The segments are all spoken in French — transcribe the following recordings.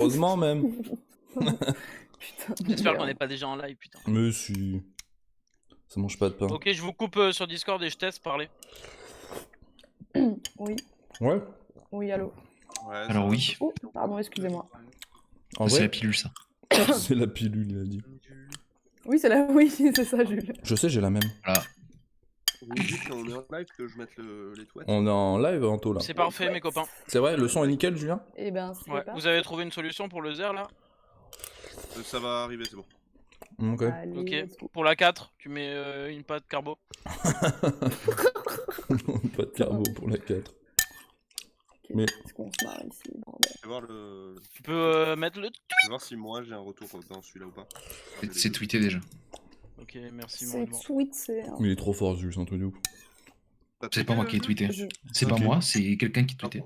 Heureusement même. Putain. J'espère qu'on n'est pas déjà en live, putain. Mais si. Ça mange pas de pain. Ok, je vous coupe sur Discord et je teste parler. Oui, Ouais. oui, allô. Ouais, Alors oui, Oh, pardon, excusez-moi. En c'est vrai, la pilule ça. c'est la pilule, il a dit. Oui, c'est là, oui, c'est ça, Jules. Je sais, j'ai la même. Voilà. Vous me dites qu'on est en live que je mette les toilettes. On est en live, Anto, là. C'est parfait, mes copains. C'est vrai, le son est nickel, Julien? Eh ben, c'est Ouais. pas. Vous avez trouvé une solution pour le zer là? Ça va arriver, c'est bon. Ok. Allez, Ok. let's go. Pour la 4, tu mets une pâte carbo. Pas de carbo pour la 4. Ok, Mais- est-ce qu'on se marre ici, bordel. Je vais voir, le... Tu peux mettre le. je vais voir si moi j'ai un retour dans celui-là ou pas. C'est tweeté déjà. Ok, merci mon C'est Edmond. sweet, c'est. Il est trop fort, Jules, c'est un truc de ouf. C'est pas moi qui ai tweeté. Je- C'est pas Ok. moi, c'est quelqu'un qui tweetait.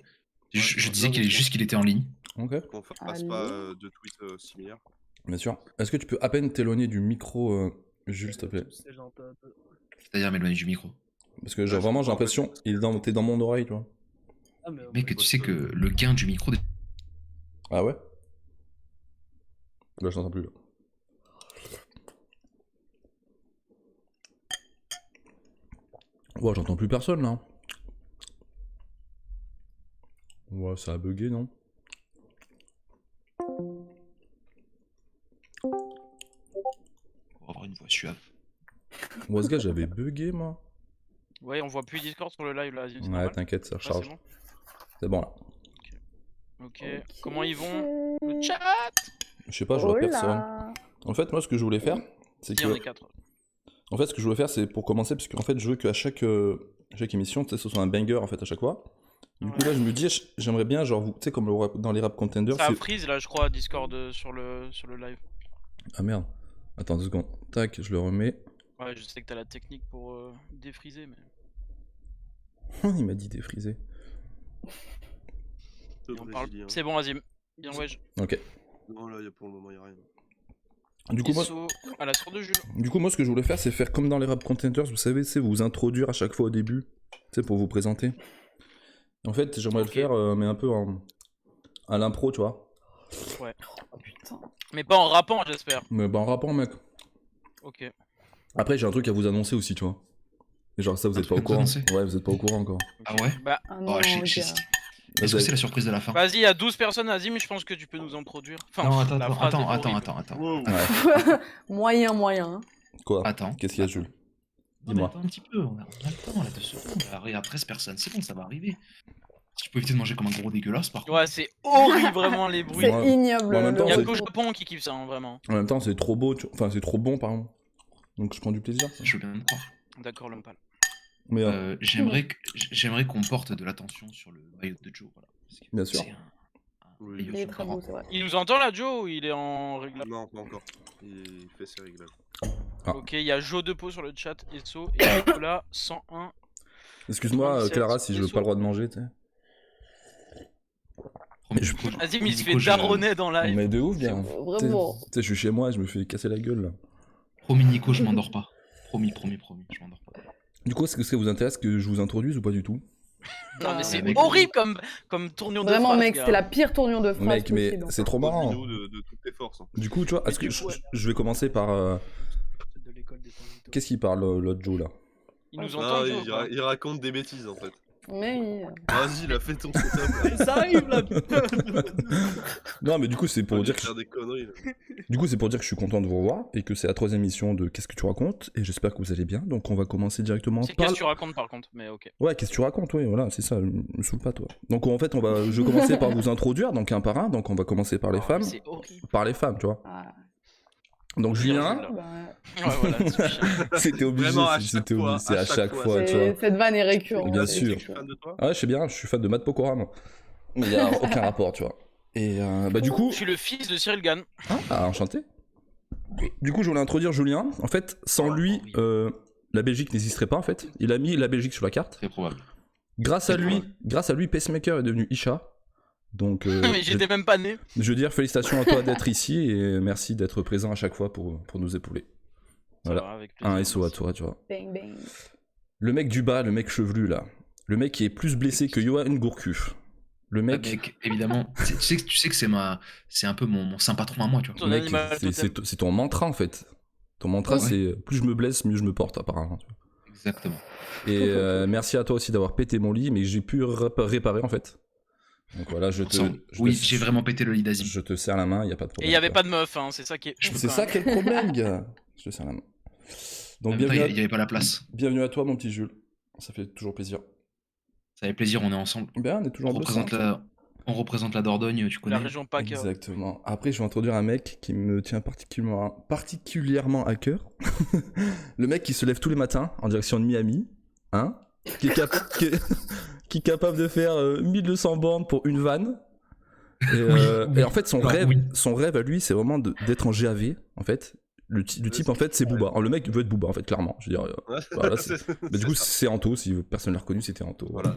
Je disais juste qu'il était en ligne. Ok. Qu'on fasse Allez. pas de tweets similaires. Bien sûr. Est-ce que tu peux à peine t'éloigner du micro, Jules, s'il te plaît? C'est-à-dire m'éloigner du micro. Parce que genre, vraiment, j'ai l'impression, t'es dans mon oreille, tu vois. Mec, tu sais que le gain du micro... Ah ouais? Là, je t'entends plus, là. Ouais, j'entends plus personne, là. Ouais, ça a bugué, non? On va avoir une voix suave. Moi, ce gars, j'avais bugué, moi. Ouais, on voit plus Discord sur le live là. c'est Ouais, normal t'inquiète, ça Ouais, recharge. c'est bon. C'est bon, là. Ok. Comment ils vont? Le chat. Je sais pas, je vois Oh personne. là. En fait, moi, ce que je voulais faire, c'est Si, on que... est 4. En fait, ce que je voulais faire, c'est pour commencer, parce qu'en fait, je veux qu'à chaque émission, tu sais, ce soit un banger, en fait, à chaque fois. Du coup, Ouais. là, je me dis, j'aimerais bien, genre, tu sais, comme dans les rap contenders, Ça c'est... freeze là, je crois, Discord sur le live. Ah merde. Attends 2 secondes. Tac, je le remets. Ouais, je sais que t'as la technique pour défriser, mais. Il m'a dit défrisé. Et on parle. C'est bon, Azim. Bien, ouais. Ok. Non, là, pour le moment, il n'y a rien. Du coup, moi, à la source de Jules. ce que je voulais faire, c'est faire comme dans les rap contenders, vous savez, c'est vous introduire à chaque fois au début, tu sais, pour vous présenter. En fait, j'aimerais Ok. le faire, mais un peu à l'impro, tu vois. Oh putain. Mais pas en rappant, j'espère. Mais en rappant, mec. Ok. Après, j'ai un truc à vous annoncer aussi, tu vois. Et genre, ça, vous Un êtes pas truc au à nous courant. annoncer Ouais, vous êtes pas au courant encore. Ah ouais? Bah, Ah Oh, non, je gars. sais. Est-ce que c'est la surprise de la fin? vas-y, il y a 12 personnes, Azim, je pense que tu peux nous introduire. Enfin, Non, la phrase est horrible. attends. Wow. Ouais. Moyen. Quoi? Attends. Qu'est-ce qu'il y a, Jules? Non, mais Dis-moi. attends un petit peu, on a le temps là, 2 secondes. Il y a 13 personnes, c'est bon, ça va arriver. Si tu peux éviter de manger comme un gros dégueulasse, par contre. Ouais, c'est horrible, vraiment, les bruits. C'est Ouais. ignoble. En même temps, Il y a c'est- qu'au Japon qui kiffe ça, hein, vraiment. En même temps, c'est trop beau, enfin, c'est trop bon, pardon. Donc, je prends du plaisir. Je veux bien te croire. D'accord, l'homme pâle. Mais, J'aimerais qu'on porte de l'attention sur le maillot de Joe. Voilà, parce que Bien sûr. c'est un Oui, maillot Il est sur très le bras. beau, c'est vrai. Il nous entend là, Joe, ou il est en réglage? Non, pas encore. Il fait ses réglages. Ah. Ok, il y a Joe Depo sur le chat, Esso, et Nicolas 101. excuse-moi, 97, Clara, si je veux pas le droit de manger, tu sais. Promis, Je- Nico, Azim, il se Nico, fait je- daronner dans live. Mais de ouf, bien. Tu sais, Vraiment. je suis chez moi, je me fais casser la gueule, là. Promis, Nico, je m'endors pas. Promis, je m'endors pas. Du coup, est-ce que ça vous intéresse que je vous introduise ou pas du tout? Non, mais c'est mec. horrible comme tournure de Vraiment, phrase, mec, gars. c'était la pire tournure de phrase Mec, mais possible. c'est trop marrant. Nous de toutes tes forces. hein. Du coup, tu vois, est-ce que je vais commencer par... De l'école des Tanguitos. Qu'est-ce qu'il parle, l'autre Joe, là? Il nous Non, entend, Joe, ou pas il raconte des bêtises en fait. Mais. Vas-y, il a fait ton setup. Ça arrive là, putain. Non, mais du coup, c'est pour dire que... faire des conneries. Là. Du coup, c'est pour dire que je suis content de vous revoir et que c'est la 3ème émission de Qu'est-ce que tu racontes? Et j'espère que vous allez bien. Donc, on va commencer directement C'est par... qu'est-ce que tu racontes par contre, mais ok. Ouais, qu'est-ce que tu racontes? Oui, voilà, c'est ça, me saoule pas, toi. Donc, en fait, je vais commencer par vous introduire, donc un par un. Donc, on va commencer par les femmes. C'est horrible. Par les femmes, tu vois. Ah, Donc, Julien, Là. bah, Ouais, voilà, c'est chiant. c'était obligé, Vraiment, à c'était chaque fois, obligé, c'est à à chaque chaque fois, fois, tu vois. cette vanne est récurrente. Bien c'est sûr. Je suis fan de toi. Ah, je sais bien, je suis fan de Matt Pokora, moi. Mais il y a aucun rapport, tu vois. Et bah, du coup... Je suis le fils de Cyril Gann. Ah, enchanté. Du coup, je voulais introduire Julien. En fait, sans lui, la Belgique n'existerait pas, en fait. Il a mis la Belgique sur la carte. C'est probable. Grâce à lui, Pacemaker est devenu Isha. Donc, Mais j'étais même pas né. je veux dire félicitations à toi d'être ici et merci d'être présent à chaque fois pour nous épauler. Voilà. Ça va, avec plaisir, Un SO à merci. toi, tu vois. Bang, bang. Le mec du bas, le mec chevelu là. Le mec qui est plus blessé que Johan Gourcuff. Le mec, Mec, évidemment, tu sais que c'est un peu mon saint patron à moi, tu vois. Ton mec, animal totem. c'est ton mantra en fait. Ton mantra, Ouais. c'est plus je me blesse, mieux je me porte, apparemment. tu vois. Exactement. Et merci à toi aussi d'avoir pété mon lit, mais j'ai pu réparer en fait. Donc voilà, Oui, j'ai vraiment pété le lit d'Azim. Je te serre la main, il n'y a pas de Et problème. il y avait quoi. pas de meuf, hein, c'est ça qui est. C'est ça quel problème, gars. Je te serre la main. Donc En même temps, bienvenue, il n'y avait pas la place. bienvenue à toi, mon petit Jules. Ça fait toujours plaisir. Ça fait plaisir, on est ensemble. Ben, on est toujours On en deux représente, sens. on représente la Dordogne, tu connais. La région PACA. Exactement. Après, je vais introduire un mec qui me tient particulièrement à cœur. Le mec qui se lève tous les matins en direction de Miami, hein, qui est capable de faire 1200 bornes pour une vanne. Et en fait, son rêve à lui, c'est vraiment d'être en GAV, en fait. Le type, en fait, c'est Booba. Le mec veut être Booba, en fait, clairement. Je veux dire, voilà, mais du coup, c'est Anto. Si personne ne l'a reconnu, c'était Anto. Voilà.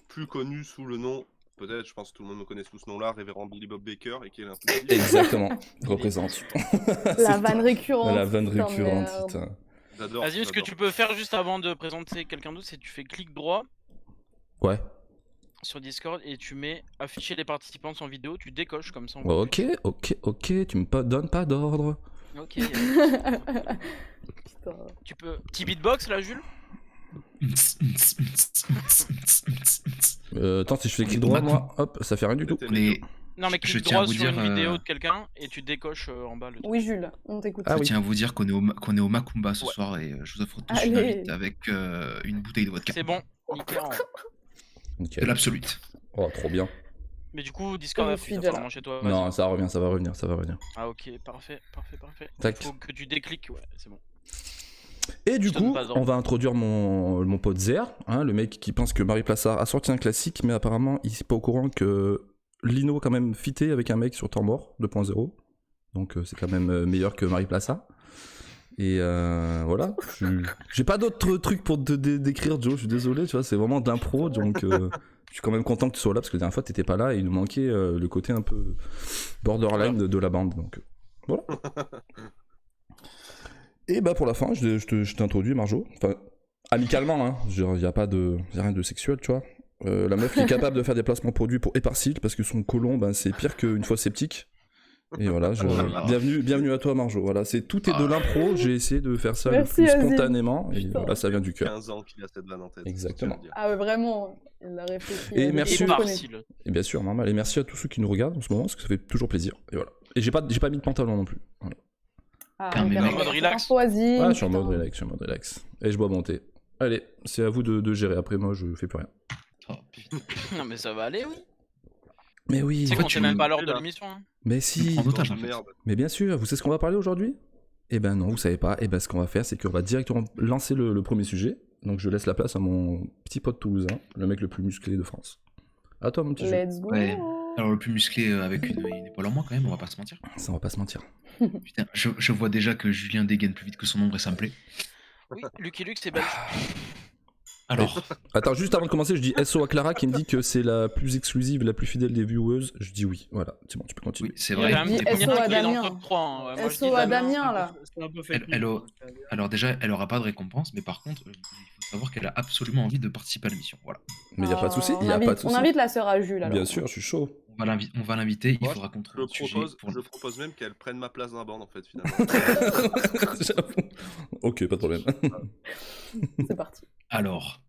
Plus connu sous le nom, peut-être, je pense que tout le monde me connaît sous ce nom-là, Révérend Billy Bob Baker, et qui est l'impulsif. Exactement. Représente. La vanne récurrente. La vanne putain, récurrente, merde. putain. J'adore. Vas-y, ce que tu peux faire juste avant de présenter quelqu'un d'autre, c'est que tu fais clic droit Ouais. sur Discord et tu mets afficher les participants sans vidéo, tu décoches comme ça. on voit Ok, tu me donnes pas d'ordre. plus. Ok. Putain. Tu peux. Petit beatbox là, Jules. Attends, si je fais On clic est droit, au moi, hop, ça fait rien du tout. On est- Non, mais Je clique tiens à droit vous sur dire, une vidéo de quelqu'un et tu décoches en bas le truc. Oui, Jules, on t'écoute. Ah Je oui. tiens à vous dire qu'on est au Macumba ce Ouais. soir et je vous offre tous une Allez. invite avec une bouteille de vodka. C'est bon, nickel. De Nickel. l'absolute. Oh, trop bien. Mais du coup, Discord Je a suis fait déjà là. vraiment chez toi. vas-y. Non, ça revient, ça va revenir, ça va revenir. Ah, ok, parfait. Tac. Faut que tu décliques, ouais, c'est bon. Et du Je donne coup, pas d'ordre. on va introduire mon pote Zer, hein, le mec qui pense que Marie Plassard a sorti un classique, mais apparemment, il n'est pas au courant que Lino a quand même fité avec un mec sur Temps Mort 2.0. Donc c'est quand même meilleur que Marie Plassard. Et voilà, j'ai pas d'autres trucs pour te décrire, Joe, je suis désolé, tu vois, c'est vraiment de l'impro, donc je suis quand même content que tu sois là, parce que la dernière fois t'étais pas là et il nous manquait le côté un peu borderline de la bande, donc voilà. Et bah pour la fin, je t'introduis Marjo, enfin amicalement, hein, il y a rien de sexuel, tu vois. La meuf qui est capable de faire des placements produits pour Éparcile, parce que son côlon, ben, c'est pire qu'une fosse septique. Et voilà, bienvenue à toi Marjo. Voilà, tout est de l'impro. J'ai essayé de faire ça Merci, le plus Azim. spontanément. Et Putain. voilà, ça vient du cœur. 15 ans qu'il a cette vanne en tête. Exactement. c'est ce que Ah ouais, vraiment, il a réfléchi. Et il a merci. beaucoup Et par connaît. style. Et bien sûr, normal. Et merci à tous ceux qui nous regardent en ce moment, parce que ça fait toujours plaisir. Et voilà. Et j'ai pas mis de pantalon non plus. Voilà. Ah, Ah, mais ok, mec. d'accord. En mode relax. Vas-y, Ah, je suis en putain. mode relax. Et je bois mon thé. Allez, c'est à vous de gérer. Après, moi, je fais plus rien. Oh, putain. Non, mais ça va aller, oui. Mais oui. C'est qu'on tu sait même pas l'heure es de là. l'émission. Hein. Mais On si. prend dit. otage, en Oh, fait. merde. Mais bien sûr. Vous savez ce qu'on va parler aujourd'hui? Eh ben non, vous savez pas. Eh ben ce qu'on va faire, c'est qu'on va directement lancer le premier sujet. Donc je laisse la place à mon petit pote toulousain, le mec le plus musclé de France. À toi, mon petit jeu. Let's go. Ouais. Alors le plus musclé avec une épaule en moins quand même, on va pas se mentir. Ça, on va pas se mentir. Putain, je vois déjà que Julien dégaine plus vite que son ombre et ça me plaît. Oui, Lucky Luke, c'est belge. Alors, Attends, juste avant de commencer, je dis SO à Clara qui me dit que c'est la plus exclusive, la plus fidèle des viewers. Je dis oui. Voilà, c'est bon, tu peux oui, continuer. c'est Il y a vrai. quand même Dis des premiers SO à qui est dans le Damien. top 3. Hein. Ouais, moi, je dis SO à Damien, là. C'est un peu fake Elle, news. alors déjà, elle aura pas de récompense, mais par contre, il faut savoir qu'elle a absolument envie de participer à l'émission. Voilà. Mais y a pas de souci, On y a invite- pas de souci. On invite la sœur à Jules, alors. Bien sûr, je suis chaud. On va l'inviter, il Moi, faudra qu'on Je trouve un sujet propose, pour je propose même qu'elle prenne ma place dans la bande en fait finalement. J'avoue. Ok, pas de problème. C'est parti. Alors,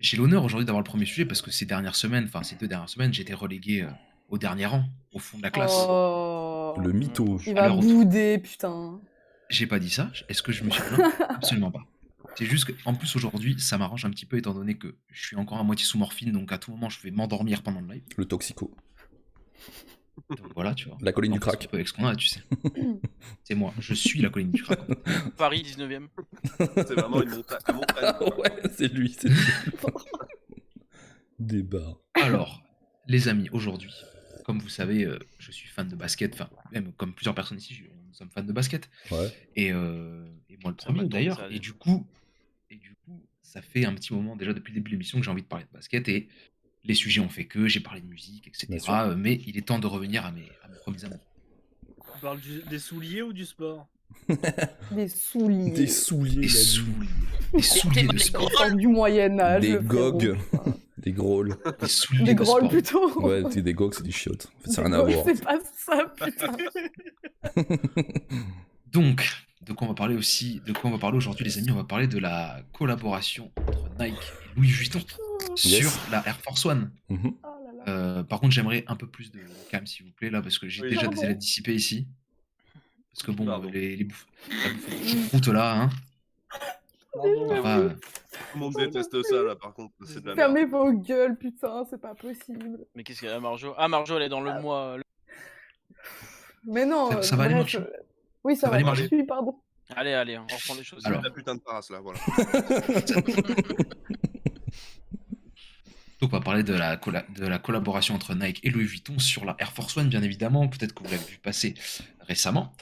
j'ai l'honneur aujourd'hui d'avoir le premier sujet parce que ces 2 dernières semaines, j'ai été relégué au dernier rang, au fond de la classe. Oh. Le mytho. Il va Alors, bouder, putain. J'ai pas dit ça. Est-ce que je me suis plaint? Absolument pas. C'est juste qu'en plus aujourd'hui, ça m'arrange un petit peu étant donné que je suis encore à moitié sous morphine, donc à tout moment je vais m'endormir pendant le live. Le toxico. Donc voilà, tu vois. La colline En du plus, crack. un peu avec ce qu'on a, tu sais. C'est moi, je suis la colline du crack. Paris, 19ème. C'est vraiment une montagne. quoi. Ouais, c'est lui. Débat. Alors, les amis, aujourd'hui, comme vous savez, je suis fan de basket, enfin, même comme plusieurs personnes ici, nous sommes fans de basket. Ouais. Et moi le Ça premier m'attend, d'ailleurs. ça, Et du coup, ça fait un petit moment déjà depuis le début de l'émission que j'ai envie de parler de basket et les sujets ont fait que j'ai parlé de musique, Bien etc. sûr. Mais il est temps de revenir à mes premiers amours. On parle des souliers ou du sport? Des souliers. Des souliers, Des il a dit. souliers, des souliers de les sport. Des sortes du Moyen-Âge. Des le frérot. gogues. Des grôles. Des souliers Des de grolls sport. plutôt. Ouais, des gogs, c'est des chiottes. En fait, c'est Des rien à grolls, voir. C'est pas ça, putain. Donc, de quoi on va parler aussi, de quoi on va parler aujourd'hui, les amis? On va parler de la collaboration entre Nike et Louis Vuitton sur Yes. la Air Force One. Mhm. Oh là là. Par contre, j'aimerais un peu plus de calme, s'il vous plaît, là, parce que j'ai Oui. déjà Pardon. des ailes à dissiper ici. Parce que bon, Pardon. la bouffe de choucroute là, hein. Pardon. ça va, Tout le monde déteste ça là, par contre, c'est de la Fermez merde. vos gueules, putain, c'est pas possible. Mais qu'est-ce qu'il y a, Marjo? Ah, Marjo, elle est dans le mois. Mais non, Ça va aller, bref, Marjo oui, ça va aller, va, Marjo oui, pardon. Allez, allez, on reprend les choses. Alors. La putain de parasse là, voilà. Donc on va parler de la collaboration entre Nike et Louis Vuitton sur la Air Force One, bien évidemment. Peut-être que vous l'avez vu passer récemment.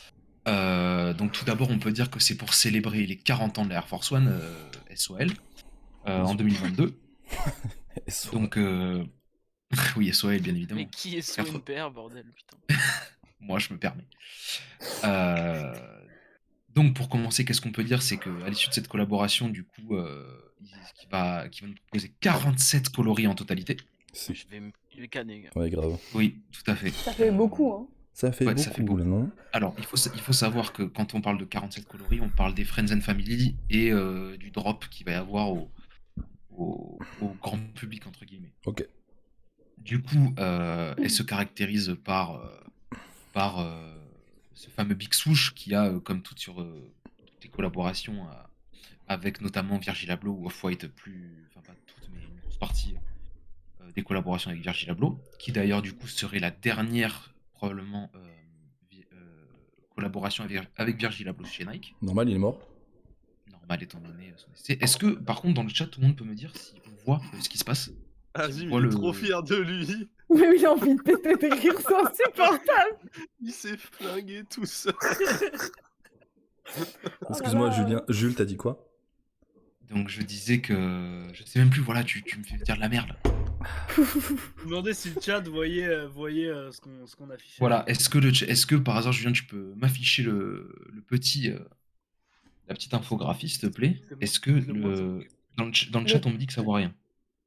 Donc tout d'abord, on peut dire que c'est pour célébrer les 40 ans de la Air Force One SOL en 2022. Donc oui, SOL, bien évidemment. Mais qui est sous une paire, bordel, putain. Moi, je me permets. Donc, pour commencer, qu'est-ce qu'on peut dire? C'est qu'à l'issue de cette collaboration, du coup, qui va nous proposer 47 coloris en totalité. Je vais canner, gars. Ouais, grave. Oui, tout à fait. Ça fait beaucoup, hein. Ça fait Ouais, beaucoup, ça fait beaucoup. là, non? Alors, il faut savoir que quand on parle de 47 coloris, on parle des Friends and Family et du drop qu'il va y avoir au grand public, entre guillemets. Ok. Du coup, elle se caractérise par ce fameux Big Swoosh qui a, comme toutes les collaborations avec notamment Virgil Abloh ou Off-White, enfin pas toutes, mais une grosse partie des collaborations avec Virgil Abloh, qui d'ailleurs du coup serait la dernière probablement collaboration avec Virgil Abloh chez Nike. Normal, il est mort. Normal étant donné son décès. Est-ce que par contre dans le chat tout le monde peut me dire si on voit ce qui se passe? Azim, voit il est le- trop fier de lui. Mais oui, j'ai envie de péter des rires, c'est insupportable. Il s'est flingué tout seul. Excuse-moi, là. Julien. Jules, t'as dit quoi? Donc je disais que je sais même plus, voilà, tu me fais dire de la merde. Je me demandais si le chat voyait ce qu'on affichait. Voilà, est-ce que par hasard, Julien, tu peux m'afficher le petit, la petite infographie, s'il te plaît? C'est bon, Est-ce que c'est moi, dans le chat, on me dit que ça voit rien?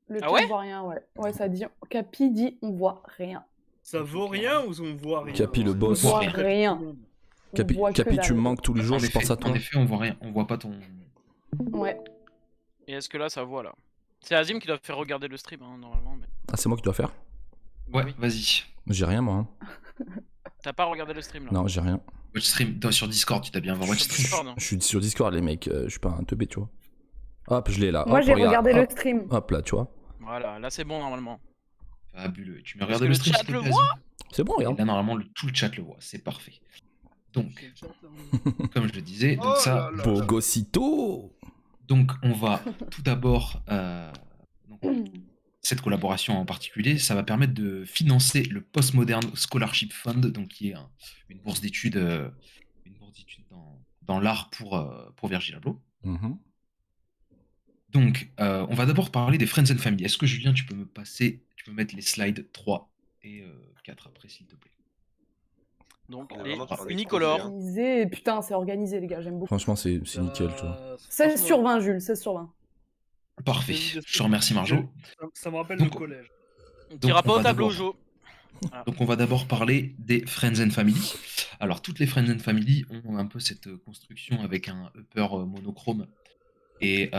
Le Ah chat ouais voit rien, ouais. Ouais, ça dit. Capi dit on voit rien. Ça vaut rien ou on voit rien? Capi, le On boss. voit rien. rien. On Capi, voit que Capi, dalle. tu me manques tous les jours, En je effet, pense à toi. en effet, on voit rien, on voit pas ton. Ouais. Et est-ce que là, ça voit, là? C'est Azim qui doit faire regarder le stream, hein, normalement. Mais... Ah, c'est moi qui dois faire? Ouais, Oui. vas-y. J'ai rien, moi. Hein. T'as pas regardé le stream, là? Non, j'ai rien. Watch stream sur Discord, tu t'as bien voir Watch Sur stream. Discord, hein. Je suis sur Discord, les mecs. Je suis pas un teubé, tu vois. Hop, je l'ai là. Moi, Hop, j'ai regarde. regardé le Hop, stream. hop, là, tu vois. Voilà, là, c'est bon, normalement. Fabuleux. Tu me Est-ce regardes que le le stream, chat s'il te le plaît, voit? Azim? C'est bon, Et regarde. là, normalement, tout le chat le voit, c'est parfait. Donc, comme je le disais, donc Oh ça, là là. Bogosito. donc on va tout d'abord, donc, cette collaboration en particulier, ça va permettre de financer le Postmodern Scholarship Fund, donc qui est une bourse d'études dans l'art pour Virgil Abloh. Mhm. Donc, on va d'abord parler des Friends and Family. Est-ce que Julien, tu peux mettre les slides 3 et 4 après, s'il te plaît? Donc, Ah, les vraiment, tu fais un unicolores. exposé, Organisé. Putain, c'est organisé, les gars, j'aime beaucoup. Franchement, c'est nickel, tu vois. 16 sur 20, Jules, 16 sur 20. Parfait. Je te remercie, Marjo. Ça me rappelle Donc, le collège. T'iras on pas au va tableau, d'abord- Jo. Donc on va d'abord parler des Friends and Family. Alors toutes les Friends and Family ont un peu cette construction avec un upper monochrome et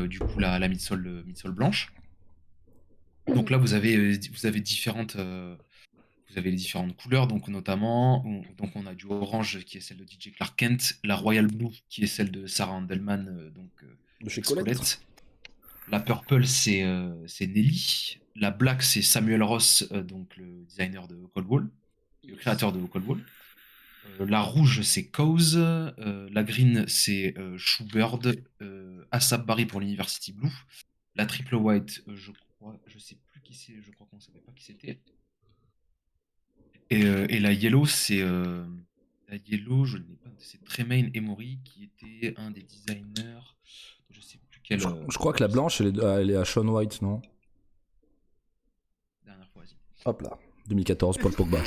du coup la midsole blanche. Donc là vous avez différentes les différentes couleurs, donc notamment donc on a du orange qui est celle de DJ Clark Kent, la Royal Blue qui est celle de Sarah Handelman De chez Scolette. La purple c'est Nelly. La black c'est Samuel Ross, donc le designer de Cold Wall, le créateur de Cold Wall. La rouge c'est Cause. La green c'est Shoebird. Asap Barry pour l'University Blue. La triple white, je sais plus qui c'est, je crois qu'on savait pas qui c'était. Et la yellow c'est la yellow, je ne l'ai pas, c'est Tremaine Emory qui était un des designers. Je sais plus quel. Je crois que la blanche, elle est à Sean White, non? Dernière fois, vas-y. Hop là. 2014, Paul Pogba.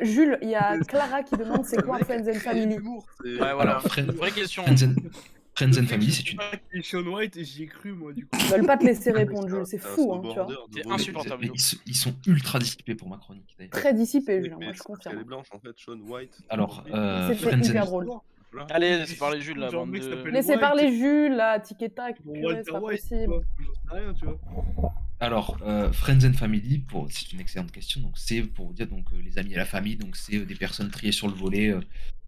Jules, il y a Clara qui demande c'est quoi Le mec Friends and a créé Family. l'humour, c'est- Ouais, voilà. Alors, Vraie question. Friends Friends and Family, c'est une. Sean White et j'y ai cru, moi, du coup. Ils veulent pas te laisser répondre, Jules, c'est C'est un fou, hein, tu vois. snowboarder de C'est Bombay. insupportable. Mais ils sont ultra dissipés pour ma chronique d'ailleurs. Très dissipé, Oui, Julien, mais moi je c'est parce qu'elle confirme. est blanche en fait, Sean White. de Alors, Bombay. C'était Friends hyper and... drôle. Voilà. Allez, laissez parler Jules, la Genre, bande mec, ça de... s'appelle- Laissez White. parler Jules, là, tic et tac, Bon, purée, Walter c'est pas White, possible. quoi. J'en sais rien, tu vois. Alors, Friends and Family, c'est une excellente question. Donc, c'est pour vous dire donc les amis et la famille. Donc, c'est des personnes triées sur le volet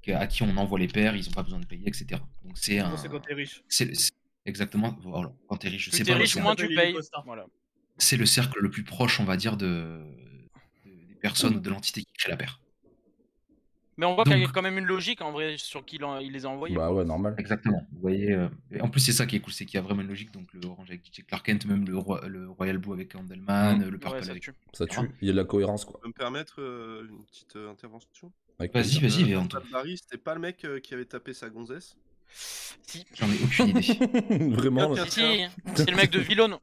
à qui on envoie les pairs, ils n'ont pas besoin de payer, etc. Donc, c'est Bon, un. c'est quand t'es riche. C'est exactement. Voilà, quand t'es riche, je Plus sais t'es pas. riche, c'est moins un- tu Les payes. costards. Voilà. C'est le cercle le plus proche, on va dire, des personnes ou de l'entité qui crée la paire. Mais on voit qu'il y a Donc- quand même une logique en vrai sur qui il les a envoyés. Bah ouais, normal. Exactement. Vous voyez. Et en plus, c'est ça qui est cool, c'est qu'il y a vraiment une logique. Donc, le Orange avec DJ Clark Kent, même le Royal Blue avec Candleman, le Purple Ouais, ça avec. tue. Ça tue. Il y a de la cohérence, quoi. Tu peux me permettre une petite intervention? Avec Vas-y, plaisir. vas-y, Anto. Barry, c'était pas le mec qui avait tapé sa gonzesse? Si. J'en ai aucune idée. Vraiment. Tiens, Si, c'est le mec de Villon.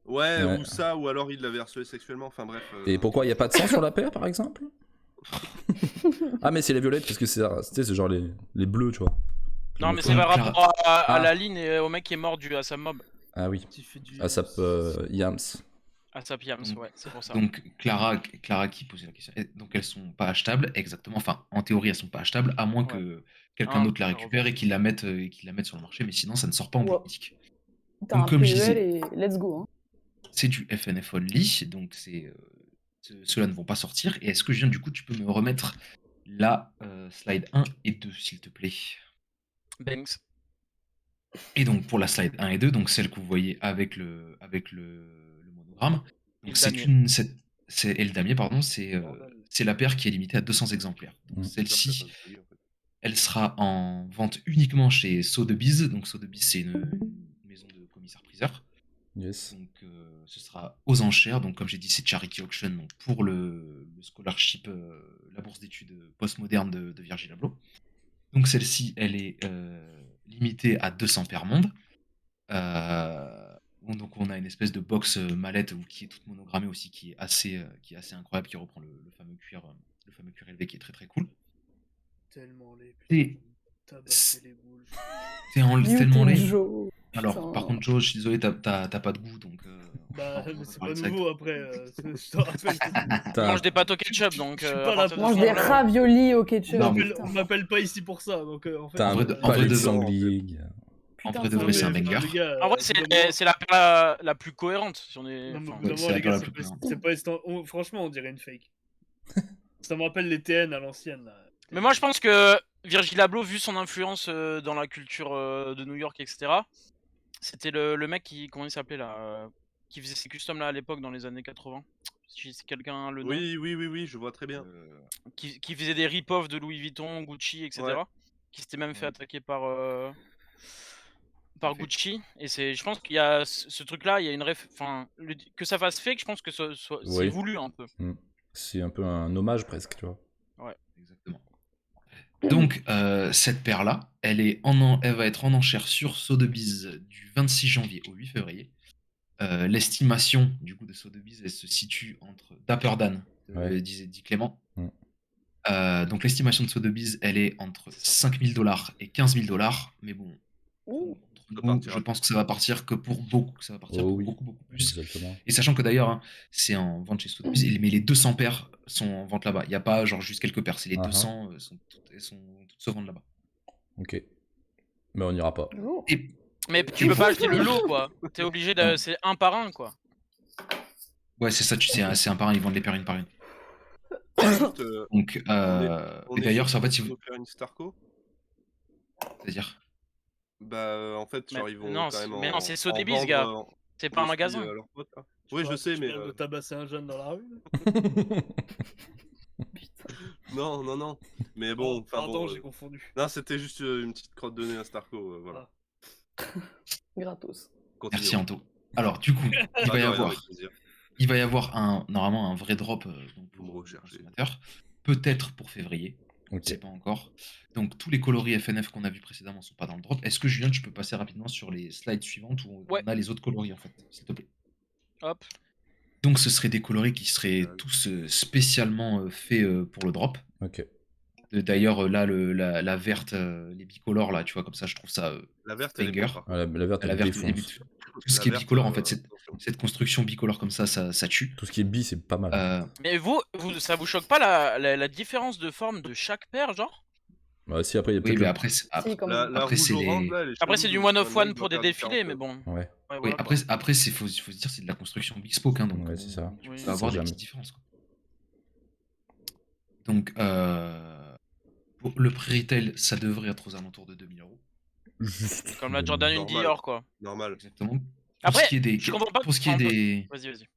Ouais, Ouais. ou ça, ou alors il l'avait harcelé sexuellement, enfin bref. Et pourquoi il n'y a pas de sang sur la paire, par exemple? Ah, mais c'est les violettes, parce que c'est genre les bleus, tu vois. Non, mais Donc, c'est par Clara- rapport à Ah. la ligne et au mec qui est mort du Assam Mob. Ah oui. Tu fais du... ASAP Yams. Assap Yams, Donc- ouais, c'est pour ça. Donc Clara qui posait la question. Donc elles sont pas achetables, exactement. Enfin, en théorie, elles sont pas achetables, à moins que quelqu'un Ah, d'autre la ça récupère et qu'il la mette sur le marché. Mais sinon, ça ne sort pas en Ouais. boutique. T'as Donc, un comme je PEL disais- et let's go. Hein. C'est du FNF only, donc ceux-là ne vont pas sortir. Et est-ce que Julien, du coup, tu peux me remettre la slide 1 et 2, s'il te plaît? Banks. Et donc pour la slide 1 et 2, donc celle que vous voyez avec le monogramme, Et le donc c'est damier. et le damier, pardon, c'est la paire qui est limitée à 200 exemplaires. Donc Mm. celle-ci, elle sera en vente uniquement chez Sotheby's. Donc Sotheby's, c'est une maison de commissaires-priseurs. Yes. Donc ce sera aux enchères. Donc comme j'ai dit, c'est charity auction donc, pour le scholarship, la bourse d'études postmoderne de Virgil Abloh. Donc celle-ci, elle est limitée à 200 paires monde. Donc on a une espèce de box mallette qui est toute monogrammée aussi, qui est assez incroyable, qui reprend le fameux cuir élevé, qui est très très cool. Tellement laid. Et- putain. Tabasser les boules. C'est tellement Newton laid. Joe. Alors Putain. par contre, Joe, je suis désolé, t'as pas de goût, donc. Bah, on va c'est parler pas de ça. nouveau après. Je te rappelle. On Putain. mange des pâtes au ketchup, donc. je suis à pas là partir de pour ce Mange des moment-là- raviolis au ketchup. Non, mais- putain. On m'appelle pas ici pour ça, donc en fait. T'as En vrai, un de- en vrai palais de de vrai. sanglier. gars. En Putain, vrai de ça vrai, c'est un me- banger. Les gars, En vrai, c'est la paire la plus cohérente. Si on est... Non, mais enfin, vraiment, c'est la les paire gars, la plus c'est pas franchement, on dirait une fake. Ça me rappelle les TN à l'ancienne. là. Mais moi, je pense que Virgil Abloh, vu son influence dans la culture de New York, etc., c'était le mec qui. Comment il s'appelait là qui faisait ses customs là à l'époque dans les années 80. Si c'est quelqu'un le nom. Oui, je vois très bien. Qui faisait des rip-off de Louis Vuitton, Gucci, etc. Ouais. Qui s'était même fait Ouais. attaquer par Parfait. Gucci. Et je pense qu'il y a ce truc-là, il y a une enfin, que ça fasse fake, je pense que c'est Oui. voulu un peu. C'est un peu un hommage presque, tu vois. Exactement. Donc, cette paire-là, elle va être en enchère sur Sotheby's du 26 janvier au 8 février. L'estimation du coup de Sotheby's, elle se situe entre Dapper Dan, Ouais. dit Clément. Mm. Donc, l'estimation de Sotheby's, elle est entre 5 000 $ et 15 000 $. Mais bon, Ouh. entre Ça nous, partira je pense que ça va partir que pour beaucoup, que ça va partir Oh pour oui. beaucoup plus. Exactement. Et sachant que d'ailleurs, hein, c'est en vente chez Sotheby's, mais les 200 paires sont en vente là-bas. Il n'y a pas genre juste quelques paires, c'est les Ah ah. 200 elles sont toutes se vendent là-bas. Ok. Mais on n'ira pas. Lourd. Et Mais tu peux pas acheter le lot, quoi. T'es obligé de. Non. C'est un par un, quoi. ouais, c'est ça, tu sais, c'est un par un, ils vendent les paires une par une. Juste, Donc, on et est d'ailleurs, sûr en fait, qu'ils si vont faire une Starco. c'est-à-dire, Bah, en fait, genre, Mais ils vont non, quand même mais non, c'est Sotheby's, vendre, gars. C'est pas un des magasin. filles à leurs potes, là. Oui, je sais, mais. De tabasser un jeune dans la rue. Non. Mais bon, enfin Pardon, bon. j'ai confondu. Non, c'était juste une petite crotte de nez à Starco, voilà. Gratos. Continuons. merci Anto. Alors, du coup, il va y de rien, avoir, avec plaisir. normalement un vrai drop donc Vous me pour les recherchez. consommateurs, peut-être pour février, je ne sais Ok. pas encore. Donc, tous les coloris FNF qu'on a vus précédemment ne sont pas dans le drop. Est-ce que Julien, tu peux passer rapidement sur les slides suivantes où Ouais. on a les autres coloris en fait, s'il te plaît? Hop. Donc, ce seraient des coloris qui seraient tous spécialement faits pour le drop. Ok. D'ailleurs, là, la verte, les bicolores, là, tu vois, comme ça, je trouve ça La verte, elle est banger. bien, par Ah, la verte, La elle verte, défonce. tout ce La qui est verte, bicolore, en fait, attention. cette construction bicolore comme ça tue. Tout ce qui est bi, c'est pas mal. Mais ça vous choque pas la différence de forme de chaque paire, genre? Ouais, si, après, il y a Oui, peut-être mais le. après, Si, quand La même. après, c'est rouge-orange, les... là, elle est Après, c'est chelou, du de- one of un one mec pour doit des faire défilés, différentes mais choses. bon. Ouais, Ouais, Oui, voilà, quoi. après faut se dire c'est de la construction big spoke, hein, donc ouais, c'est ça. tu Oui. peux avoir des jamais. petites différences. Quoi. Donc, pour le prix retail, ça devrait être aux alentours de 2000 euros. Juste. Comme la Jordan 1 Normal. Dior, quoi. Normal. Exactement. Pour Après, ce qui est des, je comprends pas. pour ce qui est Enfin, des, Vas-y.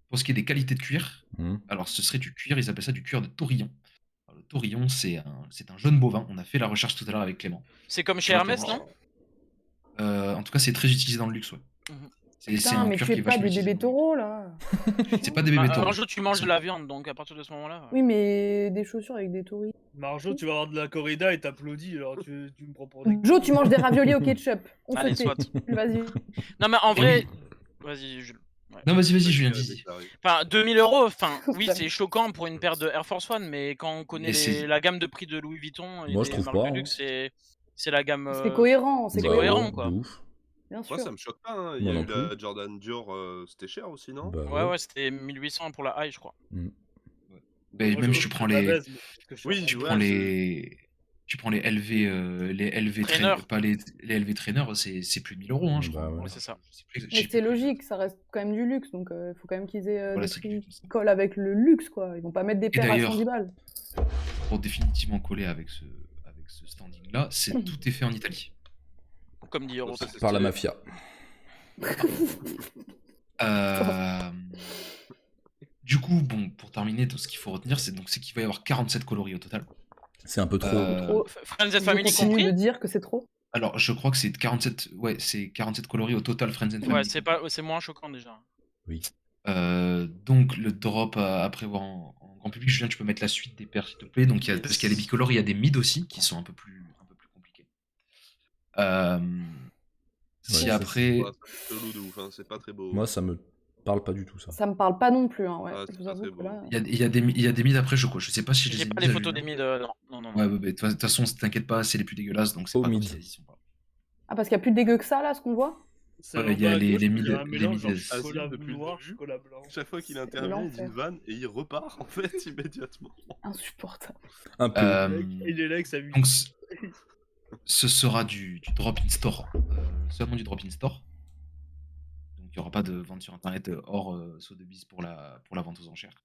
pour ce qui est des qualités de cuir, Mhm. alors ce serait du cuir, ils appellent ça du cuir de taurillon. Alors, le taurillon, c'est un jaune bovin. On a fait la recherche tout à l'heure avec Clément. C'est comme chez Tu vois, Hermès, Clément, non? En tout cas, c'est très utilisé dans le luxe, ouais. Mhm. C'est Putain, un mais cuir tu qui es est pas vachement des utilisé bébés dans le luxe. taureaux, là. C'est pas des bébés taureaux. Marjo, tu manges de la viande, donc à partir de ce moment-là. Oui, mais des chaussures avec des tauris. Marjo, tu vas avoir de la corrida et t'applaudis, alors tu me prends pour des... Joe, tu manges des raviolis au ketchup. On Allez, se soit. tait. Vas-y. Non, mais en Et vrai. oui. Vas-y, Jules. Ouais. Non, vas-y, Julien, Vas-y, dis. déclaré. Enfin, 2000 euros, enfin, oui, Ça c'est choquant pour une paire de Air Force One, mais quand on connaît Mais c'est- la gamme de prix de Louis Vuitton et Moi, je des trouve marques pas, de hein. luxe, c'est la gamme. C'est cohérent, c'est C'est Bah cohérent, ouais, quoi. de ouf. bien sûr. Moi, ça me choque pas. Hein. Il y Moi a non eu la plus. Jordan Dior, c'était cher aussi, non? Bah Ouais, c'était 1800 pour la high, je crois. Ben, Moi, même je tu trouve prends que la les, baisse, mais parce que je suis Oui, en- tu ouais, prends c'est- tu prends les LV Trainer. pas les LV trainer, c'est plus de 1000 euros, hein, je Bah crois. ouais. Ouais, c'est ça. Je sais plus, je Mais sais c'est plus. logique, ça reste quand même du luxe, donc il faut quand même qu'ils aient Voilà, des c'est prix du luxe. qui collent avec le luxe, quoi. Ils vont pas mettre des paires à d'ailleurs- 110 balles. Pour définitivement coller avec ce standing-là, tout est fait en Italie. Comme dit Euro. Bon, ça, c'est Par la stylé. mafia. Du coup, bon, pour terminer, tout ce qu'il faut retenir, c'est qu'il va y avoir 47 coloris au total. C'est un peu trop. Trop. Friends and Je Family continue compris? de dire que c'est trop. Alors, je crois que c'est 47, c'est 47 coloris au total, Friends and Family. Ouais, c'est moins choquant déjà. Oui. Donc le drop à prévoir en grand public. Julien, tu peux mettre la suite des paires s'il te plaît. Donc parce qu'il y a les bicolores, il y a des mids aussi qui sont un peu plus compliqués. Si Ouais, après, Ouais, c'est chelou de ouf, hein, c'est pas très beau. Moi, ça me parle pas du tout, ça. Ça me parle pas non plus, hein, ouais. Ah, Je c'est vous pas avoue très que beau. là... il y a des mids après, je sais pas si je les J'ai ai pas mis les à photos des Julien. mid, non. Ouais, de toute façon, t'inquiète pas, c'est les plus dégueulasses, donc c'est Au pas grave mid. si elles y sont pas. Ah, parce qu'il y a plus de dégueu que ça, là, ce qu'on voit. C'est Ouais, il y a en bas à les gauche, il y mid- a un les mélange mid- entre Asile chocolat depuis le noir, début. chocolat blanc. Chaque fois qu'il intervient, il dit une vanne et il repart en fait immédiatement. Insupportable. Un peu. Il est là avec sa vie. Donc ce sera du drop-in store, seulement du drop-in store. Donc il n'y aura pas de vente sur internet hors Sotheby's pour la vente aux enchères.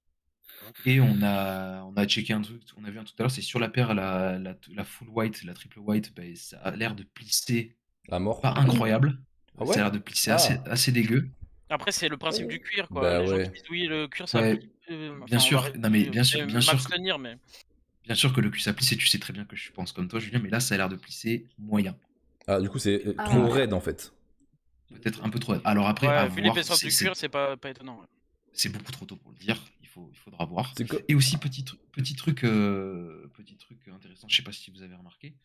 Et on a checké un truc, on a vu un tout à l'heure, c'est sur la paire, la full white, la triple white, bah, ça a l'air de plisser La mort. pas incroyable. Ah ouais Ça a l'air de plisser Ah. assez dégueu. Après, c'est le principe du cuir, quoi. Bah Les gens ouais. qui disent oui, le cuir, ça Ouais, plie. bien sûr. Non, mais bien sûr, c'est bien sûr que- m'abstenir, mais. Bien sûr que le cul ça plisse et tu sais très bien que je pense comme toi, Julien, mais là ça a l'air de plisser moyen. Ah, du coup, c'est Ah. trop raide en fait. Peut-être un peu trop. Alors après, à Ouais, vu voir, l'épaisseur du cuir, c'est pas étonnant. Ouais. c'est beaucoup trop tôt pour le dire. Il faudra voir. C'est quoi Et aussi petit truc intéressant. Je sais pas si vous avez remarqué.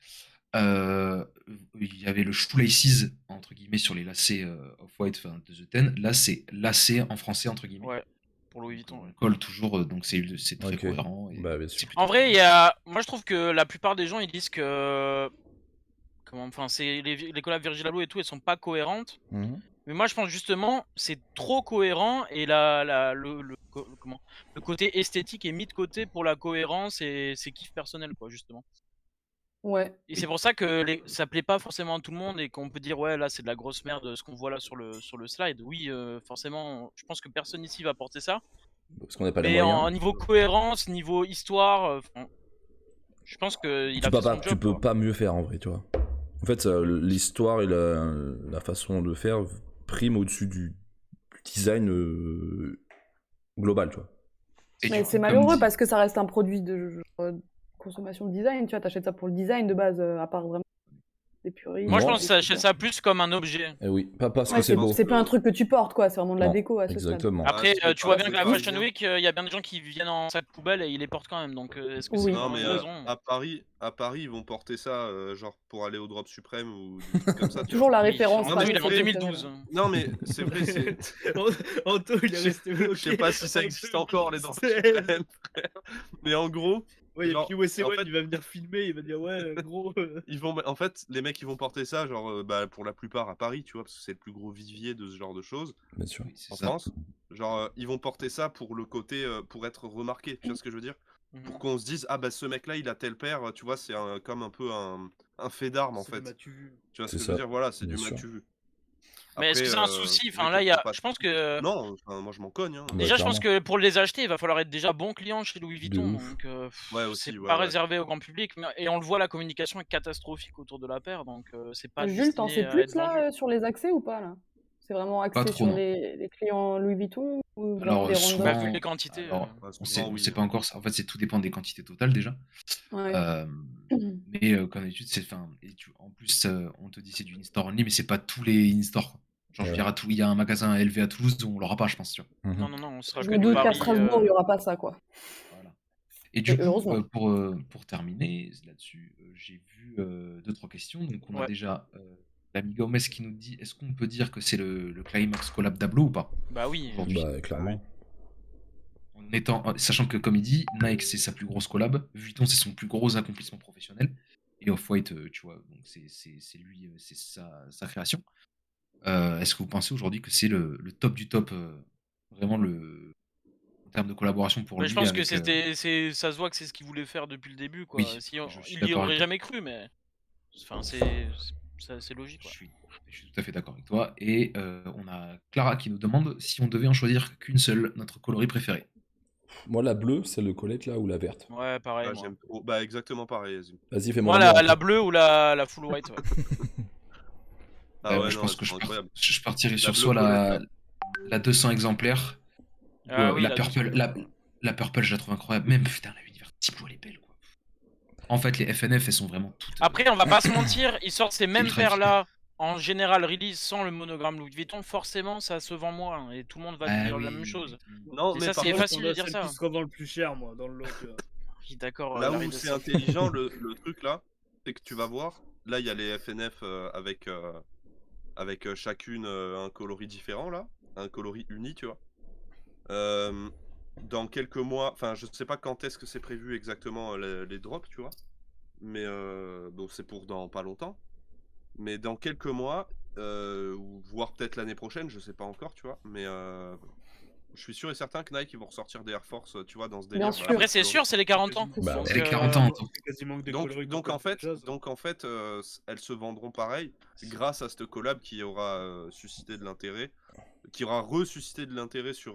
Il y avait le shoelaces entre guillemets sur les lacets off-white de The Ten. Là c'est lacet en français entre guillemets. Ouais, pour Louis Vuitton. On Ouais. colle toujours, donc c'est très Ok. cohérent. Et Bah, bien sûr. c'est plutôt En vrai, cool. moi je trouve que la plupart des gens ils disent que. Enfin, c'est les collabs Virgil Abloh et tout, elles sont pas cohérentes. Mhm. Mais moi je pense justement c'est trop cohérent et le côté esthétique est mis de côté pour la cohérence et c'est kiff personnel quoi justement. Ouais. Et c'est pour ça que ça plaît pas forcément à tout le monde et qu'on peut dire ouais là c'est de la grosse merde ce qu'on voit là sur le slide. Oui forcément je pense que personne ici va porter ça. Parce qu'on n'a pas les Mais moyens. en niveau cohérence, niveau histoire, je pense qu'il a fait son Tu job. peux quoi. pas mieux faire en vrai, tu vois. En fait, l'histoire et la façon de faire prime au-dessus du design global, tu vois. Et Mais du c'est coup, malheureux comme dit- parce que ça reste un produit de consommation de design. Tu vois, t'achètes ça pour le design de base, à part vraiment des puristes. Moi je Non. pense que ça achète ça plus comme un objet. Eh oui, pas parce Ouais, que c'est beau. c'est pas un truc que tu portes, quoi. C'est vraiment de la Non, déco à ce stade. Exactement. Après, c'est tu pas- vois bien c'est que la pas Fashion bien. Week, il y a bien des gens qui viennent en sac poubelle et ils les portent quand même. Donc est-ce que Oui. c'est Non, vraiment mais une raison à Paris, ils vont porter ça, genre pour aller au Drop Suprême ou des trucs comme ça. tu Toujours vois. la Oui, référence. Non, en mais Paris, je l'ai en fait, 2012. Non, mais c'est vrai, c'est. Anto, il est resté bloqué. Je sais pas si ça existe encore, les Drop C'est- Suprême, frère. Mais en gros, Ouais, et Genre, puis Wes et en Ewan, fait- il va venir filmer, il va dire ouais, gros. En fait, les mecs, ils vont porter ça, genre, pour la plupart à Paris, tu vois, parce que c'est le plus gros vivier de ce genre de choses Bien sûr. Oui, c'est en ça. France. Genre, ils vont porter ça pour le côté, pour être remarqué, tu vois ce que je veux dire? Pour Mhm. qu'on se dise, ah bah ce mec-là, il a tel père, tu vois, c'est comme un peu un fait d'armes, en C'est fait. du m'as-tu vu. Tu vois ce C'est que je veux ça, dire? Voilà, c'est bien du sûr. m'as-tu vu. Mais est-ce que Après, c'est un souci? c'est Enfin, vrai là, que il y a. faut pas Je pense se- que. Non, enfin, moi je m'en cogne, hein. Bah, Déjà, je pense clairement. que pour les acheter, il va falloir être déjà bon client chez Louis De Vuitton. ouf. Donc, Ouais, c'est aussi, ouais, pas ouais. réservé au grand public. Et on le voit, la communication est catastrophique autour de la paire. Donc, c'est pas Jules, t'en destiné sais à être plus vendu. là sur les accès ou pas là? C'est vraiment Pas axé trop, sur non. les clients Louis Vuitton ou vraiment Alors, des Bah, randoms? vu les quantités. alors, Ouais, on souvent, sait oui. pas encore. En fait, c'est tout dépend des quantités totales déjà. Ouais. Mais comme d'habitude, en plus, on te dit c'est du in-store only, mais c'est pas tous les in-store. Genre, je veux Ouais. dire, il y a un magasin LV à Toulouse, on l'aura pas, je pense. Tu vois. Mhm. Non, non, non, on sera Je que me de doute qu'à Paris. Strasbourg, il n'y aura pas ça, quoi. Voilà. Et du Et coup, heureusement. pour terminer là-dessus, j'ai vu 2-3 questions. Donc, on a Ouais. déjà l'ami Gomez qui nous dit est-ce qu'on peut dire que c'est le climax collab d'Ablo ou pas Bah oui. aujourd'hui? Bah, clairement. Sachant que, comme il dit, Nike c'est sa plus grosse collab, Vuitton c'est son plus gros accomplissement professionnel, et Off-White, tu vois, donc c'est lui, c'est sa création. Est-ce que vous pensez aujourd'hui que c'est le top du top, vraiment en termes de collaboration pour Mais lui je pense que avec. ça se voit que c'est ce qu'il voulait faire depuis le début, quoi. Oui, Si je suis il y d'accord aurait avec toi. jamais cru, mais. Enfin, c'est logique, Je quoi. suis tout à fait d'accord avec toi. Et on a Clara qui nous demande si on devait en choisir qu'une seule, notre coloris préféré. Moi, la bleue, c'est le Colette là ou la verte? Ouais, pareil, Ah, moi. j'aime trop. Bah, exactement pareil, Azim. Vas-y, fais-moi Moi, l'amour la après. bleue ou la full white, ouais. Ah ouais, Je non, pense elles que sont incroyables. je partirais La sur bleue soit Colette, là. la 200 exemplaires ou Ah oui, la la purple. 200. La purple, je la trouve incroyable. Même, putain, la University Blue, elle est belle, quoi. En fait, les FNF, elles sont vraiment toutes. Après, on va pas se mentir, ils sortent ces mêmes ultra paires-là en général release sans le monogramme Louis Vuitton. Forcément, ça se vend moins et tout le monde va Ah dire la oui, même chose. effectivement. Non, Et mais ça, par c'est contre, facile de dire Celle ça. qui se revend le plus cher, moi, dans le lot, tu vois. Oui, d'accord. là la où Reed c'est Sophie. intelligent, le truc là, c'est que tu vas voir, là il y a les FNF avec chacune un coloris différent là, un coloris uni, tu vois. Dans quelques mois, enfin je sais pas quand est-ce que c'est prévu exactement les drops, tu vois. Mais bon, c'est pour dans pas longtemps. Mais dans quelques mois, ou voire peut-être l'année prochaine, je sais pas encore, tu vois. Mais je suis sûr et certain que Nike ils vont ressortir des Air Force, tu vois, dans ce Bien délire. sûr. Après, c'est sûr, c'est les 40 ans. Bah, Donc, C'est les 40 ans. C'est quasiment que des Donc, coloris donc, en fait, elles se vendront pareil grâce à cette collab qui aura suscité de l'intérêt, qui aura ressuscité de l'intérêt sur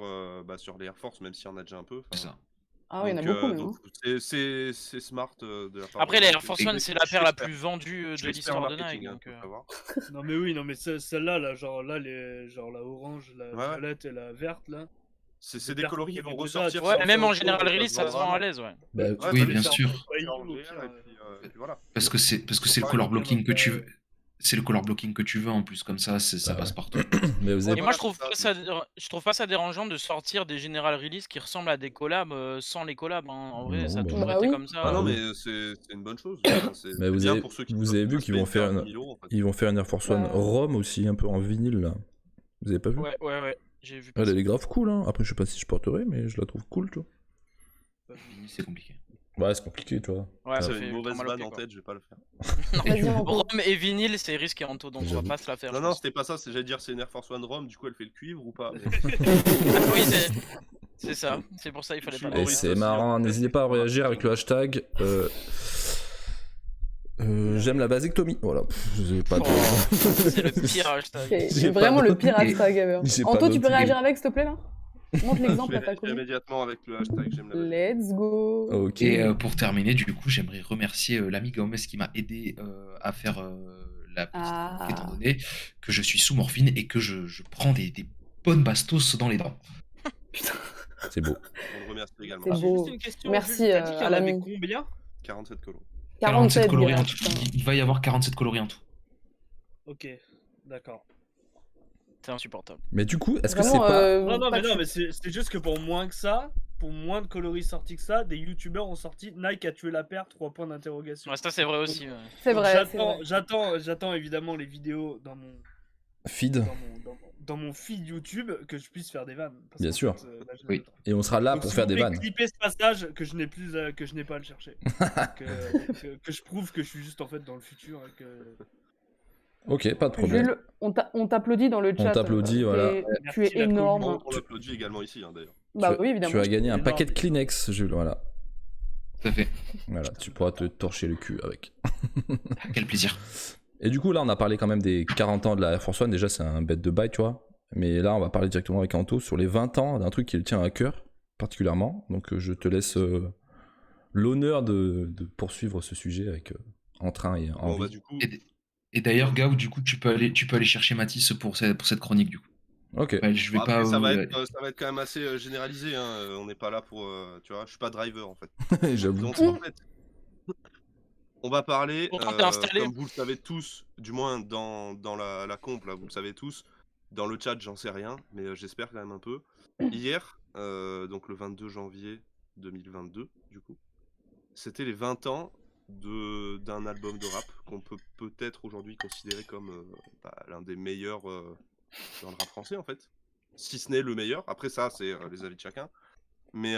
les Air Force, même s'il y en a déjà un peu. C'est ça. Ah oui, il y en a beaucoup, même. Donc c'est smart de la part Après, de les Nike. Air Force One, c'est la paire la plus vendue Je de suis expert en l'histoire de marketing, Nike. hein, Donc, faut savoir. Non mais oui, non mais celle-là, là, genre là, genre la orange, la Ouais. violette et la verte, là. C'est des coloris qui vont déjà, ressortir. tu ouais, vois, mais même ça en se général vend, release, ça se vend à l'aise, ouais. bah, Ouais, Oui, bah bien ça, sûr. on peut en gérer, et puis voilà. Parce que c'est le color blocking que tu veux. C'est le color blocking que tu veux en plus, comme ça, ça Bah passe ouais. partout. mais vous Et avez... moi, voilà, je trouve pas ça dérangeant de sortir des général release qui ressemblent à des collabs sans les collabs. Hein. En vrai, Non, ça a bah toujours Bah été oui. comme ça. Ah non, oui. mais c'est une bonne chose. Enfin, c'est Mais vous bien avez, pour ceux qui vous peuvent avez pas vu se qu'ils vont payer faire 10 000 euros, en fait. ils vont faire une Air Force One Bah. Rome aussi, un peu en vinyle là. Vous avez pas vu? Ouais, j'ai vu. Elle passer. est grave cool, hein. Après, je sais pas si je porterai, mais je la trouve cool, tu vois. C'est compliqué. Ouais, c'est compliqué, tu vois. Ouais, ça J'avais fait une mauvaise ultra mal au vanne pied, en quoi. tête, je vais pas le faire. Vas-y, mon pauvre. Rome et vinyle, c'est risqué, Anto, donc on va J'avoue. pas se la faire. Non, je non, pense. c'était pas ça, j'allais dire c'est une Air Force One Rome, du coup elle fait le cuivre ou pas? Oui, c'est ça. C'est pour ça il fallait Je pas suis Et le Maurice c'est aussi, marrant, hein. n'hésitez pas à réagir avec le hashtag j'aime la vasectomie. Voilà, j'ai pas de... Oh, c'est le pire hashtag. C'est J'ai vraiment pas le d'autre- pire hashtag ever. J'ai pas Anto, tu d'autre peux idée. réagir avec, s'il te plaît, là? Montre l'exemple Je à ta vais commune. immédiatement avec le hashtag j'aime la vache. Let's go. Ok. Et pour terminer, du coup, j'aimerais remercier l'ami Gomez qui m'a aidé à faire la petite Ah. chronique, étant donné que je suis sous morphine et que je prends des bonnes bastos dans les dents. C'est beau. On le remercie également. C'est J'ai beau. juste une question. Merci, Jules, t'as dit qu'il y en à avait l'ami. combien? 47 colos. 47 coloris gars, en tout. putain. Il va y avoir 47 coloris en tout. Ok, d'accord. C'est insupportable. Mais du coup, est-ce que c'est Vraiment, pas... Non, pas mais non, de- mais c'est juste que pour moins que ça, pour moins de coloris sortis que ça, des youtubeurs ont sorti Nike a tué la paire, 3 points d'interrogation. Ouais, ça c'est vrai aussi. Ouais. C'est Donc, vrai, c'est vrai. j'attends évidemment les vidéos dans mon Feed, dans mon feed YouTube que je puisse faire des vannes. Parce Bien qu'en sûr. fait, là, j'ai Oui. pas le temps. et on sera là Donc, pour s'il faire vous des plaît, vannes. clippez ce passage que je n'ai plus que je n'ai pas à le chercher. que je prouve que je suis juste en fait dans le futur et que Ok, pas de problème. Jules, on t'applaudit dans le On chat. t'applaudit, voilà. Tu Merci, es la énorme. commu. On l'applaudit également ici, hein, d'ailleurs. Bah tu, oui, évidemment. tu as gagné un Énorme, paquet de énorme. Kleenex, Jules, voilà. Tout à fait. Voilà, tu pourras te torcher le cul avec. Quel plaisir. Et du coup, là, on a parlé quand même des 40 ans de la Air Force One. Déjà, c'est un bête de bail, tu vois. Mais là, on va parler directement avec Anto sur les 20 ans d'un truc qui le tient à cœur, particulièrement. Donc, je te laisse l'honneur de poursuivre ce sujet avec entrain et Bon, envie. bah, du coup, Et d'ailleurs, Gao, du coup, tu peux aller chercher Mathis pour cette chronique, du coup. Ok. Ouais, je vais après, pas. ça va être quand même assez généralisé. Hein. On n'est pas là pour. Tu vois, je suis pas driver en fait. J'avoue. Donc, en fait, on va parler, Pourtant, t'es installé. comme vous le savez tous, du moins dans la comp, là, vous le savez tous. Dans le chat, j'en sais rien, mais j'espère quand même un peu. Hier, donc le 22 janvier 2022, du coup, c'était les 20 ans d'un album de rap qu'on peut peut-être aujourd'hui considérer comme l'un des meilleurs dans le rap français, en fait. Si ce n'est le meilleur. Après ça, c'est les avis de chacun. Mais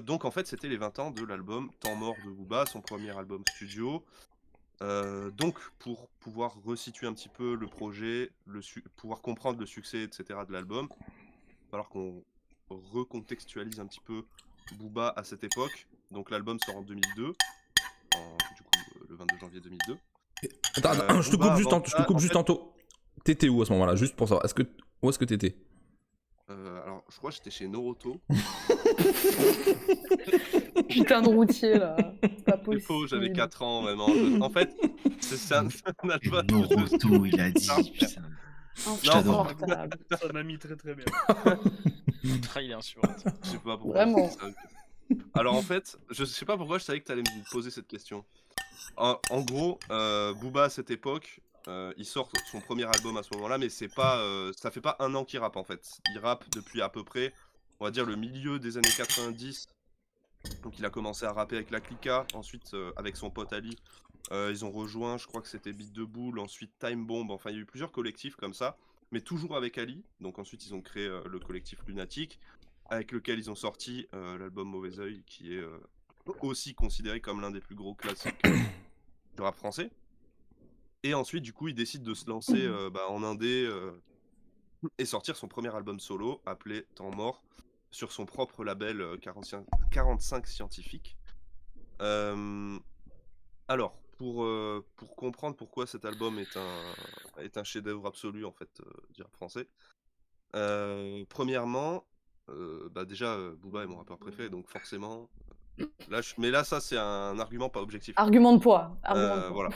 donc en fait c'était les 20 ans de l'album Temps mort de Booba, son premier album studio. Donc pour pouvoir resituer un petit peu le projet, pouvoir comprendre le succès, etc. de l'album, il va falloir qu'on recontextualise un petit peu Booba à cette époque. Donc l'album sort en 2002, du coup le 22 janvier 2002. Attends, je te Booba, coupe juste, avant je te ça, coupe en juste fait- Anto. T'étais où à ce moment-là? Juste pour savoir. Où est-ce que t'étais? Alors je crois que j'étais chez Noroto. Putain de routier là. C'est pas C'est faux, possible. j'avais 4 ans vraiment. En fait, c'est un Et album. Noroto, il a dit. Ah, Putain. Insupportable. Ça m'a mis très très bien. Ah, il est insupportable. Je sais pas pourquoi. Vraiment. c'est ça. Alors en fait, je sais pas pourquoi je savais que tu allais me poser cette question. En gros, Booba à cette époque, il sort son premier album à ce moment-là, mais c'est pas, ça fait pas un an qu'il rappe en fait. Il rappe depuis à peu près, on va dire, le milieu des années 90. Donc il a commencé à rapper avec la Clica, ensuite avec son pote Ali. Ils ont rejoint, je crois que c'était Beat de Boule, ensuite Time Bomb, enfin il y a eu plusieurs collectifs comme ça, mais toujours avec Ali. Donc ensuite ils ont créé le collectif Lunatic, avec lequel ils ont sorti l'album Mauvais Oeil, qui est aussi considéré comme l'un des plus gros classiques du rap français. Et ensuite du coup il décide de se lancer en indé et sortir son premier album solo, appelé Temps Mort, sur son propre label 45 Scientifique. Alors, pour comprendre pourquoi cet album est un chef-d'œuvre absolu en fait du rap français. Premièrement, déjà Booba est mon rappeur préféré, donc forcément. Mais là, ça c'est un argument pas objectif. Argument de poids. Argument de poids.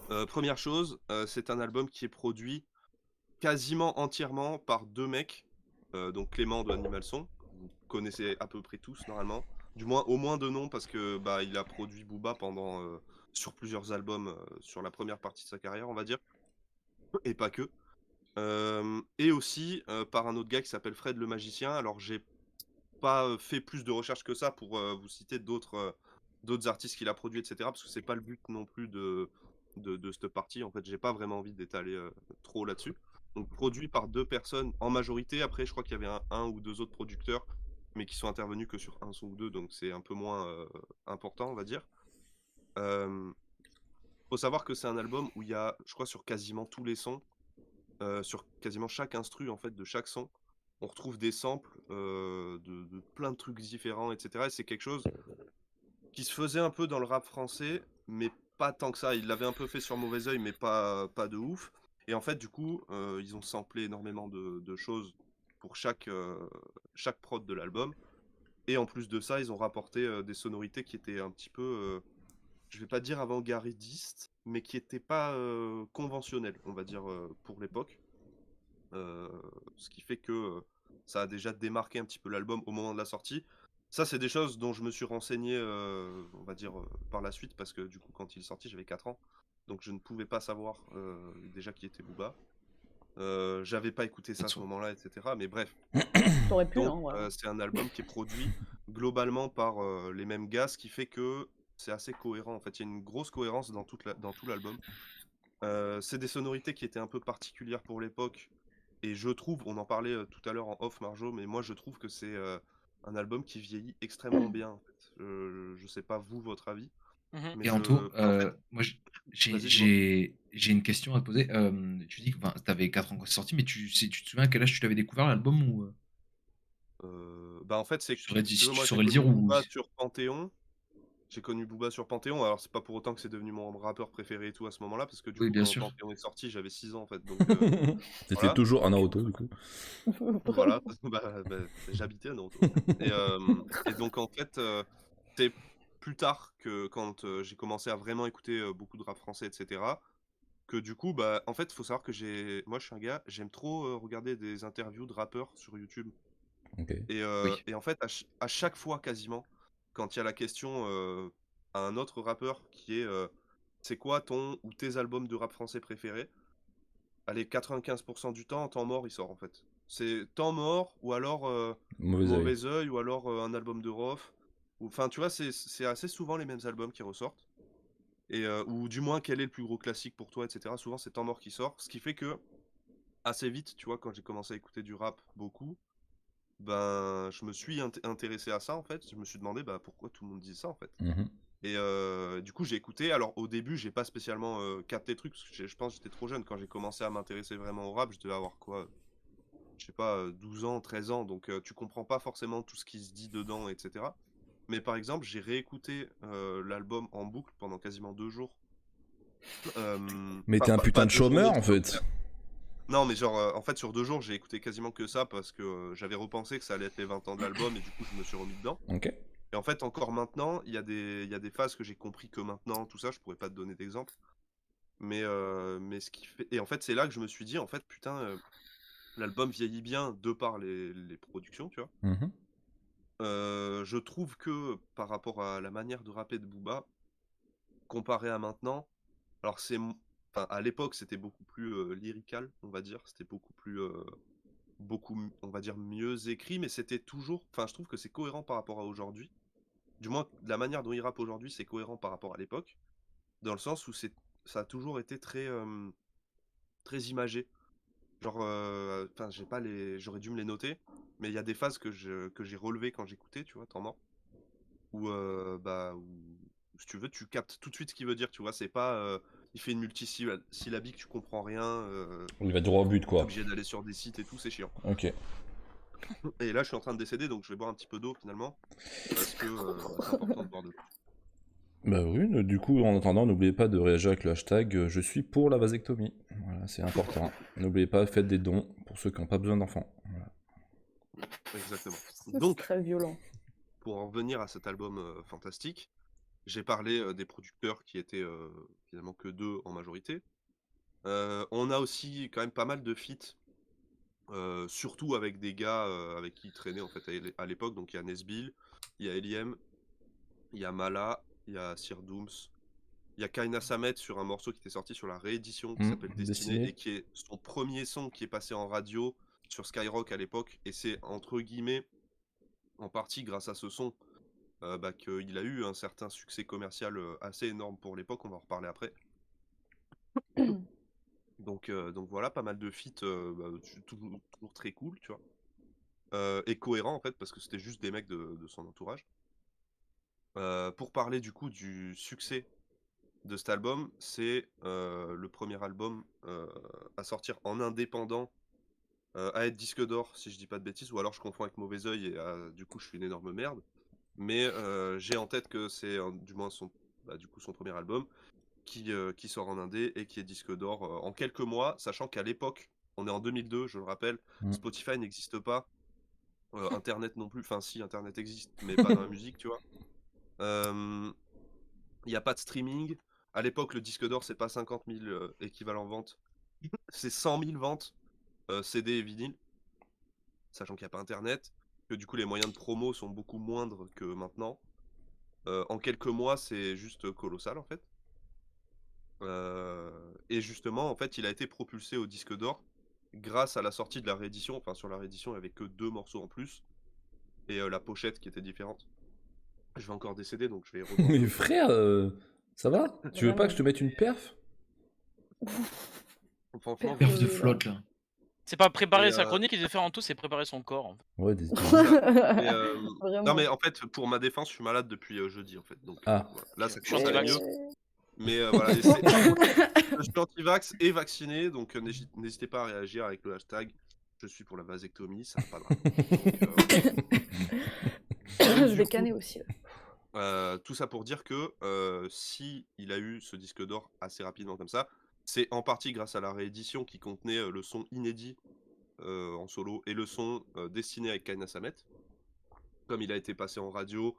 Voilà. Première chose, c'est un album qui est produit quasiment entièrement par deux mecs, donc Clément de Animal Son, vous connaissez à peu près tous normalement, du moins au moins de nom parce que il a produit Booba pendant sur plusieurs albums sur la première partie de sa carrière on va dire, et pas que. Et aussi par un autre gars qui s'appelle Fred le Magicien. Alors j'ai pas fait plus de recherches que ça pour vous citer d'autres artistes qu'il a produits, etc. Parce que c'est pas le but non plus de cette partie. En fait, j'ai pas vraiment envie d'étaler trop là-dessus. Donc produit par deux personnes en majorité. Après, je crois qu'il y avait un ou deux autres producteurs, mais qui sont intervenus que sur un son ou deux, donc c'est un peu moins important, on va dire. Faut savoir que c'est un album où il y a, je crois, sur quasiment tous les sons, sur quasiment chaque instru en fait de chaque son, on retrouve des samples de plein de trucs différents, etc. Et c'est quelque chose qui se faisait un peu dans le rap français, mais pas tant que ça. Il l'avait un peu fait sur Mauvais Oeil, mais pas de ouf. Et en fait, du coup, ils ont samplé énormément de choses pour chaque prod de l'album. Et en plus de ça, ils ont rapporté des sonorités qui étaient un petit peu, je vais pas dire avant-gardistes, mais qui étaient pas conventionnelles, on va dire, pour l'époque. Ce qui fait que ça a déjà démarqué un petit peu l'album au moment de la sortie. Ça, c'est des choses dont je me suis renseigné, on va dire, par la suite, parce que du coup, quand il est sorti, j'avais 4 ans. Donc je ne pouvais pas savoir déjà qui était Booba. J'avais pas écouté ça à ce moment-là, etc. Mais bref. T'aurais pu, Donc, ouais. c'est un album qui est produit globalement par les mêmes gars, ce qui fait que c'est assez cohérent. En fait, il y a une grosse cohérence dans tout l'album. C'est des sonorités qui étaient un peu particulières pour l'époque. Et je trouve, on en parlait tout à l'heure en off, Marjo, mais moi je trouve que c'est un album qui vieillit extrêmement bien. En fait. Je sais pas vous, votre avis, Mhm. mais Et Anto, en fait, moi vas-y, dis-moi. j'ai une question à te poser. Tu dis que tu avais 4 ans quand c'est sorti, mais tu te souviens à quel âge tu l'avais découvert l'album ou Bah en fait, c'est que, si tu veux, tu moi j'ai saurais le connu dire ou... Booba sur Panthéon. J'ai connu Booba sur Panthéon, alors c'est pas pour autant que c'est devenu mon rappeur préféré et tout à ce moment-là, parce que du Oui, coup, bien quand sûr. Panthéon est sorti, j'avais 6 ans en fait, donc C'était voilà. toujours un Naruto, du coup. Voilà, j'habitais à Naruto. Et donc en fait, c'est plus tard que quand j'ai commencé à vraiment écouter beaucoup de rap français, etc., que du coup, bah, en fait, faut savoir que moi je suis un gars, j'aime trop regarder des interviews de rappeurs sur YouTube. Ok. Oui. Et en fait, à chaque fois quasiment, quand il y a la question à un autre rappeur qui est c'est quoi ton ou tes albums de rap français préférés? Allez, 95% du temps, en temps mort, il sort en fait. C'est temps mort ou alors Mauvais œil. Mauvais œil ou alors un album de Rof. Enfin, tu vois, c'est assez souvent les mêmes albums qui ressortent. Et, ou du moins, quel est le plus gros classique pour toi, etc. Souvent, c'est temps mort qui sort. Ce qui fait que, assez vite, tu vois, quand j'ai commencé à écouter du rap beaucoup, ben, je me suis intéressé à ça en fait. Je me suis demandé bah, pourquoi tout le monde dit ça en fait. Mhm. Et du coup, j'ai écouté. Alors, au début, j'ai pas spécialement capté le truc parce que je pense que j'étais trop jeune quand j'ai commencé à m'intéresser vraiment au rap. Je devais avoir quoi, je sais pas, 12 ans, 13 ans. Donc, tu comprends pas forcément tout ce qui se dit dedans, etc. Mais par exemple, j'ai réécouté l'album en boucle pendant quasiment 2 jours. Mais Enfin, t'es un putain pas de 2 journées, chômeur, en tu vois. fait. Non, mais genre, en fait, sur 2 jours, j'ai écouté quasiment que ça parce que j'avais repensé que ça allait être les 20 ans de l'album et du coup, je me suis remis dedans. Ok. Et en fait, encore maintenant, il y a des phases que j'ai compris que maintenant, tout ça, je pourrais pas te donner d'exemple. Mais ce qui fait. Et en fait, c'est là que je me suis dit, en fait, putain, l'album vieillit bien de par les productions, tu vois. Mhm. Je trouve que par rapport à la manière de rapper de Booba, comparé à maintenant, alors enfin, à l'époque, c'était beaucoup plus lyrical, on va dire. C'était beaucoup plus. On va dire, mieux écrit, mais c'était toujours. Enfin, je trouve que c'est cohérent par rapport à aujourd'hui. Du moins, la manière dont il rappe aujourd'hui, c'est cohérent par rapport à l'époque, dans le sens où ça a toujours été très imagé. Genre, enfin, j'ai pas j'aurais dû me les noter, mais il y a des phases que j'ai relevées quand j'écoutais, tu vois, temps mort, où, si tu veux, tu captes tout de suite ce qu'il veut dire, tu vois, c'est pas, il fait une multisyllabique, tu comprends rien, Il va droit au but, t'es quoi. obligé d'aller sur des sites et tout, c'est chiant. Ok. Et là, je suis en train de décéder, donc je vais boire un petit peu d'eau finalement, parce que c'est important de boire de l'eau. Bah oui, du coup, en attendant, n'oubliez pas de réagir avec le hashtag je suis pour la vasectomie. Voilà, c'est important. N'oubliez pas, faites des dons pour ceux qui n'ont pas besoin d'enfants. Voilà. Exactement. C'est Donc, très violent. pour en revenir à cet album fantastique, j'ai parlé des producteurs qui étaient finalement que 2 en majorité. On a aussi quand même pas mal de feats, surtout avec des gars avec qui il traînait en fait à l'époque. Donc il y a Nesbill, il y a Eliem, il y a Mala, il y a Sir Dooms, il y a Kaina Samet sur un morceau qui était sorti sur la réédition qui s'appelle Destinée Destiné. et qui est son premier son qui est passé en radio sur Skyrock à l'époque. Et c'est entre guillemets en partie grâce à ce son qu'il a eu un certain succès commercial assez énorme pour l'époque. On va en reparler après. Donc voilà, pas mal de feats, toujours très cool, tu vois. Et cohérent en fait, parce que c'était juste des mecs de son entourage. Pour parler du coup du succès de cet album, c'est le premier album à sortir en indépendant, à être disque d'or, si je dis pas de bêtises, ou alors je confonds avec Mauvais Œil et du coup je suis une énorme merde. Mais j'ai en tête que c'est du moins du coup, son premier album qui sort en indé et qui est disque d'or en quelques mois, sachant qu'à l'époque, on est en 2002, je le rappelle, Spotify n'existe pas, Internet non plus, enfin si, Internet existe, mais pas dans la musique, tu vois. Il n'y a pas de streaming. À l'époque, le disque d'or, c'est pas 50 000 équivalents ventes, c'est 100 000 ventes CD et vinyle, sachant qu'il n'y a pas Internet, que du coup les moyens de promo sont beaucoup moindres que maintenant. En quelques mois, c'est juste colossal en fait. Et justement, en fait, il a été propulsé au disque d'or grâce à la sortie de la réédition. Enfin, sur la réédition, il n'y avait que 2 morceaux en plus. Et la pochette qui était différente. Je vais encore décéder, donc je vais Mais reboire. frère, ça va? Tu veux pas que je te Vraiment. mette une perf? Franchement, Perf de là. flotte là. C'est pas préparer Et, sa chronique, il devait faire en tout, c'est préparer son corps. En fait. Ouais, mais, non Vraiment. mais en fait, pour ma défense, je suis malade depuis jeudi en fait. Donc Ah. voilà. Là, ça Je suis commence à aller anti-vax. mieux. Mais voilà, je suis anti-vax et vacciné, donc n'hésitez pas à réagir avec le hashtag je suis pour la vasectomie, ça n'a pas de rapport. Je vais canner aussi. Là. Tout ça pour dire que si il a eu ce disque d'or assez rapidement comme ça, c'est en partie grâce à la réédition qui contenait le son inédit en solo et le son destiné avec Kaina Samet. Comme il a été passé en radio,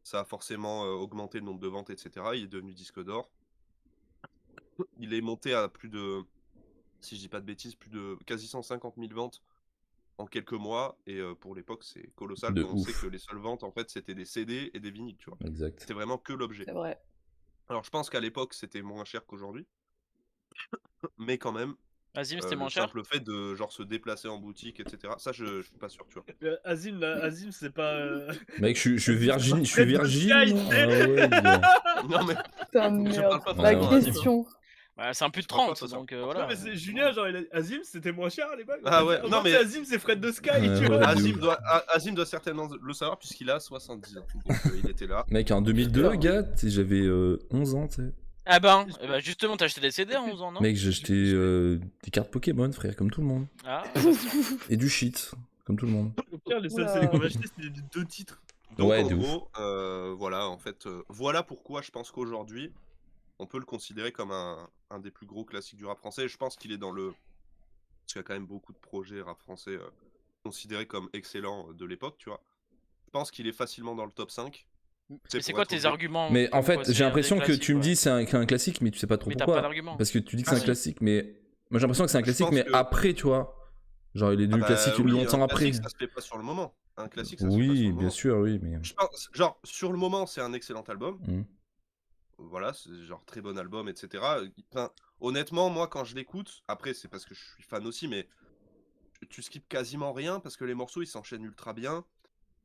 ça a forcément augmenté le nombre de ventes, etc. Il est devenu disque d'or. Il est monté à plus de, si je dis pas de bêtises, plus de quasi 150 000 ventes en quelques mois. Et pour l'époque, c'est colossal. De Quand on sait ouf. que les seules ventes, en fait, c'était des CD et des vinyles, tu vois. Exact. C'était vraiment que l'objet. C'est vrai. Alors, je pense qu'à l'époque, c'était moins cher qu'aujourd'hui. Mais quand même, Azim, c'était le moins cher. simple fait de genre se déplacer en boutique, etc. Ça, je suis pas sûr, tu vois. Azim, là, Azim, c'est pas. Mec, je suis Virgin. Je suis Fred de Virgin. Sky, Ah ouais, bien. Non, mais Putain, Je merde. parle pas La forcément à Azim. question. Bah, c'est un plus de Je parle pas 30, forcément. donc Non, voilà. mais c'est Julien, genre, Azim, c'était moins cher à l'époque. Ah ouais, non, mais- Azim, c'est Fred de Sky, Ouais, tu vois. ouais. Azim doit certainement le savoir puisqu'il a 70 ans. Donc il était là. Mec, en 2002, Putain. gars, j'avais 11 ans, tu sais. Ah ben, justement, t'as acheté des CD à 11 ans, non? Mec, j'ai acheté des cartes Pokémon, frère, comme tout le monde. Ah, Et du shit, comme tout le monde. Au pire, les seuls Oula. CD qu'on va acheter, c'est les 2 titres. Donc Ouais, en de gros, voilà, en fait, voilà pourquoi je pense qu'aujourd'hui, on peut le considérer comme un des plus gros classiques du rap français. Je pense qu'il est dans le... Parce qu'il y a quand même beaucoup de projets rap français considérés comme excellents de l'époque, tu vois. Je pense qu'il est facilement dans le top 5. mais C'est c'est pour quoi être tes obligé. arguments? Mais en comme quoi fait, c'est j'ai un l'impression des que classiques, tu me ouais. dis c'est un classique, mais tu sais pas trop Mais t'as pas pourquoi. d'argument. Parce que tu dis que Ah, c'est un si. classique, mais moi j'ai l'impression que c'est un Je classique, pense mais que- après, tu vois. Genre, il est devenu Ah bah classique oui, longtemps un après. classique, ça se fait pas sur le moment. Un classique, ça se fait pas sur Oui, le bien moment. sûr, oui, mais. Je pense, genre, sur le moment, c'est un excellent album. Mhm. Voilà, c'est genre très bon album, etc. Enfin, honnêtement, moi, quand je l'écoute, après, c'est parce que je suis fan aussi, mais tu skippes quasiment rien parce que les morceaux, ils s'enchaînent ultra bien.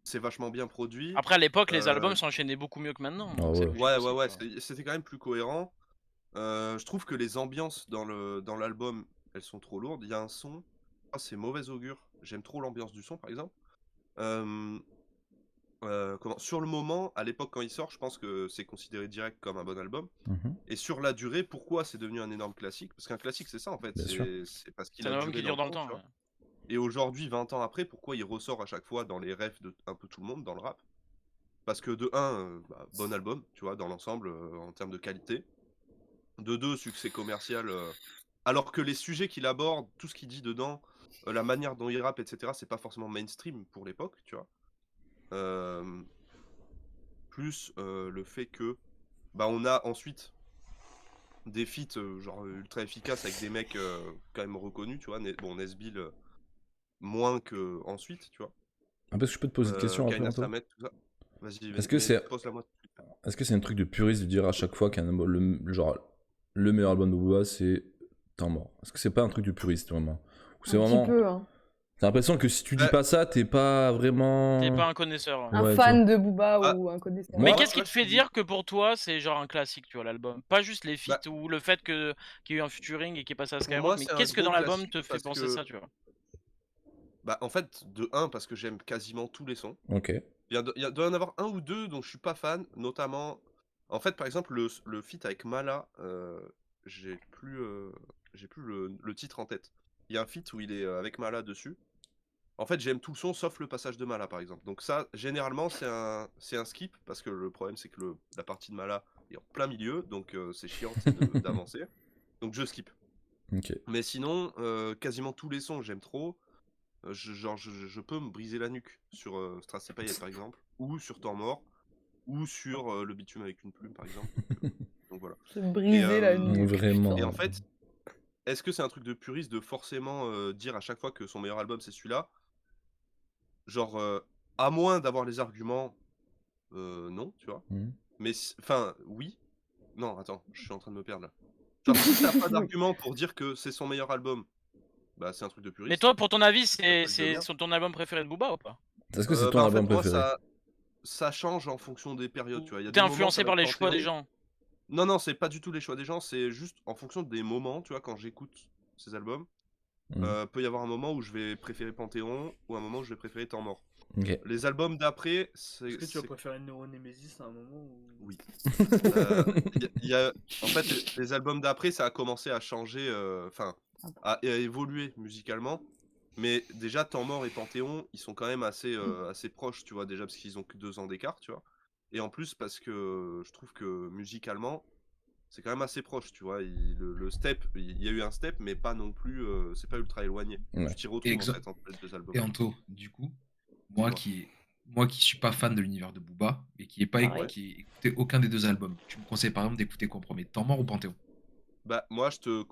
C'est vachement bien produit. Après, à l'époque, les Euh, albums s'enchaînaient beaucoup mieux que maintenant. Ah donc c'est ouais. logique Ouais, aussi, ouais, ouais, quoi. c'était quand même plus cohérent. Je trouve que les ambiances dans l'album, elles sont trop lourdes. Il y a un son, c'est mauvais augure. J'aime trop l'ambiance du son, par exemple. Euh, sur le moment, à l'époque quand il sort, je pense que c'est considéré direct comme un bon album. Mhm. Et sur la durée, pourquoi c'est devenu un énorme classique? Parce qu'un classique, c'est ça en fait. Bien sûr. C'est parce qu'il C'est un a album duré qui dure dans le temps. tu vois. Ouais. Et aujourd'hui, 20 ans après, pourquoi il ressort à chaque fois dans les refs de un peu tout le monde dans le rap? Parce que de 1, bon album, tu vois, dans l'ensemble, en termes de qualité. De 2, succès commercial. Alors que les sujets qu'il aborde, tout ce qu'il dit dedans, la manière dont il rappe, etc., c'est pas forcément mainstream pour l'époque, tu vois. Plus le fait que on a ensuite des feats genre ultra efficaces avec des mecs quand même reconnus, tu vois. Nesbill moins que ensuite, tu vois. Ah, parce que je peux te poser une question après, Kaina Anto. Samet, tout ça. Vas-y, Est-ce que mais c'est- pose-la moi tout de suite. Est-ce que c'est un truc de puriste de dire à chaque fois qu'un genre le meilleur album de Booba c'est Temps mort? Est-ce que c'est pas un truc de puriste vraiment? Ou c'est Un vraiment. petit peu, hein. T'as l'impression que si tu dis Ouais. pas ça, t'es pas vraiment. T'es pas un connaisseur. Ouais, Un tu fan de Booba Ah. ou un connaisseur. Moi- Mais qu'est-ce qui Ouais, te fait je- dire que pour toi c'est genre un classique, tu vois, l'album? Pas juste les feats ou le fait qu'il y a eu un featuring et qu'il est passé à Pour Skyrock, moi, mais c'est un qu'est-ce que gros dans l'album classique te fait parce penser que- ça, tu vois? En fait, de 1, parce que j'aime quasiment tous les sons. Ok. Il doit y en avoir un ou deux dont je suis pas fan, notamment. En fait, par exemple, le feat avec Mala, j'ai plus le titre en tête. Il y a un feat où il est avec Mala dessus. En fait, j'aime tout le son sauf le passage de Mala, par exemple. Donc ça, généralement, c'est un skip parce que le problème, c'est que la partie de Mala est en plein milieu, donc c'est chiant tu sais, d'avancer. Donc je skip. Ok. Mais sinon, quasiment tous les sons, j'aime trop. Je peux me briser la nuque sur Strass et Paillettes, par exemple, ou sur Temps Mort, ou sur Le Bitume avec une plume, par exemple. Donc voilà. Se briser la nuque. Vraiment. Et en fait, est-ce que c'est un truc de puriste de forcément dire à chaque fois que son meilleur album c'est celui-là? Genre, à moins d'avoir les arguments, non, tu vois. Mhm. Mais, enfin, oui. Non, attends, je suis en train de me perdre là. Genre, si t'as pas d'argument pour dire que c'est son meilleur album, bah c'est un truc de puriste. Mais toi, pour ton avis, truc de c'est merde. ton album préféré de Booba ou pas? Est-ce que c'est ton En album fait, moi, préféré? ça change en fonction des périodes, tu vois. Il y a T'es des moments, ça influencé va par être les choix des Panthéon. gens. Non, non, c'est pas du tout les choix des gens, c'est juste en fonction des moments, tu vois, quand j'écoute ces albums, peut y avoir un moment où je vais préférer Panthéon ou un moment où je vais préférer Temps Mort. Ok. Les albums d'après, Est-ce que tu vas c'est... préférer Neuronemesis à un moment ou... Oui. En fait, les albums d'après, ça a commencé à changer, enfin, à évoluer musicalement. Mais déjà, Temps Mort et Panthéon, ils sont quand même assez proches, tu vois, déjà parce qu'ils ont que 2 ans d'écart, tu vois. Et en plus, parce que je trouve que musicalement, c'est quand même assez proche, tu vois. Le step, il y a eu un step, mais pas non plus, c'est pas ultra éloigné. Ouais. Tu t'y retrouves en Exa- fait entre les 2 albums. Et Anto, du coup, moi Dis-moi. qui suis pas fan de l'univers de Booba et qui ai pas Pareil. qui ai écouté aucun des 2 albums, tu me conseilles par exemple d'écouter quoi en premier, Temps Mort ou Panthéon? Bah, moi, je te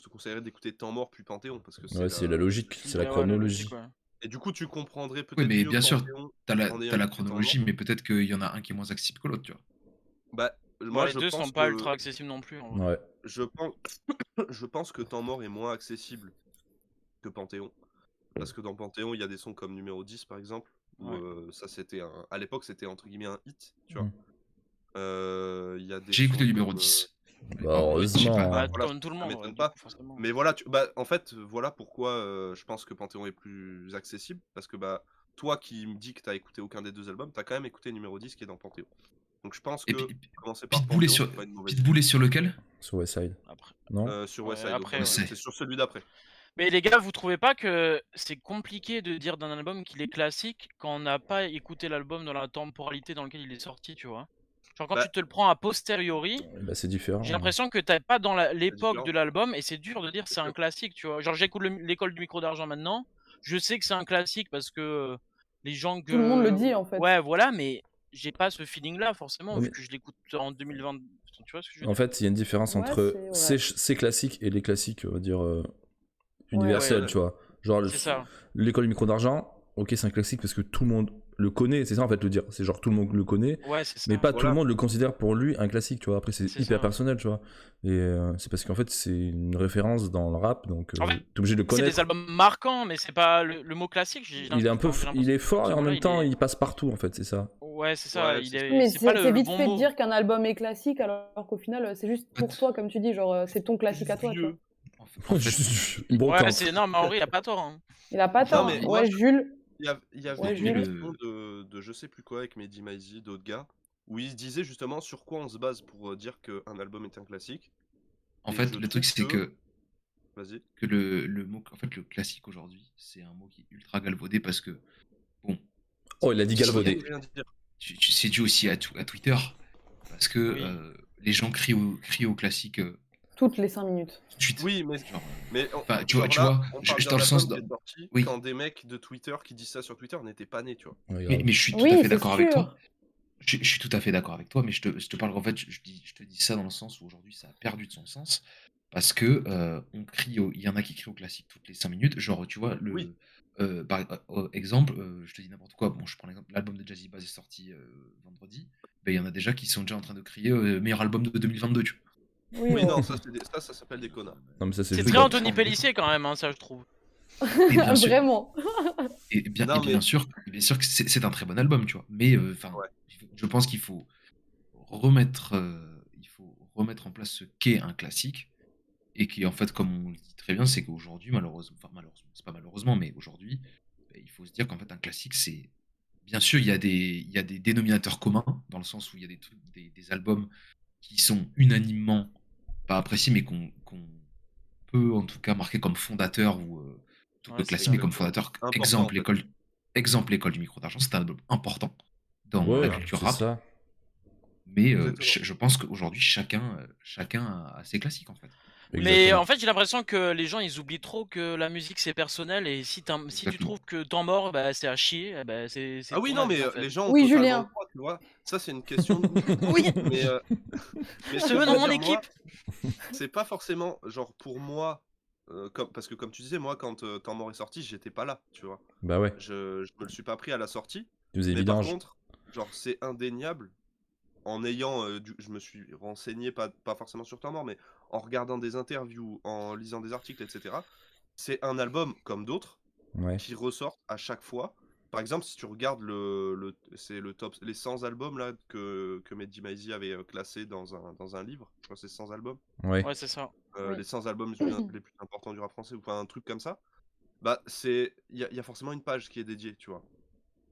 conseillerais d'écouter Temps Mort puis Panthéon, parce que Ouais, c'est la logique, c'est la Ouais, chronologie. logique, ouais. Et du coup, tu comprendrais Oui, peut-être mais mieux bien sûr, Panthéon t'as en la ayant écouté Temps chronologie, Mort. mais peut-être qu'il y en a un qui est moins accessible que l'autre, tu vois. Bah, Bon, moi, les je deux sont pense pas que ultra accessibles non plus. En vrai. Ouais. je pense je pense que Temps Mort est moins accessible que Panthéon, parce que dans Panthéon, il y a des sons comme Numéro 10 par exemple, où Ouais. ça c'était à l'époque c'était entre guillemets un hit, tu vois. Mm. Il y a des J'ai écouté sons le numéro comme 10. Bah, En fait, j'ai heureusement. pas. Bah, voilà, comme tout le ça monde, m'étonne du coup, pas. forcément. Mais voilà, bah, en fait, voilà pourquoi je pense que Panthéon est plus accessible, parce que bah toi qui me dis que t'as écouté aucun des 2 albums, t'as quand même écouté Numéro 10 qui est dans Panthéon. Donc je pense Et que commencer par Pitbull est Panthéon, sur c'est pas une mauvaise Pitbull est sur lequel? Sur Westside. Après. Non? sur Ouais, West Side après, Authority. ouais. C'est sur celui d'après. Mais les gars, vous trouvez pas que c'est compliqué de dire d'un album qu'il est classique quand on n'a pas écouté l'album dans la temporalité dans laquelle il est sorti, tu vois? Genre quand Bah, tu te le prends a posteriori, Bah, c'est différent. j'ai l'impression que t'es pas dans l'époque différent. de l'album et c'est dur de dire C'est c'est un sûr. classique, tu vois? Genre j'écoute l'école du micro d'argent maintenant, je sais que c'est un classique parce que les gens Tout le monde le que... dit en fait. Ouais, voilà, mais j'ai pas ce feeling-là forcément Ouais, vu mais que je l'écoute en 2020. Tu vois ce que je veux en dire? fait, il y a une différence Ouais, entre c'est vrai. ces classiques et les classiques, on va dire, Ouais. universels, Ouais, tu vois. Genre, c'est ça. l'école du micro d'argent, ok, c'est un classique parce que tout le monde le connaît, c'est ça en fait le dire. C'est genre tout le monde le connaît, Ouais, c'est mais ça. pas tout le Voilà. monde le considère pour lui un classique, tu vois. Après, c'est C'est hyper ça. personnel, tu vois. Et c'est parce qu'en fait, c'est une référence dans le rap, donc En fait, t'es obligé de le c'est des connaître. albums marquants, mais c'est pas le mot classique. Il est un peu, Enfin, j'ai il l'impression est que fort et ce en mot-là, même temps, il passe partout, en fait, c'est ça. Ouais, c'est ça. Ouais, c'est ça. Mais C'est pas c'est le vite bon fait de mot. dire qu'un album est classique alors qu'au final c'est juste En pour fait- toi comme tu dis, genre c'est ton classique à toi, tu vois. Vieux. En fait, Une Ouais, brocante. c'est non, mais en vrai, il a pas tort. Hein. Il a pas Non, tort. mais Hein. moi, Ouais, Jules. il y avait Ouais, une Jules. émission de je sais plus quoi avec Mehdi Maizi, d'autres gars, où ils disaient justement sur quoi on se base pour dire qu'un album est un classique. en Et fait, je le truc, trouve c'est que Vas-y. le mot, en fait, le classique aujourd'hui, c'est un mot qui est ultra galvaudé parce que, bon, Oh, il a dit Ça veut galvaudé. rien dire. c'est dû aussi à Twitter parce que Oui. les gens crient au classique Toutes les 5 minutes. tout de suite. Oui, mais, Genre, enfin, tu vois, on parle je d'un dans le sens album qui est sorti oui. quand des mecs de Twitter qui disent ça sur Twitter n'étaient pas nés, tu vois. Ouais, grave. Mais je suis tout Oui, à fait c'est d'accord avec toi. sûr. Je suis tout à fait d'accord avec toi, mais je te parle en fait, je te dis ça dans le sens où aujourd'hui ça a perdu de son sens parce que il y en a qui crient au classique toutes les 5 minutes. Genre, tu vois, Oui. par exemple, je te dis n'importe quoi. Bon, je prends l'exemple, l'album de Jazzy Bass est sorti vendredi. Ben, il y en a déjà qui sont déjà en train de crier meilleur album de 2022. Tu vois. Oui, Oui, ouais. non, ça s'appelle des connards. Non, mais ça, c'est C'est juste très de la- Anthony Pellissier quand même, hein, ça je trouve. Et bien sûr, Vraiment. et bien, Non, et bien sûr que c'est un très bon album, tu vois. Mais enfin, Ouais. je pense qu'il faut remettre, en place ce qu'est un classique. Et qui, en fait, comme on le dit très bien, c'est qu'aujourd'hui, malheureusement, c'est pas malheureusement, mais aujourd'hui, il faut se dire qu'en fait, un classique, c'est. Bien sûr, il y a des dénominateurs communs, dans le sens où il y a des trucs, des albums qui sont unanimement pas appréciés, mais qu'on peut en tout cas marquer comme fondateur ou plutôt que Ouais, c'est classique, ça. mais comme Exactement. fondateur. Important, Exemple, en fait. l'école du micro d'argent, c'est un album important dans la Ouais, culture c'est rap. ça. Mais Exactement. je pense qu'aujourd'hui, chacun a ses classiques, en fait. Mais Exactement. en fait, j'ai l'impression que les gens ils oublient trop que la musique c'est personnel et si tu Exactement. trouves que Temps Mort bah, c'est à chier, bah, c'est Ah oui, ton non, avis mais en fait. les gens ont Oui, totalement Julien. le droit, tu vois. Ça, c'est une question de goût. Oui, Mais je ce te que veux je dans veux mon dire, moi, équipe. c'est pas forcément, genre, pour moi, parce que comme tu disais, moi, quand Temps Mort est sorti, j'étais pas là, tu vois. Bah ouais, Je me le suis pas pris à la sortie. tu faisais Mais par vidange. contre, genre, c'est indéniable. En ayant, je me suis renseigné, pas forcément sur Temps Mort, mais en regardant des interviews, en lisant des articles, etc. C'est un album, comme d'autres, Ouais. qui ressortent à chaque fois par exemple, si tu regardes c'est le top, les 100 albums là que Mehdi Maizi avait classé dans un livre, je crois que c'est 100 albums, Ouais. Ouais, c'est ça. Oui. les 100 albums les plus importants du rap français, ou enfin un truc comme ça, bah il y a forcément une page qui est dédiée, tu vois.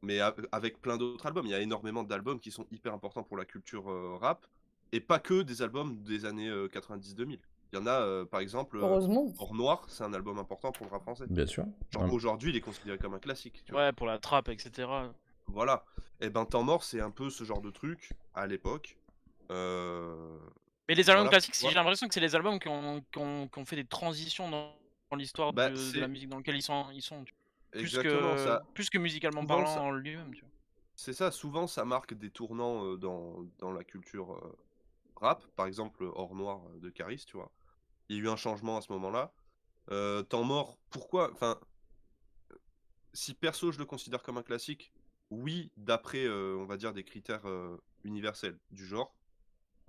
Mais avec plein d'autres albums, il y a énormément d'albums qui sont hyper importants pour la culture rap, et pas que des albums des années 90-2000. Il y en a, par exemple, Heureusement. Or Noir, c'est un album important pour le rap français. Bien sûr. Genre Ouais. aujourd'hui, il est considéré comme un classique, tu vois. Ouais, pour la trappe, etc. Voilà. Et ben Temps Mort, c'est un peu ce genre de truc à l'époque. Mais les albums Voilà, classiques, tu vois. j'ai l'impression que c'est les albums qui ont fait des transitions dans l'histoire Bah, de la musique dans laquelle ils sont. Tu vois. exactement ça. Plus que musicalement Souvent, parlant ça- en lui-même. Tu vois. C'est ça, souvent ça marque des tournants dans la culture rap. Par exemple, Or Noir de Caris, tu vois. Il y a eu un changement à ce moment-là. Temps Mort, pourquoi? Enfin, si perso je le considère comme un classique, oui, d'après, on va dire, des critères universels du genre.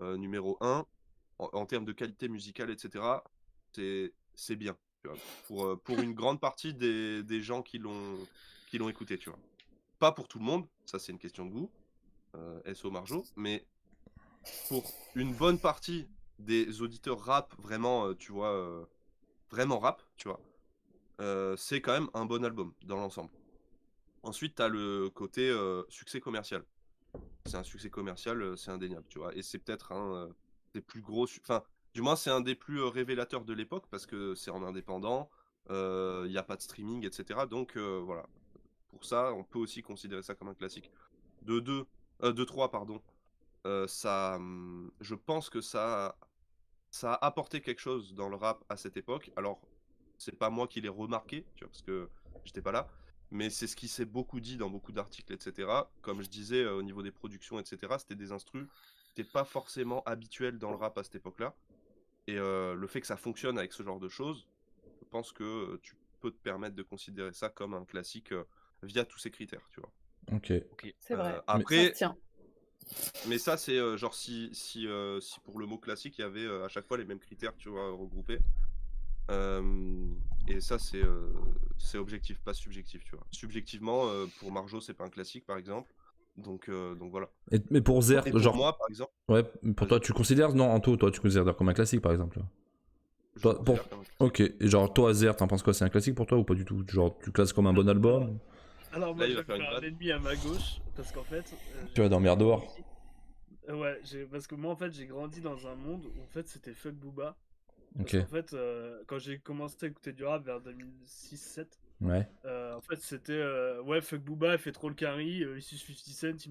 Numéro 1, en termes de qualité musicale, etc., c'est bien, tu vois. Pour une grande partie des gens qui l'ont écouté, tu vois. Pas pour tout le monde, ça c'est une question de goût, SO Marjo, mais pour une bonne partie des auditeurs rap, vraiment, tu vois, vraiment rap, tu vois, c'est quand même un bon album dans l'ensemble. Ensuite, tu as le côté succès commercial. C'est un succès commercial, c'est indéniable, tu vois. Et c'est peut-être un des plus gros, enfin, du moins, c'est un des plus révélateurs de l'époque parce que c'est en indépendant, il n'y a pas de streaming, etc. Donc voilà, pour ça, on peut aussi considérer ça comme un classique. De 3, pardon. Je pense que ça a apporté quelque chose dans le rap à cette époque. Alors, c'est pas moi qui l'ai remarqué, tu vois, parce que j'étais pas là, mais c'est ce qui s'est beaucoup dit dans beaucoup d'articles, etc. Comme je disais, au niveau des productions, etc., c'était des instrus qui n'étaient pas forcément habituels dans le rap à cette époque-là. Et le fait que ça fonctionne avec ce genre de choses, je pense que tu peux te permettre de considérer ça comme un classique via tous ces critères, tu vois. Ok. C'est vrai. Ça Après, se tient. mais ça, c'est genre si pour le mot classique, il y avait à chaque fois les mêmes critères, tu vois, regroupés. Et ça, c'est objectif, pas subjectif, tu vois. Subjectivement, pour Marjo, c'est pas un classique, par exemple. Donc voilà. Mais pour Zer, Et pour genre. moi, par exemple, Ouais, pour toi, vas-y. tu considères. Non, Anto, toi, tu considères comme un classique, par exemple. Je Toi, le considère comme un classique. Ok, et genre, toi, Zer, t'en penses quoi? C'est un classique pour toi ou pas du tout? Genre, tu classes comme un bon album? Alors Là, moi il je va vais faire me une faire un vanne. ennemi à ma gauche parce qu'en fait Tu vas dormir dehors. Ouais, parce que moi en fait j'ai grandi dans un monde où en fait c'était fuck Booba. Parce Ok. qu'en fait quand j'ai commencé à écouter du rap vers 2006-7, Ouais. en fait c'était ouais fuck Booba, il fait trop le carry, il suit 50 Cent, il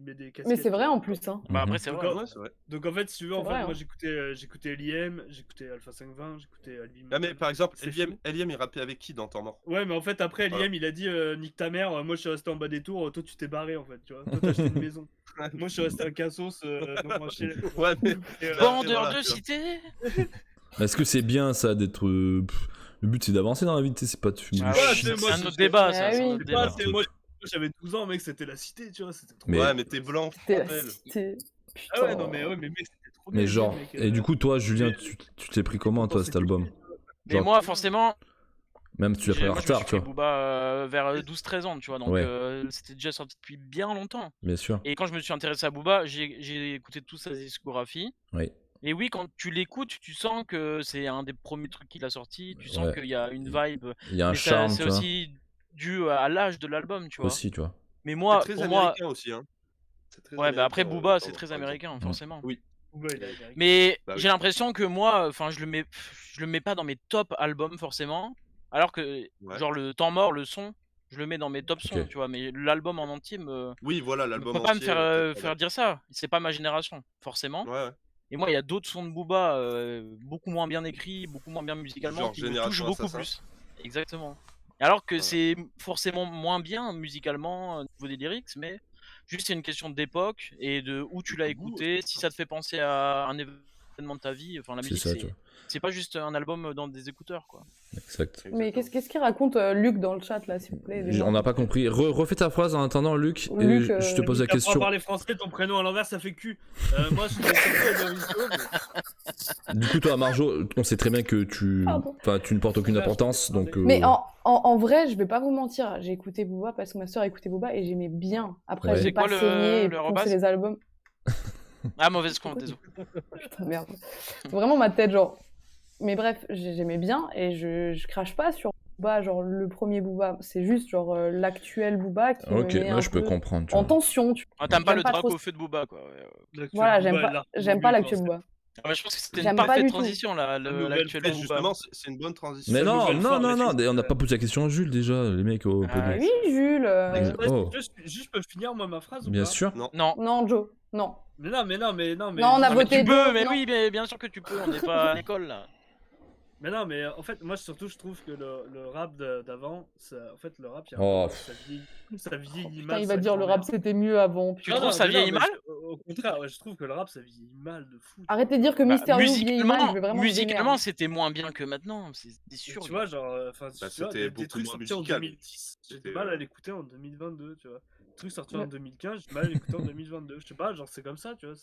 met des casquettes. Mais c'est vrai en plus. Hein. Bah Mhm. après, c'est Donc, vrai. en- Ouais, c'est vrai. Donc en fait si tu veux C'est en vrai, fait moi hein. j'écoutais L.I.M, j'écoutais Alpha 520, j'écoutais Alvin Ah, mais Montana. par exemple, C'est Eliem, fou. il rappait avec qui dans Temps Mort? Ouais, mais en fait, après, Voilà. Liam, il a dit nique ta mère, moi je suis resté en bas des tours, toi tu t'es barré en fait, tu vois. Toi t'as acheté une maison. Moi je suis resté à Cassos, dans mon HLM. Ouais, mais Et, Vendeur voilà, de tu vois. cité. Mais est-ce que c'est bien ça d'être. Le but c'est d'avancer dans la vie, tu sais, c'est pas de fumer Ah du ouais, Ouais, shit. c'est- c'est moi, un je- autre débat, ça. Ah C'est un oui. autre je sais pas, débat. moi j'avais 12 ans, mec, c'était la cité, tu vois, c'était trop Mais- bien. Ouais, mais t'es blanc, C'était la rappelle. cité. Ah ouais, Putain. non, mais mec, c'était trop Mais bien. genre. mec, Et du coup, toi, Julien, mais- tu te l'es pris comment, toi, cet album? Mais Genre, moi, forcément, même si tu l'as pris en moi je me suis retard, tu pris vois. Booba vers 12-13 ans, tu vois. Donc Ouais. c'était déjà sorti depuis bien longtemps. Bien sûr. Et quand je me suis intéressé à Booba, j'ai écouté toute sa discographie. Oui. Et oui, quand tu l'écoutes, tu sens que c'est un des premiers trucs qu'il a sorti. Tu sens Ouais. qu'il y a une vibe. Il y a un Mais charme, c'est tu vois. aussi dû à l'âge de l'album, tu vois. Aussi, tu vois. Mais C'est moi, très pour moi, américain aussi, hein. C'est très ouais, bah après américain, Booba, Temps c'est Mort, très par exemple. américain, forcément. Oui. Booba, il est américain. Mais Bah oui. j'ai l'impression que moi, enfin, je le mets pas dans mes top albums forcément. Alors que, Ouais. genre, le Temps Mort, le son, je le mets dans mes top Ok. sons, tu vois. Mais l'album en entier Oui, voilà, ne l'album peut pas me entier, faire, t'es pas faire dire ça. C'est pas ma génération, forcément. d'accord. Ouais, Et moi, il y a d'autres sons de Booba, beaucoup moins bien écrits, beaucoup moins bien musicalement, Genre qui me touchent Génération beaucoup Assassin. plus. Exactement. Alors que Voilà. c'est forcément moins bien musicalement au niveau des lyrics, mais juste c'est une question d'époque et de où tu Et l'as de goût écouté, aussi, si hein. ça te fait penser à un événement pleinement ta vie. Enfin, la C'est musique, ça, tu vois. c'est pas juste un album dans des écouteurs, quoi. Exact. Mais qu'est-ce qu'il raconte Luc dans le chat là, s'il vous plaît? On n'a pas compris. Refais ta phrase en attendant, Luc, et Luc, je te pose la T'apprends à question. parler français, ton prénom à l'envers, ça fait cul. Moi, je suis dans Du coup, toi, Marjo, on sait très bien que tu Pardon. ne portes aucune importance, donc... Mais en vrai, je vais pas vous mentir, j'ai écouté Booba parce que ma soeur écoutait Booba et j'aimais bien. Après, Ouais. j'ai C'est pas quoi saigné et le poncé rebase les albums. Ah, mauvaise con, désolé. Putain, merde. C'est vraiment ma tête, genre. Mais bref, j'aimais bien et je crache pas sur Booba, genre le premier Booba. C'est juste genre l'actuel Booba qui Ok, me met moi un je peux peu comprendre. Tu en vois. tension. Ah, t'aimes pas J'aime le pas drapeau trop- au feu de Booba, quoi. Ouais. Voilà, j'aime pas l'actuel Booba. Ah, mais je pense que c'était J'aime une pas parfaite du tout. transition, là, Nouvelle l'actuel fête, Booba. Justement, c'est une bonne transition. Mais Sa non, nouvelle non, forme, non, non, c'est- on n'a pas posé la question à Jules déjà, les mecs au podium. Ouais. Oui, Jules. Oh. Juste, je peux finir moi ma phrase ou Bien pas sûr. Non. Non. Non, Joe, non. Mais non. Non, on a Non, mais voté tu peux, Joe, mais non. oui, mais bien sûr que tu peux, on n'est pas à l'école, là. Mais non, mais en fait, moi surtout, je trouve que le rap d'avant, en fait, le rap, il y a un Oh. moment, ça vieillit Putain, mal. il va ça dire le grand-mère. rap c'était mieux avant. Tu putain. trouves ça mais vieillit mais mal au contraire, ouais, je trouve que le rap, ça vieillit mal de fou. Arrêtez de dire que Bah, Mysterio vieillit mal, je vais vraiment me musicalement, vénère. c'était moins bien que maintenant, c'est sûr. Tu vois, genre, enfin, Bah, tu vois, c'était des beaucoup trucs moins sortis en musical. 2010, j'ai C'était, du mal à l'écouter en 2022, tu vois. Des trucs sortis en Ouais. 2015, j'ai du mal à l'écouter en 2022. Je sais pas, genre, c'est comme ça, tu vois.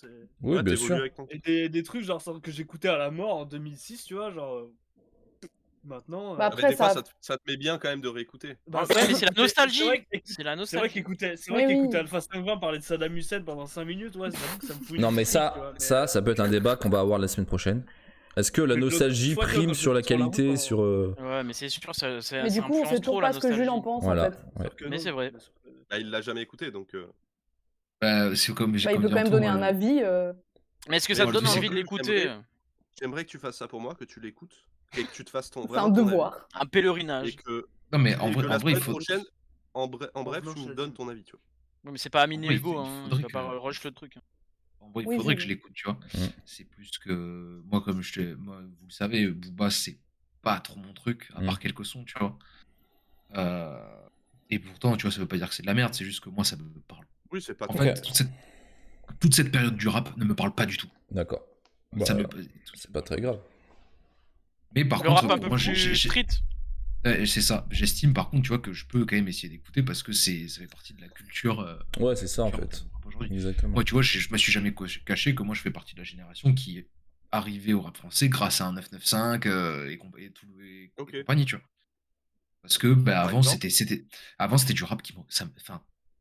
Oui, Ouais, bien t'évolues sûr. avec ton Et des trucs, genre, que j'écoutais à la mort en 2006, tu vois, genre. Maintenant. Bah, Mais après, des fois, ça- ça te met bien quand même de réécouter. bah, Ouais, mais c'est la nostalgie. C'est vrai C'est la C'est vrai nostalgie. qu'écouter Mais oui. Alpha 520 parler de Saddam Hussein pendant 5 minutes, ouais, j'avoue que ça me fout une Non, mais petite pique, tu vois, ça peut être un débat qu'on va avoir la semaine prochaine. Est-ce que la Mais l'autre nostalgie fois, tu vois, prime quand sur la j'étais sur la route, qualité, en- sur... Ouais, mais c'est sûr, ça Mais du coup, on influence sait trop toujours la pas ce que Jules en nostalgie. pense Voilà. en fait. Ouais. Sauf que Mais non, c'est vrai. bien sûr que- Bah, il l'a jamais écouté, donc. Bah, c'est comme j'ai Bah, il comme peut dit quand même Antoine, donner un avis. Mais est-ce que Mais ça te moi, donne je sais envie de que l'écouter? J'aimerais que tu fasses ça pour moi, que tu l'écoutes et que tu te fasses ton C'est vraiment un ton avis. devoir. Un Et pèlerinage. que, Non, mais et en que la vrai, il semaine faut. prochaine, en bref, blanche, tu me la donnes vie. ton avis, tu vois. Ouais, mais c'est pas Amine En vrai, Elgo, il hein. faudrait Tu vas pas que- rush le truc. En vrai, il Oui, faudrait que Jules. je l'écoute, tu vois. Mm. C'est plus que. Moi, moi, vous le savez, Booba, c'est pas trop mon truc, à part quelques sons, tu vois. Et pourtant, tu vois, ça veut pas dire que c'est de la merde, c'est juste que moi, ça me parle. Oui, c'est pas En ton fait, Ok. toute cette période du rap ne me parle pas du tout. D'accord. Ça Bah, me- c'est pas très grave. Mais par Le contre, rap un peu moi, plus street. c'est ça. J'estime par contre, tu vois, que je peux quand même essayer d'écouter parce que ça fait partie de la culture. Ouais, c'est ça en culture fait. rap aujourd'hui. Exactement. Moi, tu vois, je me suis jamais caché que moi, je fais partie de la génération qui est arrivée au rap français grâce à un 995 et Ok. compagnie, tu vois. Parce que bah, Par avant, exemple c'était du rap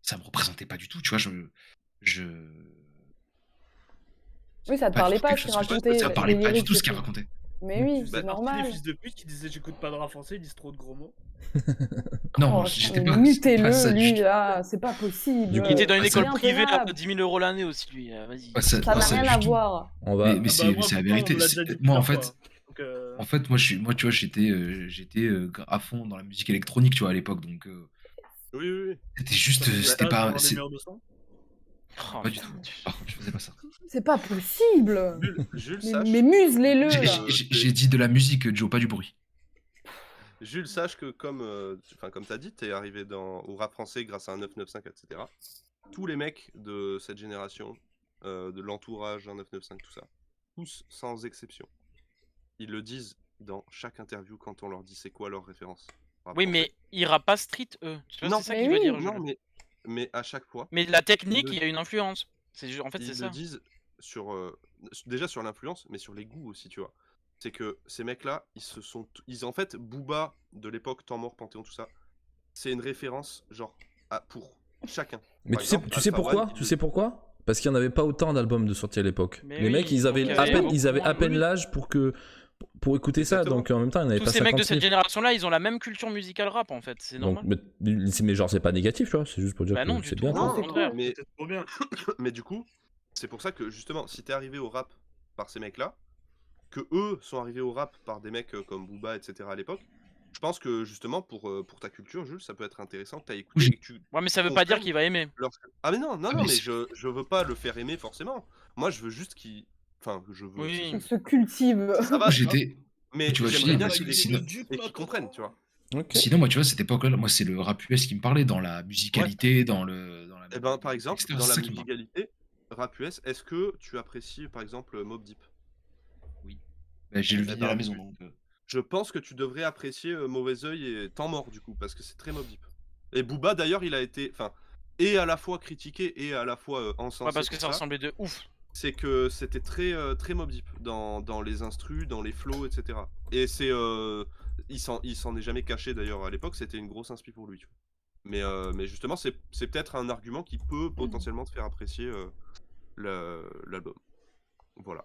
ça me représentait pas du tout, tu vois. Oui, ça te Pas parlait du tout pas quelque ce qu'il chose que racontait. ça parlait les pas du lyrics tout ce et qu'il tout. racontait. Mais oui, Bah, c'est Les normal. fils de pute qui disaient j'écoute pas de rap français, ils disent trop de gros mots. Non, Oh, j'étais putain, pas. mais c'était pas mutez-le, ça lui, du tout. là, c'est pas possible. Du coup, Il était dans une Ah, école c'est privée à intenable. 10 000 € l'année aussi, lui. Vas-y. Ouais, Ça pas n'a ça rien du à tout. voir. On va. Mais Ah bah, c'est moi, la pourtant, vérité. on l'a déjà dit Moi, en plusieurs fait, fois. Donc, En fait, moi, tu vois, j'étais à fond dans la musique électronique, tu vois, à l'époque, donc Oui, oui, oui. c'était juste, ça fait c'était ça, pas, dans les murs de sang. Oh, pas du putain. tout. Par contre, je faisais pas ça. C'est pas possible. Jules, Mais, sache, mais muselez-le, J'ai- là. J'ai dit de la musique, Joe, pas du bruit. Jules, sache que comme tu as dit, tu es arrivé au rap français grâce à un 995, etc. Tous les mecs de cette génération, de l'entourage, un 995, tout ça, tous sans exception, ils le disent dans chaque interview quand on leur dit c'est quoi leur référence. rap Oui, français. mais il rappe pas street, eux. Tu vois, Non, c'est ça mais qu'il veut oui. dire, Non, Jules. mais à chaque fois, Mais la technique, le- il y a une influence. En fait, ils c'est le ça. disent déjà sur l'influence, mais sur les goûts aussi, tu vois. C'est que ces mecs-là, en fait, Booba de l'époque, Temps Mort, Panthéon, tout ça, c'est une référence genre pour chacun. Mais Par tu sais exemple, pourquoi Alpha One, Tu sais pourquoi Parce qu'il n'y en avait pas autant d'albums de sortie à l'époque. Mais Les oui, mecs, ils avaient donc il y à avait peine, beaucoup ils avaient moins à de- peine Oui. l'âge pour écouter ça. Exactement. Donc en même temps, il n'y en avait Tous pas ces mecs de 50 000. cette génération-là, ils ont la même culture musicale rap, en fait. C'est Donc, normal. mais genre, c'est pas négatif, tu vois. C'est juste pour dire Bah que non, du c'est tout. bien. Non, quoi. c'est au contraire. mais, C'était trop bien. mais du coup, c'est pour ça que justement, si t'es arrivé au rap par ces mecs-là, que eux sont arrivés au rap par des mecs comme Booba, etc. à l'époque, je pense que justement pour ta culture, Jules, ça peut être intéressant que tu écouté Oui. et que tu Ouais, mais ça veut pas dire comprennes qu'il va aimer. Ah mais non, Ah, mais mais je veux pas le faire aimer forcément. Moi, je veux juste qu'il... Enfin, je veux... Oui. Il se cultive. Ça va, Moi, tu vois. j'étais. Mais Tu vois, je j'aimerais dis, bien parce qu'il que écoute sinon- et qu'ils comprennent, tu vois. Ok. Sinon, moi, tu vois, cette époque-là, moi, c'est le rap US qui me parlait dans la musicalité, dans la. Eh ben, par exemple, etc., dans c'est la ça qui me parle. musicalité, rap US, est-ce que tu apprécies, par exemple, Mobb Deep? J'ai le Eh vide ben, à la maison, donc. Je pense que tu devrais apprécier Mauvais Oeil et Temps Mort du coup, parce que c'est très Mobb Deep. Et Booba d'ailleurs, il a été, enfin, et à la fois critiqué et à la fois Ouais, encensé parce que pour ça ça. ressemblait de ouf. C'est que c'était très Mobb Deep dans les instrus, dans les flows, etc. Et c'est, il s'en est jamais caché d'ailleurs à l'époque, c'était une grosse inspi pour lui, tu vois. Mais justement, c'est peut-être un argument qui peut potentiellement te faire apprécier l'album. Voilà.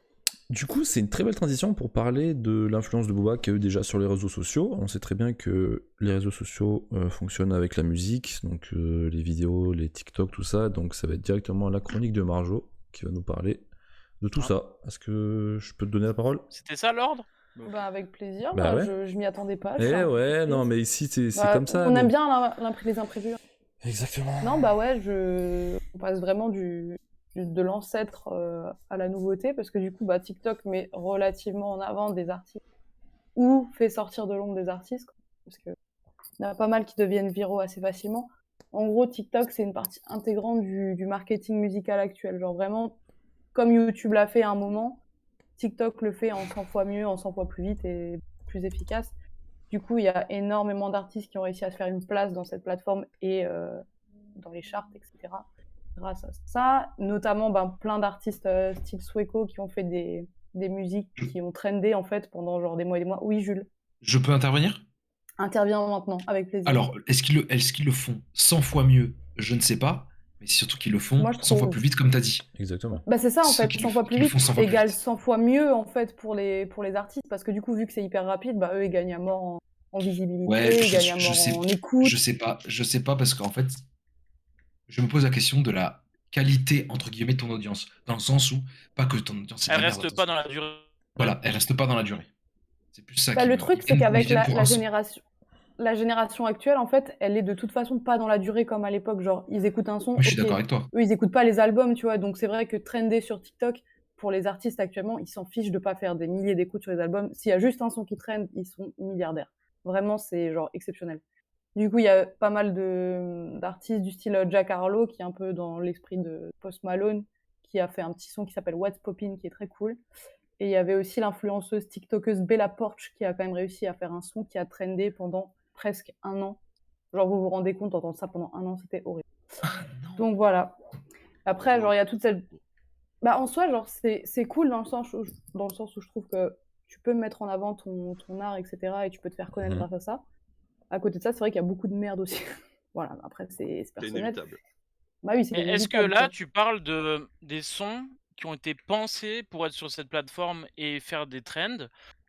Du coup, c'est une très belle transition pour parler de l'influence de Booba qu'il y a eu déjà sur les réseaux sociaux. On sait très bien que les réseaux sociaux fonctionnent avec la musique, donc les vidéos, les TikTok, tout ça. Donc ça va être directement la chronique de Marjo qui va nous parler de tout ça. Est-ce que je peux te donner la parole? C'était ça l'ordre? Bah, avec plaisir, Bah ouais. je m'y attendais pas. Je suis un Eh peu ouais, surprise. non, mais ici c'est Bah, comme ça. on aime mais- bien les imprévus. Exactement. Non, bah ouais, on passe vraiment de l'ancêtre à la nouveauté, parce que du coup, bah, TikTok met relativement en avant des artistes, ou fait sortir de l'ombre des artistes, parce qu'il y en a pas mal qui deviennent viraux assez facilement. En gros, TikTok, c'est une partie intégrante du marketing musical actuel. Genre vraiment, comme YouTube l'a fait à un moment, TikTok le fait en 100 fois mieux, en 100 fois plus vite et plus efficace. Du coup, il y a énormément d'artistes qui ont réussi à se faire une place dans cette plateforme et dans les charts, etc. Grâce à ça, notamment plein d'artistes style Sueco qui ont fait des musiques qui ont trendé en fait pendant genre des mois et des mois. Oui, Jules, Je peux intervenir? interviens maintenant, avec plaisir. Alors, est-ce qu'ils le font 100 fois mieux? Je ne sais pas, mais c'est surtout qu'ils le font Moi, je 100 fois trouve. plus vite, comme tu as dit. Exactement. Bah c'est ça en Ceux fait, qui 100 le fois font- plus qui le vite font 100 fois plus égale vite. 100 fois mieux en fait pour les artistes, parce que du coup vu que c'est hyper rapide, bah eux ils gagnent à mort en visibilité, Ouais, ils gagnent à mort en écoute. je sais pas parce qu'en fait, je me pose la question de la qualité entre guillemets de ton audience, dans le sens où pas que ton audience c'est de Elle la merde, reste pas dans la durée. voilà, elle reste pas dans la durée. C'est plus ça Bah, qui le me- truc ils c'est viennent- qu'avec ils viennent pour un son. la génération actuelle en fait, elle est de toute façon pas dans la durée comme à l'époque, genre ils écoutent un son, Moi, je suis ok, d'accord avec toi. eux ils écoutent pas les albums, tu vois, donc c'est vrai que trender sur TikTok pour les artistes actuellement, ils s'en fichent de pas faire des milliers d'écoutes sur les albums. S'il y a juste un son qui trend, ils sont milliardaires. Vraiment, c'est genre exceptionnel. Du coup, il y a pas mal d'artistes du style Jack Harlow, qui est un peu dans l'esprit de Post Malone, qui a fait un petit son qui s'appelle What's Poppin', qui est très cool. Et il y avait aussi l'influenceuse TikTokeuse Bella Porch, qui a quand même réussi à faire un son qui a trendé pendant presque un an. Genre, vous vous rendez compte, entendre ça pendant un an, c'était horrible. Donc voilà. Après, genre, il y a toute cette... Bah, en soi, genre, c'est cool dans le sens où je trouve que tu peux mettre en avant ton art, etc. Et tu peux te faire connaître Mhm. grâce à ça. À côté de ça, c'est vrai qu'il y a beaucoup de merde aussi. Voilà, après, c'est C'est personnel. inévitable. Bah oui, c'est Mais est-ce que inévitable, là, quoi. tu parles des sons qui ont été pensés pour être sur cette plateforme et faire des trends,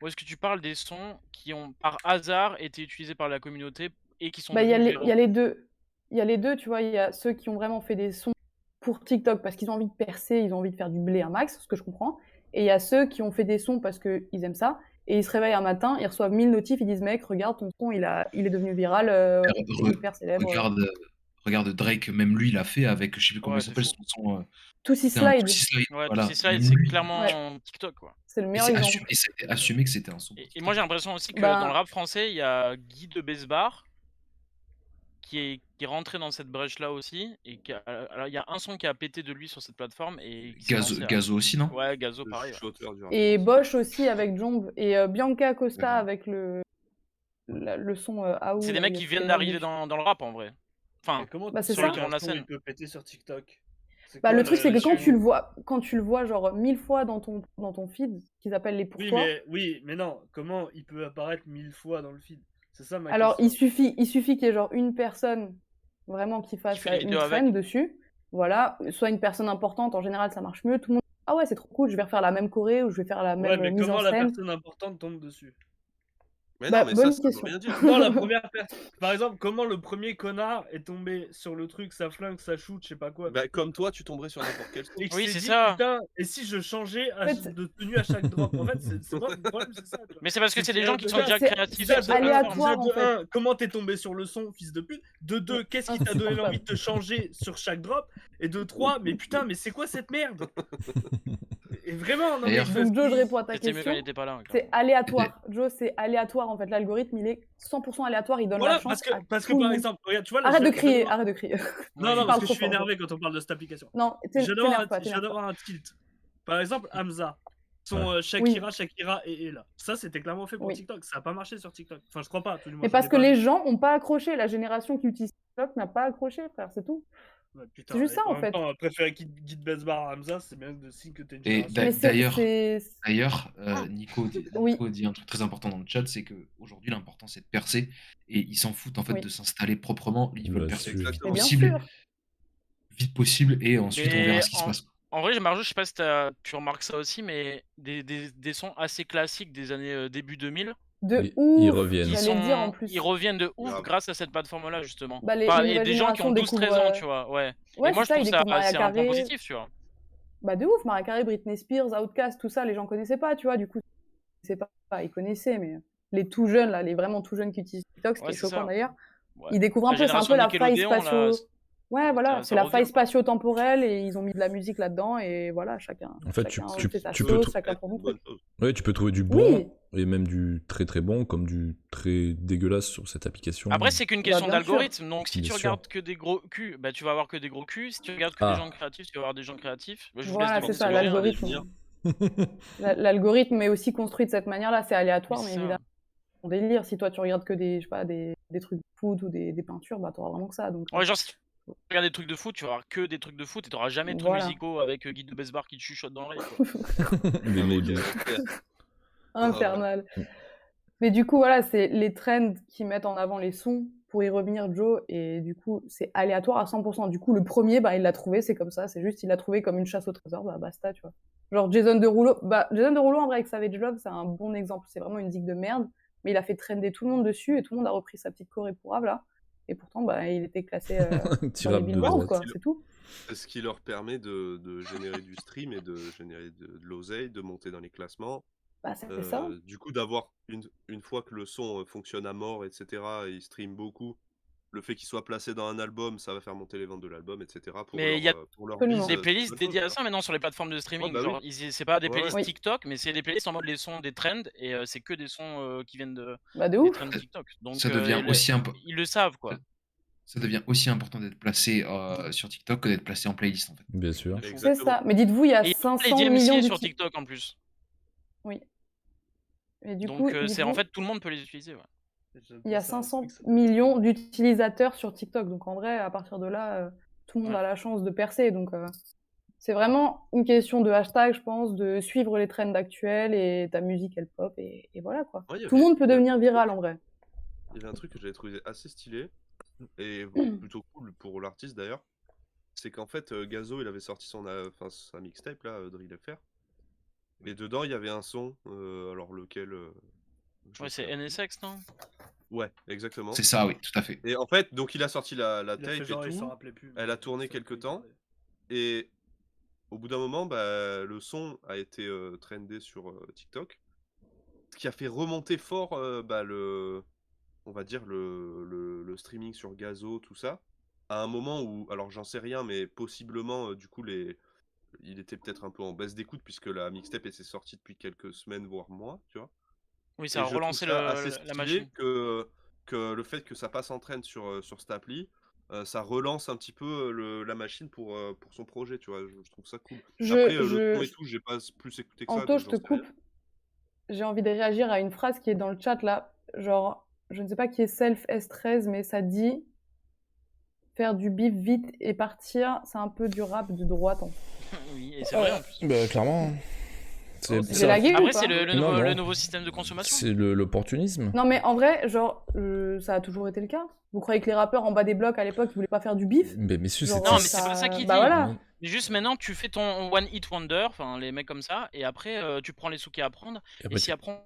ou est-ce que tu parles des sons qui ont par hasard été utilisés par la communauté et qui sont Bah, il y a devenus les, il y a viraux? les deux. Il y a les deux, tu vois. Il y a ceux qui ont vraiment fait des sons pour TikTok parce qu'ils ont envie de percer, ils ont envie de faire du blé un max, ce que je comprends. Et il y a ceux qui ont fait des sons parce qu'ils aiment ça. Et ils se réveillent un matin, ils reçoivent 1000 notifs, ils disent mec, regarde, ton son, il est devenu viral, il est hyper célèbre. Regarde Drake, même lui, il a fait avec, je sais plus comment Ouais, il c'est s'appelle fou. son son. Tootsie C'était un Slide, Tootsie Slide, Ouais, voilà. Tootsie Slide, Même c'est lui, clairement Ouais. TikTok, quoi. c'est le et meilleur c'est exemple. assumé que c'était un son. Et moi, j'ai l'impression aussi que Ben- dans le rap français, il y a Guy de Besbar qui est rentré dans cette brèche-là aussi. Et alors, il y a un son qui a pété de lui sur cette plateforme et qui s'est lancé à- Gazo aussi, non? Ouais, Gazo, Je pareil. suis auteur du rap Et français. Bosch aussi avec Jomb. Et Bianca Costa Ouais. avec le son Aou. C'est des là, mecs il y a qui toute viennent la d'arriver merde dans le rap, en vrai. Enfin, Et comment Bah, c'est tu ça. sais qu'un La son, scène. il peut péter sur TikTok? C'est Bah, quoi le truc, c'est que quand chaîne tu le vois genre 1000 fois dans ton feed, qu'ils appellent les pour Oui, toi. mais non, comment il peut apparaître 1000 fois dans le feed? C'est ça ma Alors, question. il suffit qu'il y ait genre une personne vraiment qui fasse fait une une vidéo trend avec. dessus. Voilà, soit une personne importante, en général, ça marche mieux. Tout le monde, ah ouais, c'est trop cool, je vais refaire la même choré ou je vais faire la Ouais, même mais mise en comment la scène. personne importante tombe dessus? Mais Bah, non, mais ça bonne veut question. rien dire. Non, la première personne. Par exemple, comment le premier connard est tombé sur le truc, ça flingue, ça shoot, je sais pas quoi. Bah, comme toi, tu tomberais sur n'importe quel son. Et que Oui, s'est c'est dit, ça. putain, et si je changeais En fait, de tenue à chaque drop? En fait, c'est moi, le problème, c'est ça. tu vois. Mais c'est parce que c'est des que, gens qui sont déjà, déjà c'est- créatifs c'est sur cette aléatoire. plateforme. Déjà, en de un, comment t'es tombé sur le son, fils de pute? De deux, qu'est-ce qui t'a donné l'envie de te changer sur chaque drop? Et de trois, mais putain, mais c'est quoi cette merde? Et vraiment, non mais. D'ailleurs- Donc, Joe, je réponds à ta C'était mieux quand question. il était pas là. hein, C'est aléatoire. Joe, c'est aléatoire en fait. L'algorithme, il est 100% aléatoire. Il donne Voilà, la chance parce que tout le par monde. exemple, regarde, tu vois là, Arrête je de viens crier, d'avoir- arrête de crier. Non, Oui. non, Tu parce parles que je trop suis fort, énervé quand on parle de cette application. Non, Je viens t'énerve pas, d'avoir un tilt. Par exemple, Hamza. Shakira, Shakira et là. Ça, c'était clairement fait pour Oui. TikTok. Ça a pas marché sur TikTok. Enfin, je crois pas, tout du moins. Mais j'en parce ai que pas les vu. gens ont pas accroché. La génération qui utilise TikTok n'a pas accroché, frère, c'est tout. Ouais, putain, C'est juste et ça, en en même fait. temps, préférer Guy de Besbar à Hamza, c'est bien de signe que t'es une Et génération. Mais d'ailleurs, c'est... Nico Oui, dit un truc très important dans le chat, c'est qu'aujourd'hui, l'important, c'est de percer. Et ils s'en foutent, en fait, oui. de s'installer proprement. Ils veulent Bien percer sûr. le plus Mais Exactement. bien possible, sûr. vite possible, et ensuite, on verra Mais ce qui se passe. en vrai, Marjo, je sais pas si tu remarques ça aussi, mais des sons assez classiques des années début 2000, De Ils ouf. reviennent. J'allais le dire en plus. ils reviennent de ouf Grave. grâce à cette plateforme-là, justement. Bah, Enfin, les et nouvelles des gens qui ont générations 12-13 ans, tu vois, ouais. Ouais, Et moi, c'est je ça, trouve ils ça, découvrent Mariah c'est un point Carey. positif, tu vois. Bah, de ouf, Mariah Carey, Britney Spears, Outkast, tout ça, les gens connaissaient pas, tu vois. Du coup, c'est pas, ils connaissaient, mais les tout jeunes, là, les vraiment tout jeunes qui utilisent TikTok, ce qui Ouais, est c'est choquant ça. d'ailleurs, Ouais. ils découvrent un La peu, c'est un génération peu la faille Nickelodeon, là, spatio. Ouais, voilà, ça c'est la faille revient, quoi. spatio-temporelle et ils ont mis de la musique là-dedans et voilà, chacun En fait, fait sa tu peux chose, trou- chacun prend son Bonne truc. chose. Ouais, tu peux trouver du Oui, bon et même du très très bon comme du très dégueulasse sur cette application. Après, c'est qu'une bah, question bien sûr. d'algorithme. Donc, si Bien tu sûr. regardes que des gros culs, bah, tu vas avoir que des gros culs. Si tu regardes que des gens Ah. créatifs, tu vas avoir des gens créatifs. Bah, je vous laisse Voilà, c'est deviner ça, ce que j'ai, hein. l'algorithme. venir. L'algorithme est aussi construit de cette manière-là, c'est aléatoire, Oui, mais c'est ça. évidemment, ton délire. Si toi tu regardes que des, je sais pas, des trucs de foot ou des peintures, bah t'auras vraiment que ça. Donc, Ouais, genre, si tu regardes des trucs de foot, tu vas avoir que des trucs de foot et t'auras jamais de trucs voilà. musicaux avec Guy de Besbar qui te chuchote dans l'oreille, quoi. Des mots Avec doux. Infernal. Mm. Mais du coup, voilà, c'est les trends qui mettent en avant les sons. Pour y revenir, Joe, et du coup, c'est aléatoire à 100%. Du coup, le premier, bah, il l'a trouvé, c'est comme ça. C'est juste, il l'a trouvé comme une chasse au trésor, bah, basta, tu vois. Genre Jason Derulo, en vrai, avec Savage Love, c'est un bon exemple. C'est vraiment une zig de merde, mais il a fait trender tout le monde dessus et tout le monde a repris sa petite choré pour Rave, là. Et pourtant, bah, il était classé Petit dans les rap de billboards, Z. quoi, c'est tout. Ce qui leur permet de générer du stream et de générer de l'oseille, de monter dans les classements. Bah, c'est ça. Du coup, d'avoir une fois que le son fonctionne à mort, etc., et il stream beaucoup, le fait qu'il soit placé dans un album, ça va faire monter les ventes de l'album, etc. Mais il y a pour leur Absolument. bise, des c'est playlists bonne dédiées à chose, ça maintenant sur les plateformes de streaming. bah Genre, oui. c'est pas des Ouais, playlists ouais. TikTok, mais c'est des playlists en mode les sons des trends et c'est que des sons qui viennent Bah, de des ouf. trends TikTok. Donc, Ça devient aussi ils le savent, quoi. Ça devient aussi important d'être placé sur TikTok que d'être placé en playlist, en fait. Bien sûr. De fou. C'est Exactement. ça. Mais dites-vous, il y a Et il y a les 500 millions DMC sur d'utilisateurs. TikTok en plus. Oui. Et du Donc, coup, c'est en dites-vous, fait tout le monde peut les utiliser. Ouais. il y a 500 millions d'utilisateurs sur TikTok. Donc en vrai, à partir de là, tout le monde Ouais. a la chance de percer. Donc c'est vraiment une question de hashtag, je pense, de suivre les trends actuels et ta musique, elle pop. Et voilà quoi. Ouais, Tout le monde peut il y avait devenir un viral truc- en vrai. Il y avait un truc que j'avais trouvé assez stylé et plutôt cool pour l'artiste d'ailleurs. C'est qu'en fait, Gazo, il avait sorti sa mixtape là, Drill FR. Et dedans, il y avait un son, alors lequel je Ouais, me c'est souviens plus. NSX, non? Ouais, exactement. C'est ça, oui, tout à fait. Et en fait, donc il a sorti la Il a tape fait et genre, il s'en tout. rappelait plus. Elle a tourné quelques temps. Et au bout d'un moment, bah, le son a été trendé sur TikTok. Ce qui a fait remonter fort bah, on va dire le streaming sur Gazo, tout ça. À un moment où, alors j'en sais rien, mais possiblement, du coup, il était peut-être un peu en baisse d'écoute puisque la mixtape elle s'est sortie depuis quelques semaines, voire mois, tu vois. Oui, Et ça a je trouve relancé ça assez la stylé machine. que le fait que ça passe en trend sur cette appli, ça relance un petit peu la machine pour son projet, tu vois. Je trouve ça cool. Après, le son et tout, j'ai pas plus écouté que ça, Anto, donc je j'en te sais rien. coupe. J'ai envie de réagir à une phrase qui est dans le chat là. Genre, je ne sais pas qui est Self S13, mais ça dit faire du bif vite et partir, c'est un peu du rap de droite. En fait. Oui, et c'est vrai en plus. Bah, clairement. C'est J'ai lagué ou Après, pas c'est le Non, non. nouveau système de consommation. C'est l'opportunisme. Non, mais en vrai, genre, ça a toujours été le cas. Vous croyez que les rappeurs en bas des blocs à l'époque, ils voulaient pas faire du bif? Mais messieurs, Genre, c'était... Non, mais c'est pas ça qu'il Bah dit. voilà. Mais juste maintenant, tu fais ton One Hit Wonder, enfin les mecs comme ça, et après tu prends les sous qu'il y a à prendre. Et Et après, si après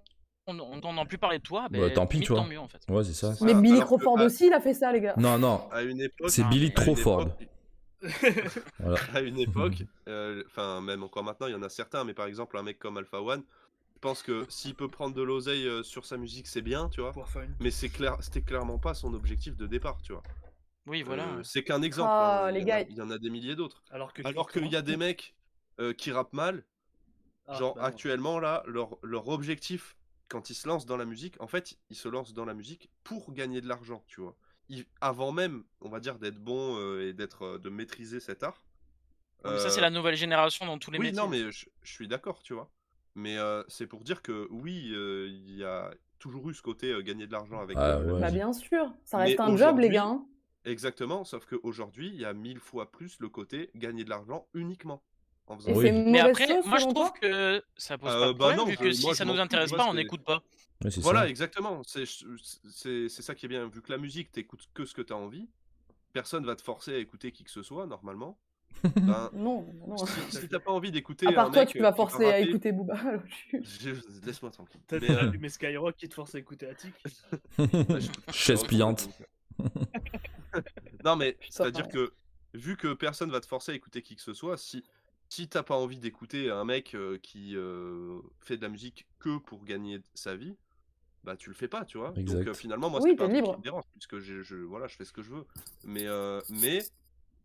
on n'entend plus parler de toi, bah, ben tant pis, limite tu vois. tant mieux en fait. Ouais, c'est ça. Mais Ah, Billy alors que Crawford aussi, il a fait ça, les gars. Non, non. à une époque, C'est Non, Billy mais- Crawford. Voilà. À une époque, enfin même encore maintenant, il y en a certains, mais par exemple un mec comme Alpha One, je pense que s'il peut prendre de l'oseille sur sa musique, c'est bien, tu vois. Pour fun. Mais c'était clairement pas son objectif de départ, tu vois. Oui, voilà. C'est qu'un exemple. Ah, hein, les gars. il y en a des milliers d'autres. Alors que qu'il y a des mecs qui rappent mal, genre bah non. actuellement là, leur objectif quand ils se lancent dans la musique, en fait, ils se lancent dans la musique pour gagner de l'argent, tu vois. Avant même, on va dire, d'être bon et de maîtriser cet art. Ouais, mais ça, c'est la nouvelle génération dans tous les Oui, métiers. non, mais je suis d'accord, tu vois. Mais c'est pour dire que oui, il y a toujours eu ce côté gagner de l'argent avec Ah la ouais. Bah musique. bien sûr, ça Mais reste un job, les aujourd'hui, gars. Hein. exactement, sauf qu'aujourd'hui, il y a 1000 fois plus le côté gagner de l'argent uniquement en faisant Et ça. c'est Oui, une Mais mauvaise après, chose moi je selon trouve toi? que ça pose pas de Bah problème, non, vu que moi si je ça m'en nous fous, tu intéresse vois, pas, on c'est... n'écoute pas. ouais, c'est Voilà, ça. exactement, c'est ça qui est bien, vu que la musique, t'écoutes que ce que t'as envie, personne va te forcer à écouter qui que ce soit, normalement. Ben, Non, non. si t'as pas envie À d'écouter un part toi, mec tu vas qui va forcer à rapper, écouter Booba. laisse-moi tranquille. T'as Mais allumé Skyrock qui te force à écouter Attic. bah, j'écoute pas Chaise Skyrock, pliante. Non, mais Ça, c'est-à-dire que vu que personne va te forcer à écouter qui que ce soit, si t'as pas envie d'écouter un mec qui fait de la musique que pour gagner sa vie, bah tu le fais pas, tu vois. Donc Exact. finalement, moi, c'est Oui, pas t'es un truc qui me libre. dérange, puisque voilà, je fais ce que je veux. Mais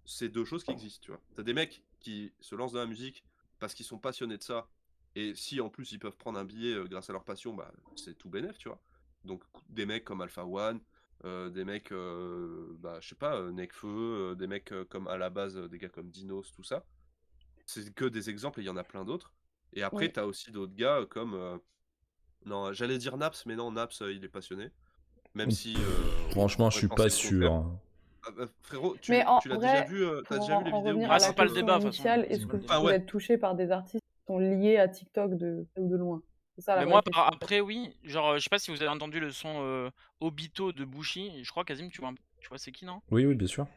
c'est deux choses qui existent, tu vois. T'as des mecs qui se lancent dans la musique parce qu'ils sont passionnés de ça, et si en plus ils peuvent prendre un billet grâce à leur passion, bah c'est tout bénef, tu vois. Donc des mecs comme Alpha One, des mecs, bah je sais pas, Nekfeu, des mecs comme à la base, des gars comme Dinos, tout ça. C'est que des exemples et il y en a plein d'autres. Et après, Oui. t'as aussi d'autres gars comme, non, j'allais dire Naps, mais non, Naps, il est passionné. Même si on Franchement, je pourrait suis pas penser le sûr. contraire. Hein. Frérot, Mais en tu l'as déjà vrai, vu, t'as déjà vu les en vidéos où revenir il à Ah, la c'est pas le rappe question débat, de toute façon. initiale, C'est est-ce pas que le vous débat. Enfin pouvez ouais, être touché par des artistes qui sont liés à TikTok de près ou de loin? C'est ça la Mais vraie moi, question. En fait. après, oui. Genre, je sais pas si vous avez entendu le son Obito de Bushi. Je crois, Kazim, tu vois c'est qui, non? Oui, oui, bien sûr.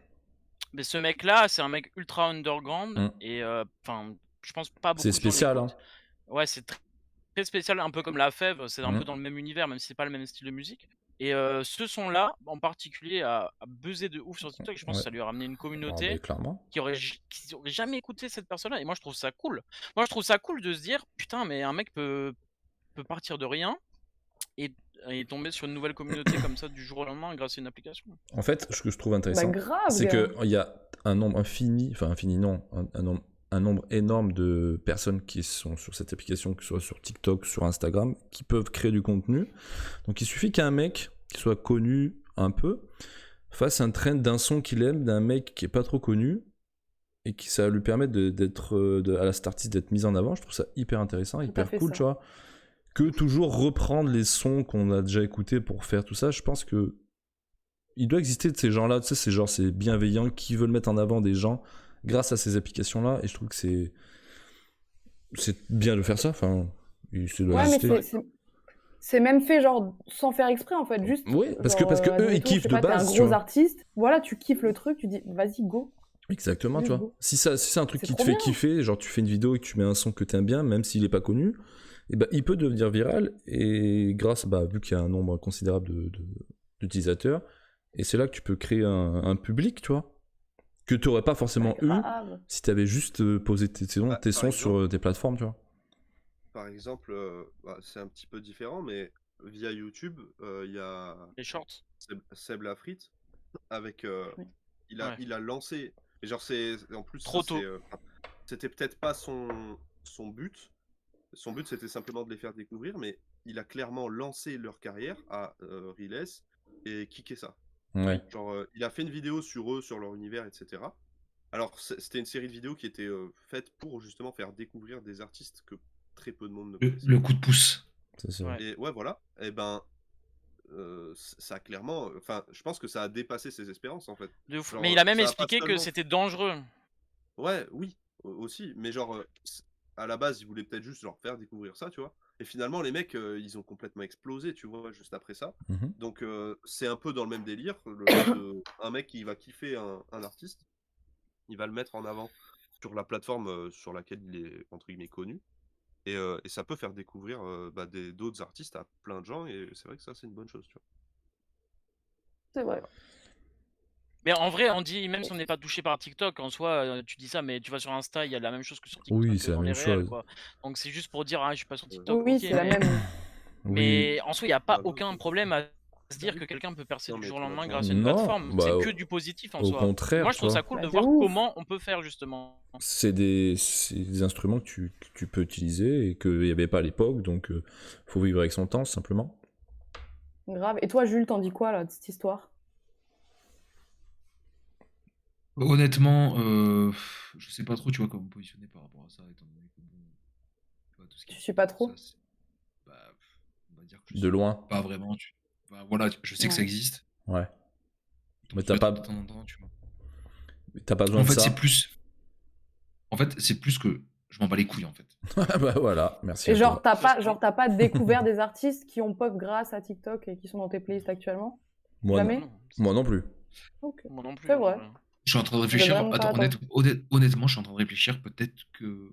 Mais ce mec-là, c'est un mec ultra underground. Mm. Et enfin, je pense pas C'est beaucoup de gens spécial, hein. l'écoutent. Ouais, c'est très spécial, un peu comme La Fève. C'est un peu Mm. dans le même univers, même si c'est pas le même style de musique. Et ce son-là, en particulier, a buzzé de ouf sur TikTok. Je pense Ouais. que ça lui a ramené une Ah, communauté mais clairement. qui aurait jamais écouté cette personne-là. Et moi, je trouve ça cool. Moi, je trouve ça cool de se dire, putain, mais un mec peut partir de rien et, et tomber sur une nouvelle communauté comme ça du jour au lendemain grâce à une application. En fait, ce que je trouve Bah intéressant, grave, c'est gars. qu'il y a un nombre infini, enfin infini non, un nombre énorme de personnes qui sont sur cette application, que ce soit sur TikTok, sur Instagram, qui peuvent créer du contenu. Donc il suffit qu'un mec qui soit connu un peu fasse un trend d'un son qu'il aime, d'un mec qui est pas trop connu, et qui ça lui permet d'être à la Startist d'être mis en avant. Je trouve ça hyper intéressant, Tout à hyper fait cool, ça. tu vois. Que toujours reprendre les sons qu'on a déjà écoutés pour faire tout ça, je pense que il doit exister de ces gens-là, tu sais, ces bienveillants qui veulent mettre en avant des gens grâce à ces applications-là, et je trouve que c'est bien de faire ça, enfin, ça doit Ouais, mais exister. c'est même fait genre sans faire exprès en fait, juste Oui, parce genre que eux, ils admettons, je kiffent sais de pas, t'es un base, tu gros vois. artiste, voilà, tu kiffes le truc, tu dis vas-y go, Exactement, tu juste vois. go. Si c'est un truc C'est qui te trop fait bien. kiffer, genre tu fais une vidéo et que tu mets un son que t'aimes bien, même s'il est pas connu, et ben il peut devenir viral, et grâce, bah, vu qu'il y a un nombre considérable d'utilisateurs, et c'est là que tu peux créer un public, tu vois, que tu n'aurais pas Bah forcément eu grave. si tu avais juste posé tes sons, Bah, tes par sons sur exemple, des plateformes, tu vois. par exemple, bah, c'est un petit peu différent, mais via YouTube, il y a Les shorts. Seb Lafrite avec, Oui. Ouais. il a lancé, et genre en plus ça Trop tôt. c'était peut-être pas son but. Son but c'était simplement de les faire découvrir, mais il a clairement lancé leur carrière à Riles et kické ça. Ouais. Genre, il a fait une vidéo sur eux, sur leur univers, etc. Alors, c'était une série de vidéos qui était faite pour justement faire découvrir des artistes que très peu de monde ne connaissait. Le coup de pouce. C'est ça. Ouais. Et ouais, voilà. Et ben, ça a clairement. Enfin, je pense que ça a dépassé ses espérances en fait. De ouf. Genre, Mais il a même ça a pas expliqué que seulement. c'était dangereux. Ouais, oui, aussi. Mais genre, à la base, ils voulaient peut-être juste leur faire découvrir ça, tu vois. Et finalement, les mecs, ils ont complètement explosé, tu vois, juste après ça. Mhm. Donc, c'est un peu dans le même délire. Un mec qui va kiffer un artiste, il va le mettre en avant sur la plateforme sur laquelle il est, entre guillemets, connu. Et ça peut faire découvrir bah, d'autres artistes à plein de gens. Et c'est vrai que ça, c'est une bonne chose, tu vois. C'est vrai. Mais en vrai, on dit, même si on n'est pas touché par TikTok, en soi, tu dis ça, mais tu vas sur Insta, il y a la même chose que sur TikTok Oui, c'est la dans même les réels, chose. quoi. Donc c'est juste pour dire, ah, je suis pas sur TikTok, Oui, ok, c'est la mais, même. mais en soi, il n'y a pas Bah, oui. aucun problème à se dire que quelqu'un peut percer Non, du mais jour au t'en as lendemain plein. grâce à une Non, plateforme. bah, C'est que du positif en au soi. contraire, Moi, je tu trouve ça vois. cool Bah, de de voir ouf. comment on peut faire, justement. C'est des instruments que tu peux utiliser et qu'il n'y avait pas à l'époque, donc faut vivre avec son temps, simplement. Grave. Et toi, Jules, t'en dis quoi là de cette histoire? Honnêtement, je sais pas trop, tu vois, comment me positionner par rapport à ça, étant donné que bon, Tu vois, tout ce qui Tu est suis pas trop? ça, bah, on va dire que je De suis loin. pas vraiment. Bah, voilà, je sais que ça Ouais. existe. Ouais. Donc Mais je t'as regarde pas, de temps en temps, tu vois. t'as pas besoin En de fait, c'est ça. plus. En fait, c'est plus que je m'en bats les couilles, en fait. Bah voilà, merci Et à toi. t'as pas découvert des artistes qui ont pop grâce à TikTok et qui sont dans tes playlists actuellement? Moi, Jamais? Non, moi non plus. Ok. moi non plus. C'est en vrai. vrai. Je suis en train de Je vais réfléchir. vraiment faire Attends, attention. honnêtement, je suis en train de réfléchir. Peut-être que.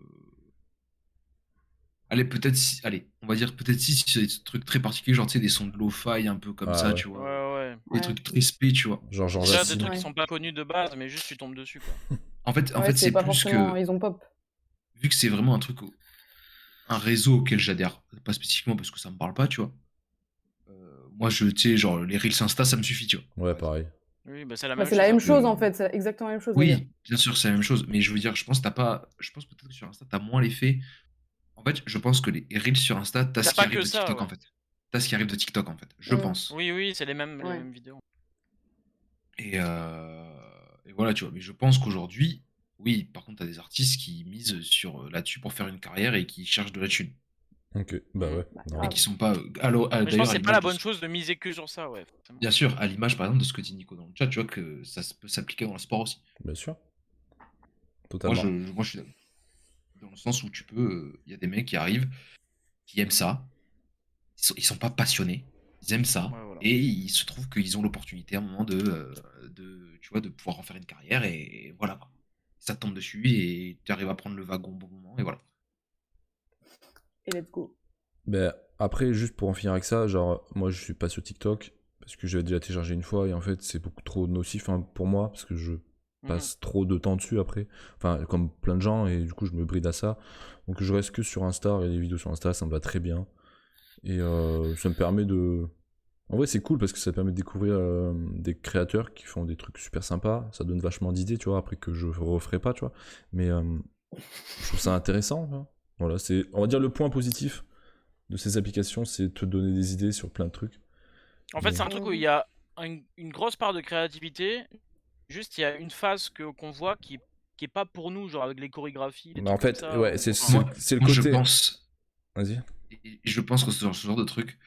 Allez, peut-être si. Allez, on va dire peut-être si c'est des trucs très particuliers, genre, tu sais, des sons de lo-fi un peu comme Ah ça, ouais. tu vois. Ouais. Des Ouais. trucs très spé, tu vois. Genre Georges Déjà des Assine. trucs qui Ouais. sont pas connus de base, mais juste tu tombes dessus quoi. En fait, Ouais, c'est c'est pas plus forcément. que. Ils ont pop. Vu que c'est vraiment un réseau auquel j'adhère, pas spécifiquement parce que ça me parle pas, tu vois. Moi, tu sais, genre, les Reels Insta, ça me suffit, tu vois. Ouais, pareil. Oui, bah c'est la Bah, même c'est la chose même après. chose en fait, c'est exactement la même chose. d'ailleurs. Oui, bien sûr, c'est la même chose. Mais je veux dire, je pense peut-être que sur Insta, t'as moins l'effet. En fait, je pense que les Reels sur Insta, t'as T'as ce qui pas arrive que de ça, TikTok, ouais. en fait. T'as ce qui arrive de TikTok, en fait. Je Mm. pense. Oui, c'est les Ouais. mêmes vidéos. Et voilà, tu vois. Mais je pense qu'aujourd'hui, oui, par contre, t'as des artistes qui misent là-dessus pour faire une carrière et qui cherchent de la thune. Ok, bah ouais. Bah, non. Et grave. qui sont pas. Mais je pense D'ailleurs, que à c'est pas la l'image de bonne chose de miser que sur ça, ouais. Forcément. Bien sûr, à l'image par exemple de ce que dit Nico dans le chat, tu vois que peut s'appliquer dans le sport aussi. Bien sûr. Moi, Totalement. moi, je suis d'accord. Dans le sens où il y a des mecs qui arrivent, qui aiment ça, ils sont pas passionnés, ils aiment ça, Ouais, voilà. et il se trouve qu'ils ont l'opportunité à un moment tu vois, de pouvoir en faire une carrière, et voilà. Ça te tombe dessus, et tu arrives à prendre le wagon au bon moment, et voilà. Et let's go. Ben, après, juste pour en finir avec ça, genre, moi je suis pas sur TikTok parce que j'avais déjà téléchargé une fois et en fait c'est beaucoup trop nocif pour moi parce que je passe trop de temps dessus après. Enfin, comme plein de gens et du coup je me bride à ça. Donc je reste que sur Insta et les vidéos sur Insta, ça me va très bien. Et ça me permet de. En vrai, c'est cool parce que ça permet de découvrir des créateurs qui font des trucs super sympas. Ça donne vachement d'idées, tu vois, après que je referai pas, tu vois. Mais je trouve ça intéressant. Tu vois. Voilà, c'est, on va dire, le point positif de ces applications, c'est te donner des idées sur plein de trucs. En fait, Mais- c'est un truc où il y a une grosse part de créativité. Juste, il y a une phase qu'on voit qui est pas pour nous, genre avec les chorégraphies, les Mais en trucs fait, comme ça. ouais, ou- c'est enfin, c'est le Moi, je côté. pense, Vas-y. et je pense que ce genre de truc,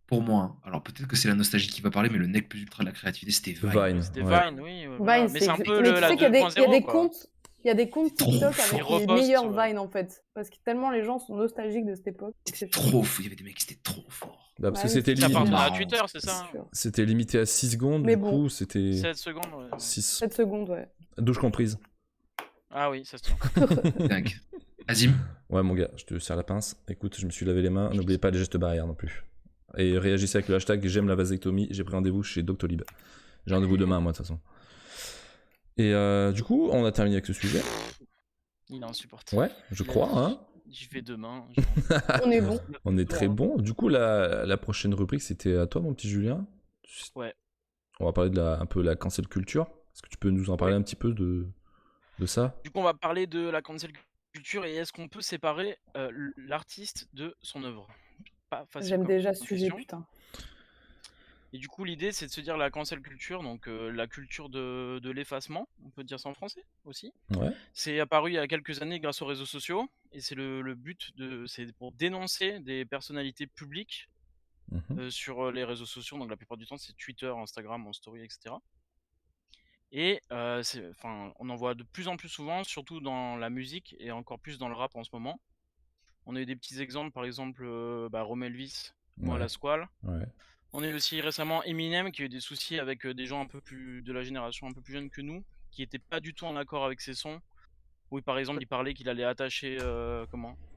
pour moi, hein, alors peut-être que c'est la nostalgie qui va parler, mais le nec plus ultra de la créativité, c'était Vine. Vine. C'était Ouais. Vine, oui. Voilà. Vine, Mais c'est un peu mais tu la sais qu'il y a 2.0, des quoi. comptes. Il y a des comptes C'est trop TikTok fort. avec Ils les repostent, meilleurs ouais. Vine en fait. Parce que tellement les gens sont nostalgiques de cette époque. C'était trop fou. Il y avait des mecs qui étaient trop forts. Bah, parce Bah que oui, c'était Ça c'est limité. appartenait à marrant, Twitter, c'est ça. sûr. C'était limité à 6 secondes, Mais du bon. coup, c'était 7 secondes, ouais. 6. 7 secondes, ouais. Douche comprise. Ah oui, ça se tient. Dingue. Azim, Ouais, mon gars, je te serre la pince. Écoute, je me suis lavé les mains. N'oubliez pas les gestes barrières non plus. Et réagissez avec le hashtag j'aime la vasectomie. J'ai pris rendez-vous chez Doctolib. J'ai rendez-vous demain, moi, de toute façon. Et du coup, on a terminé avec ce sujet. Il est insupportable. Ouais, je crois, hein. J'y vais demain. On est bon. On est très bon. Du coup, la prochaine rubrique, c'était à toi, mon petit Julien. Ouais. On va parler de un peu la cancel culture. Est-ce que tu peux nous en parler un petit peu de ça? Du coup, on va parler de la cancel culture et est-ce qu'on peut séparer l'artiste de son œuvre? Pas facile J'aime comme déjà ce sujet, question. putain. Et du coup, l'idée, c'est de se dire la cancel culture, donc la culture de l'effacement, on peut dire ça en français aussi. Ouais. C'est apparu il y a quelques années grâce aux réseaux sociaux, et c'est le but c'est pour dénoncer des personnalités publiques Mhm. sur les réseaux sociaux, donc la plupart du temps c'est Twitter, Instagram, en story, etc. Et on en voit de plus en plus souvent, surtout dans la musique et encore plus dans le rap en ce moment. On a eu des petits exemples, par exemple Rome Elvis ou Ouais. La Squale. Ouais. On a eu aussi récemment Eminem qui a eu des soucis avec des gens un peu plus de la génération un peu plus jeune que nous, qui étaient pas du tout en accord avec ses sons. Où par exemple il parlait qu'il allait attacher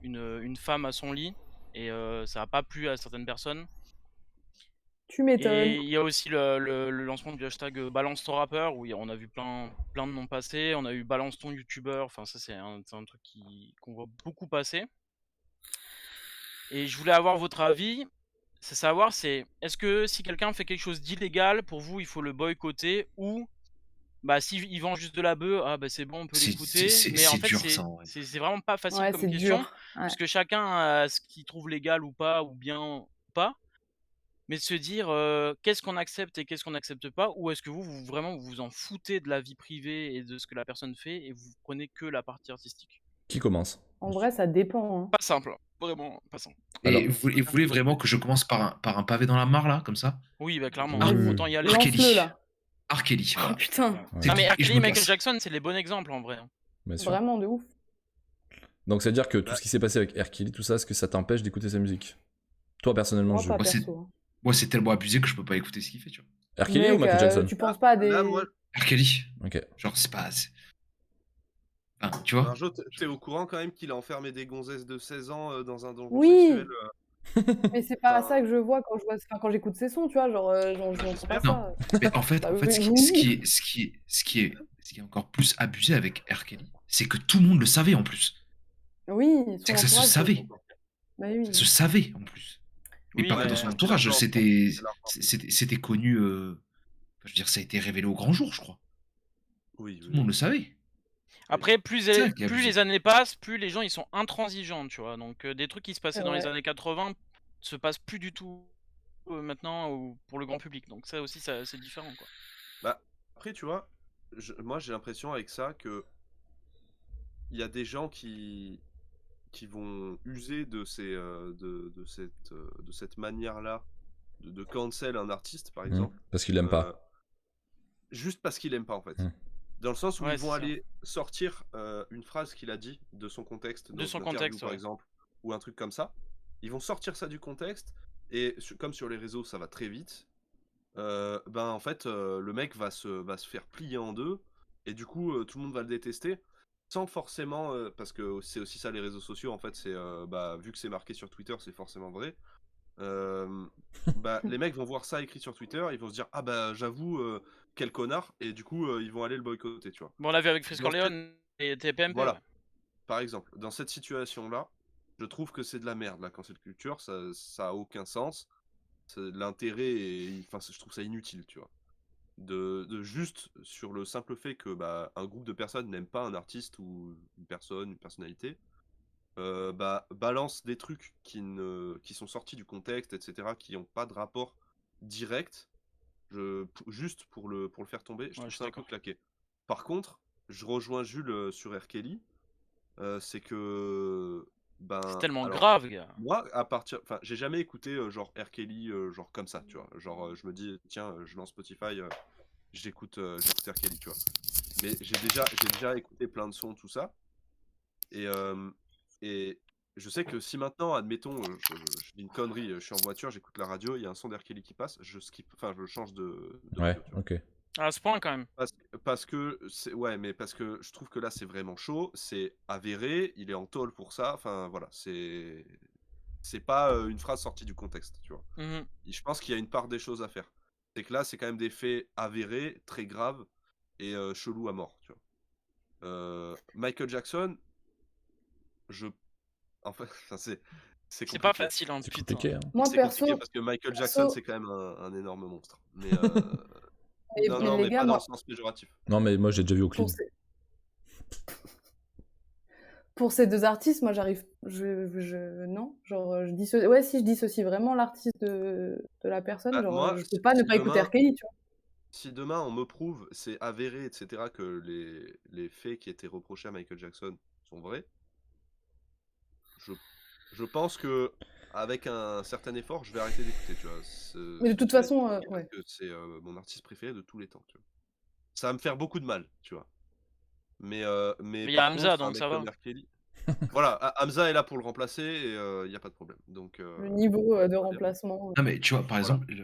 une femme à son lit et ça a pas plu à certaines personnes. Tu m'étonnes. Et il y a aussi le lancement du hashtag Balance ton rappeur où on a vu plein de noms passer. On a eu Balance ton youtubeur. Enfin ça c'est un truc qu'on voit beaucoup passer. Et je voulais avoir votre avis. C'est savoir est-ce que si quelqu'un fait quelque chose d'illégal, pour vous il faut le boycotter ou s'il vend juste de la bœuf, c'est bon on peut l'écouter. Mais en c'est fait dur ça, en vrai. c'est vraiment pas facile Ouais, comme c'est question. dur. Ouais. Parce que chacun a ce qu'il trouve légal ou pas, ou bien ou pas. Mais de se dire qu'est-ce qu'on accepte et qu'est-ce qu'on n'accepte pas, ou est-ce que vous vraiment vous en foutez de la vie privée et de ce que la personne fait et vous prenez que la partie artistique? Qui commence? En vrai, ça dépend. Hein. Pas simple, vraiment pas simple. Alors- Et vous voulez vraiment que je commence par un pavé dans la mare, là, comme ça? Oui, bah clairement, Oui. autant y aller. R. Lance-le Kelly. là. R. Kelly, Oh voilà. putain, Ouais. C'est Non mais tout, R. et je Kelly et me Michael casse. Jackson, c'est les bons exemples en vrai. Bien sûr. vraiment de ouf. Donc, c'est-à-dire que tout Bah. ce qui s'est passé avec R. Kelly, tout ça, est-ce que ça t'empêche d'écouter sa musique? Toi, personnellement, Moi, je. pas Moi, c'est perso. Hein. moi, c'est tellement abusé que je peux pas écouter ce qu'il fait, tu vois. R. Kelly ou Mec, Michael Jackson? tu penses pas à des. Là, moi, R. Kelly. Ok. Genre, c'est pas... Enfin, tu vois? Marjo, t'es au courant quand même qu'il a enfermé des gonzesses de 16 ans dans un donjon Oui. sexuel Mais c'est pas Enfin- ça que je vois quand j'écoute ses sons, tu vois, genre, je n'entends pas j'espère. ça. Mais en fait, Bah, ce qui est encore plus abusé avec R. Kelly, c'est que tout le monde le savait en plus. Oui, C'est son que ça se entourage, savait. Bah oui. Ça se savait en plus. Mais Oui, pas que mais dans son c'est entourage, l'argent, c'était c'est l'argent. c'était connu. Je veux dire, ça a été révélé au grand jour, je crois. Oui, Tout le monde le savait. Après, plus C'est ça qui est plus abusé. les années passent, plus les gens ils sont intransigeants, tu vois. Donc des trucs qui se passaient C'est dans les vrai. années 80 se passent plus du tout maintenant pour le grand public. Donc ça aussi, c'est différent, quoi. Bah, après, tu vois, moi j'ai l'impression avec ça que il y a des gens qui vont user de cette manière-là de cancel un artiste, par exemple, Parce qu'il l'aime pas. juste parce qu'il aime pas en fait. Mm. Dans le sens où Ouais, ils vont c'est ça. aller sortir une phrase qu'il a dit de son contexte, De dans son une interview, contexte, par ouais. exemple, ou un truc comme ça. Ils vont sortir ça du contexte et comme sur les réseaux ça va très vite, ben en fait le mec va se faire plier en deux et du coup tout le monde va le détester sans forcément parce que c'est aussi ça les réseaux sociaux en fait, c'est bah, vu que c'est marqué sur Twitter c'est forcément vrai. Bah, les mecs vont voir ça écrit sur Twitter, ils vont se dire ah bah j'avoue quel connard et du coup ils vont aller le boycotter, tu vois. Bon, on l'a vu avec Frisk Dans cette- Corleone et TPMP. Voilà. Ouais. Par exemple, dans cette situation-là, je trouve que c'est de la merde, la cancel culture, ça a aucun sens. L'intérêt est, enfin, je trouve ça inutile, tu vois. De juste sur le simple fait que bah, un groupe de personnes n'aime pas un artiste ou une personne, une personnalité, bah, balance des trucs qui sont sortis du contexte, etc., qui n'ont pas de rapport direct, juste pour le faire tomber, je Ouais, trouve je suis ça un peu d'accord. claqué. Par contre, je rejoins Jules sur R. Kelly, c'est que ben C'est tellement alors grave, gars. moi enfin j'ai jamais écouté genre R. Kelly genre comme ça, tu vois, genre je me dis tiens je lance Spotify, j'écoute R. Kelly, tu vois, mais j'ai déjà écouté plein de sons, tout ça, et je sais que si maintenant admettons je dis une connerie, je suis en voiture, j'écoute la radio, il y a un son d'R. Kelly qui passe, je skip, enfin je change de Ouais, radio, tu vois. ok. À ce point, quand même. Parce que ouais, mais parce que je trouve que là c'est vraiment chaud, c'est avéré, il est en tôle pour ça, enfin voilà, c'est pas une phrase sortie du contexte, tu vois. Mhm. Et je pense qu'il y a une part des choses à faire. C'est que là c'est quand même des faits avérés, très graves et chelous à mort, tu vois. Michael Jackson, en fait, c'est C'est compliqué. pas facile, hein, C'est putain. compliqué. Hein. Moi, C'est perso, compliqué parce que Michael Jackson c'est quand même un énorme monstre. Mais non, mais non, les mais gars, pas dans moi, le sens péjoratif. Non, mais moi, j'ai déjà vu au pour clip. ces deux artistes, moi, j'arrive, non, genre, ouais, si je dissocie vraiment l'artiste de la personne, Bah, genre, moi, je peux pas ne si pas écouter demain, R. Kelly, tu vois. si demain on me prouve, c'est avéré, etc., que les faits qui étaient reprochés à Michael Jackson sont vrais, je pense que avec un certain effort, je vais arrêter d'écouter, tu vois. Mais de toute façon, ouais. Parce que c'est mon artiste préféré de tous les temps, tu vois. Ça va me faire beaucoup de mal, tu vois. Mais Mais il y a par Hamza, contre, un donc mec ça va. comme R. Kelly, voilà, Hamza est là pour le remplacer et il n'y a pas de problème. Donc, Le niveau de on va dire. remplacement. Non, mais tu vois, par Voilà. exemple,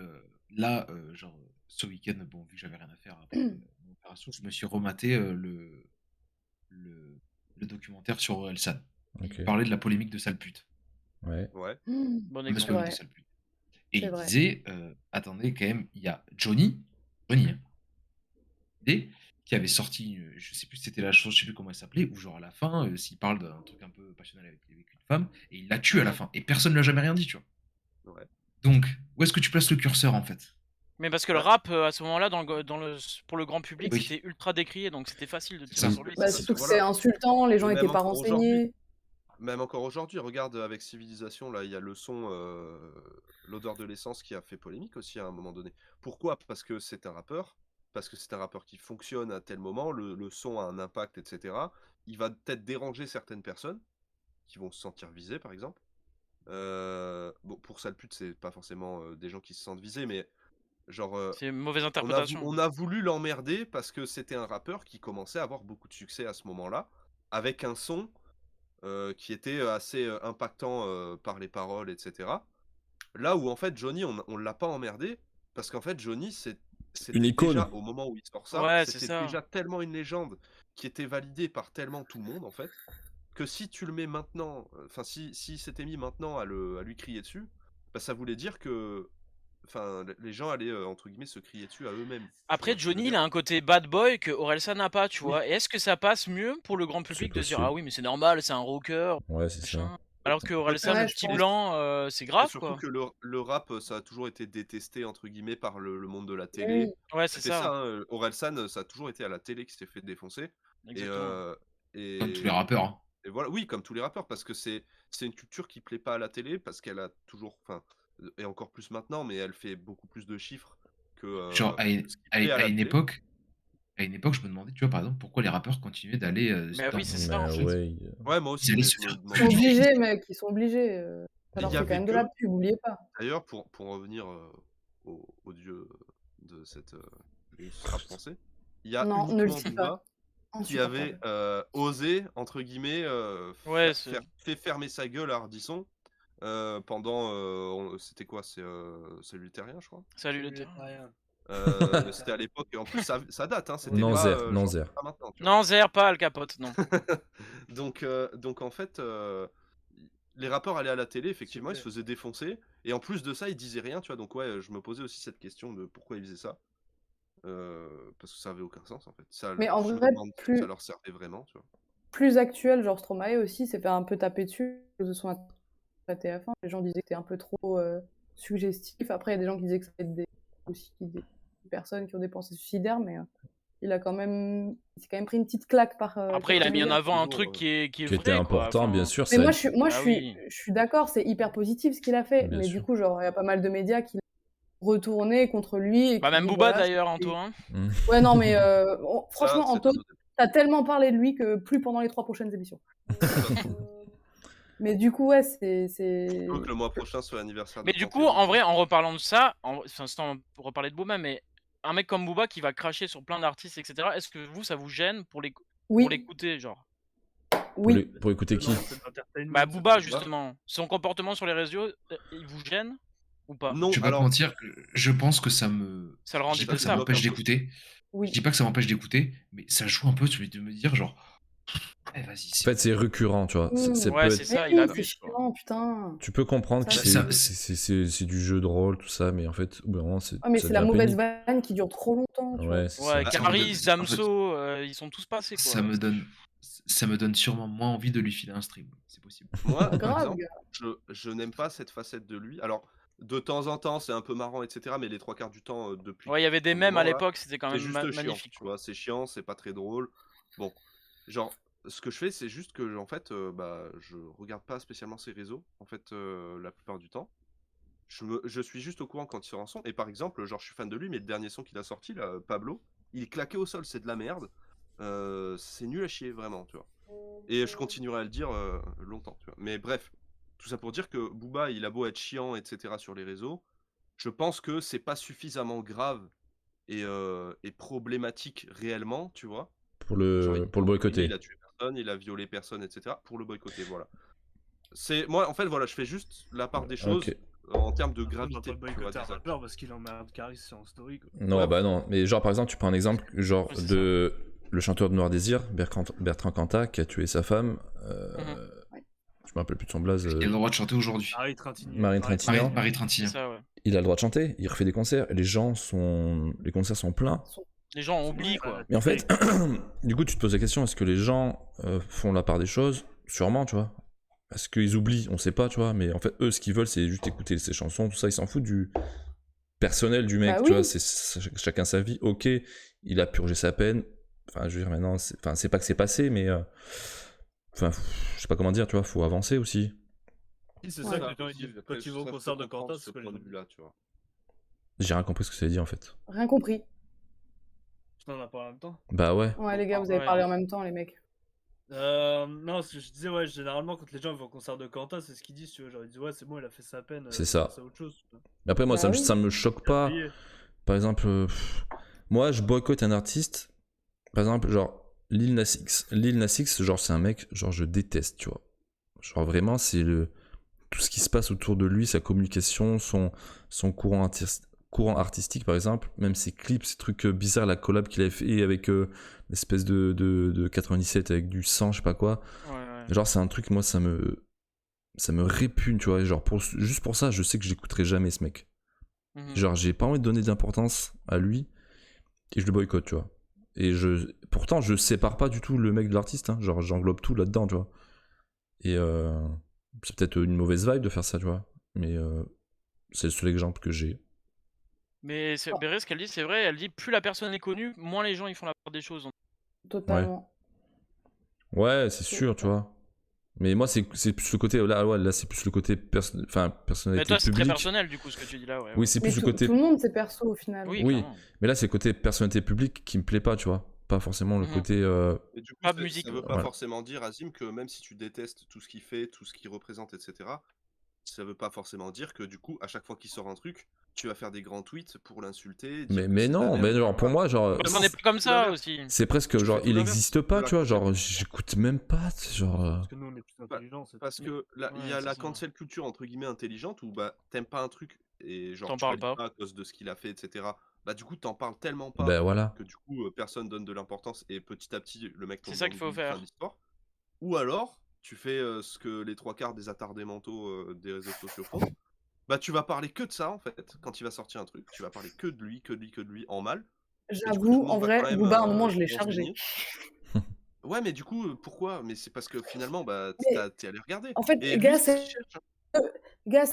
là, genre, ce week-end, bon, vu que j'avais rien à faire après mon opération, je me suis rematé le documentaire sur Orelsan. Ok. Il parlait de la polémique de sale pute. Ouais. Ouais. Bon Fameuse exemple. polémique vrai. de sale pute. Et C'est il vrai. disait, attendez, quand même, il y a Johnny, hein, qui avait sorti, je sais plus si c'était la chose, je sais plus comment elle s'appelait, ou genre à la fin, s'il parle d'un truc un peu passionnel avec une femme, et il la tue à la fin. Et personne ne lui a jamais rien dit, tu vois. Ouais. Donc, où est-ce que tu places le curseur, en fait? Mais parce que le Ouais. rap, à ce moment-là, pour le grand public, Oui. c'était ultra décrié, donc c'était facile de C'est tirer ça. sur lui. Bah, Parce surtout que que voilà. c'est insultant, les gens Et étaient même pas encore renseignés. Même encore aujourd'hui, regarde avec Civilisation, là, il y a le son L'odeur de l'essence qui a fait polémique aussi à un moment donné. Pourquoi? Parce que c'est un rappeur, parce que c'est un rappeur qui fonctionne à tel moment, le son a un impact, etc. Il va peut-être déranger certaines personnes, qui vont se sentir visés, par exemple. Bon, pour sale pute, c'est pas forcément des gens qui se sentent visés, mais genre, C'est une mauvaise on interprétation. a voulu l'emmerder parce que c'était un rappeur qui commençait à avoir beaucoup de succès à ce moment-là, avec un son qui était assez impactant par les paroles, etc. Là où en fait Johnny, on l'a pas emmerdé, parce qu'en fait Johnny, Une c'était icône. déjà, au moment où il sort ça, Ouais, c'est c'était ça. déjà tellement une légende qui était validée par tellement tout le monde, en fait, que si tu le mets maintenant, enfin si s'était mis maintenant à lui crier dessus, bah, ça voulait dire que enfin les gens allaient entre guillemets se crier dessus à eux-mêmes. Tu vois Après, ce que je veux Johnny, il dire? a un côté bad boy que Orelsan n'a pas, tu Oui. vois. Et est-ce que ça passe mieux pour le grand C'est public de se dire ah possible. oui, mais c'est normal, c'est un rocker, Ouais, c'est ça. machin. Alors que Peut-être, Orelsan, Ouais, le je petit pense. blanc, c'est et grave surtout quoi. que le rap, ça a toujours été détesté entre guillemets par le monde de la Oui, télé. Ouais, c'est C'était ça, ça, hein, Orelsan, ça a toujours été à la télé qui s'est fait défoncer. Et, exactement. Comme tous les et, rappeurs. Hein. et voilà, oui, comme tous les rappeurs, parce que c'est une culture qui plaît pas à la télé, parce qu'elle a toujours, enfin, et encore plus maintenant, mais elle fait beaucoup plus de chiffres que Genre, ce qui plaît à à la une télé. époque, je me demandais, tu vois, par exemple, pourquoi les rappeurs continuaient d'aller Mais oui, c'est ça en Mais fait. ouais. Ouais, moi Ils aussi, allaient mais se je me faire ils sont demande. obligés, mec, ils sont obligés. Ça Et leur il y fait quand avait même de la que, pub, n'oubliez pas. d'ailleurs, pour revenir au dieu de cette rap français, il y a Non, ne le uniquement cite pas. Booba qui avait Insupportable. osé, entre guillemets, Ouais, fait fermer sa gueule à Ardisson pendant. C'était quoi? C'est Luthérien, je crois. salut le Salut les terrain. terriens. C'était à l'époque. En plus, ça date, hein, c'était pas Nanzer, genre Nanzer. pas maintenant. Tu vois. Non, Zer, pas Al Capote, non. Donc en fait, les rappeurs allaient à la télé, effectivement, ils se Super. faisaient défoncer. Et en plus de ça, ils disaient rien, tu vois. Donc ouais, je me posais aussi cette question de pourquoi ils faisaient ça. Parce que ça avait aucun sens en fait. Mais en Je me vrai, demande si ça leur servait vraiment, tu vois. plus actuel, genre Stromae aussi s'est fait un peu taper dessus à cause de son à TF1. Les gens disaient que c'était un peu trop suggestif. Après, il y a des gens qui disaient que ça avait aussi des personnes qui ont des pensées suicidaires, mais il s'est quand même pris une petite claque par Après, il a quelques mis en médias. avant un Toujours, truc qui est Qui vrai, était quoi. important, bien Enfin, sûr. Mais Ça moi, aide. bah oui. je suis d'accord, c'est hyper positif ce qu'il a fait. Bien Mais sûr. du coup, genre, il y a pas mal de médias qui l'ont retourné contre lui et Bah qui même disent, Booba voilà, d'ailleurs, c'était- Anto. Hein. Mm. Ouais, non, mais Ça, franchement, c'est Anto, un autre débat. t'as tellement parlé de lui que plus pendant les 3 prochaines émissions. Mais du coup, ouais, Je veux que le mois prochain soit l'anniversaire de Mais du coup, Panthéon, en tu vrai, vois. en reparlant de ça, enfin sans reparler de Booba, mais un mec comme Booba qui va cracher sur plein d'artistes, etc. Est-ce que vous, ça vous gêne pour Oui, l'écouter, genre? oui. Pour écouter qui? C'est de l'entertainment, Bah ça Booba fait- justement, son comportement sur les réseaux, il vous gêne ou pas? Non, Je vais pas te alors, mentir, je pense que ça me. Ça le rend Je dis pas que ça détestable. m'empêche débloque un peu. d'écouter. Oui. Je dis pas que ça m'empêche d'écouter, mais ça joue un peu celui de me dire, genre. Eh, vas-y, En fait, c'est récurrent, tu vois. Ça Ouais, peut c'est être... ça, Mais il oui, c'est abuse, quoi. chiant, putain. Tu peux comprendre Ça, que Ça- c'est du jeu de rôle, tout ça, mais en fait, au bout d'un moment, Ah, mais ça c'est la devient mauvaise pénible. vanne qui dure trop longtemps, tu vois. Ouais, c'est Ouais, ça. ça me donne- Caris, Damso, ils sont tous passés, quoi. ça me donne sûrement moins envie de lui filer un stream. C'est possible. Moi, Pas par grave, exemple, gars. je n'aime pas cette facette de lui. Alors, de temps en temps, c'est un peu marrant, etc. Mais les 3 quarts du temps, depuis Ouais, il y avait des un mèmes à moment là, l'époque, c'était quand c'est même juste chiant, magnifique, tu quoi. vois. C'est chiant, c'est pas très drôle. Bon, genre, ce que je fais, c'est juste que, en fait, bah, je regarde pas spécialement ses réseaux, en fait, la plupart du temps. Je suis juste au courant quand il sort un son. Et par exemple, genre, je suis fan de lui, mais le dernier son qu'il a sorti, là, Pablo, il est claqué au sol, c'est de la merde. C'est nul à chier, vraiment, tu vois. Et je continuerai à le dire longtemps, tu vois. Mais bref, tout ça pour dire que Booba, il a beau être chiant, etc. sur les réseaux, je pense que c'est pas suffisamment grave et problématique réellement, tu vois. Pour Genre, le boycotter. il a tué personne, il a violé personne, etc. Pour le boycotter, voilà. Moi, en fait, voilà, je fais juste la part des choses Ok. en termes de On va gravité, pas tu vois, boycotter un des actes. rappeur parce qu'il emmerde Caris en story, quoi. Non, Ouais. bah non. Mais genre, par exemple, tu prends un exemple, genre, Ouais, c'est de le chanteur de Noir Désir, Bertrand Cantat, qui a tué sa femme. Je me rappelle plus de son blaze. Il a le droit de chanter aujourd'hui. Marie Trintignant. Marine Trintignant. Marie C'est Trintignant. ça, ouais. Il a le droit de chanter, il refait des concerts, les concerts sont pleins. Les gens ont oublié, quoi. Mais en fait, du coup, tu te poses la question, est-ce que les gens font la part des choses? Sûrement, tu vois. Est-ce qu'ils oublient? On sait pas, tu vois. Mais en fait, eux, ce qu'ils veulent, c'est juste écouter ses chansons, tout ça. Ils s'en foutent du personnel du mec, Bah tu oui. vois. Chacun sa vie. Ok, il a purgé sa peine. Enfin, je veux dire, maintenant, c'est pas que c'est passé, mais... Enfin, je sais pas comment dire, tu vois. Faut avancer aussi. C'est Ouais. ça que les gens ils disent. Quand tu vas au concert de Quentin, c'est ce ce que point de les vue-là, tu vois. J'ai rien compris ce que ça veut dire, en fait. Rien compris. Tu t'en as pas en même temps. Bah ouais. Ouais, les gars, vous avez Ouais. parlé en même temps, les mecs. Non, ce que je disais, ouais, généralement, quand les gens vont au concert de Quentin, c'est ce qu'ils disent, tu vois. Genre, ils disent, ouais, c'est bon, il a fait sa peine, C'est il ça. passe à autre chose. Tu vois. Mais après, moi, Bah oui. ça me choque Il a pas. payé. Par exemple, moi, je boycotte un artiste. Par exemple, genre, Lil Nas X. Lil Nas X, genre, c'est un mec, genre, je déteste, tu vois. Genre, vraiment, c'est tout ce qui se passe autour de lui, sa communication, son courant artistique, par exemple, même ses clips, ces trucs bizarres, la collab qu'il avait fait avec l'espèce de 97 avec du sang, je sais pas quoi. Ouais. Genre, c'est un truc, moi, ça me répugne, tu vois. Genre, juste pour ça, je sais que j'écouterai jamais ce mec. Mhm. Genre, j'ai pas envie de donner d'importance à lui et je le boycotte, tu vois. Et pourtant, je sépare pas du tout le mec de l'artiste, hein. Genre, j'englobe tout là-dedans, tu vois. Et c'est peut-être une mauvaise vibe de faire ça, tu vois. Mais c'est le seul exemple que j'ai. Mais Béré, ce qu'elle dit, c'est vrai. Elle dit plus la personne est connue, moins les gens ils font la part des choses. Totalement. Ouais, c'est sûr, tu vois. Mais moi, c'est plus le côté. Là, ouais, là c'est plus le côté Mais personnalité toi, c'est très publique. personnel du coup ce que tu dis là. Ouais, Oui, c'est Mais plus le tout côté. le monde, c'est perso au final. Oui, Oui, clairement. mais là, c'est le côté personnalité publique qui me plaît pas, tu vois. Pas forcément le Mhm. côté. Et du coup, Pas de musique. ça veut pas Voilà. forcément dire, Azim, que même si tu détestes tout ce qu'il fait, tout ce qu'il représente, etc., ça veut pas forcément dire que du coup, à chaque fois qu'il sort un truc, tu vas faire des grands tweets pour l'insulter, dire que Mais c'est de la non, merde. mais genre, pour moi, genre. Parce qu'on est pas comme tout ça l'inverse. aussi. C'est presque Tu genre, fais tout il l'inverse existe pas, de tu vois. la Genre, j'écoute même pas, genre. Parce que nous, on est plus intelligents. c'est Parce tout. que là, il y Ouais, a c'est la ça. cancel culture entre guillemets intelligente où bah t'aimes pas un truc et genre T'en tu parles valides pas. pas à cause de ce qu'il a fait, etc. Bah du coup t'en parles tellement pas Ben voilà. que du coup personne donne de l'importance et petit à petit le mec C'est tombe ça dans qu'il faut l'oubli, fin faire. de l'histoire. Ou alors tu fais ce que les trois quarts des attardés mentaux des réseaux sociaux font. Bah tu vas parler que de ça en fait quand il va sortir un truc. Tu vas parler que de lui, que de lui, que de lui en mal. Et du coup tout J'avoue, le en monde va quand vrai, même Booba, à un moment, je se l'ai chargé. renseigner. Ouais mais du coup pourquoi? Mais c'est parce que finalement bah Mais t'es allé regarder. en fait, Et lui gars, c'est ce qu'il cherche. gars,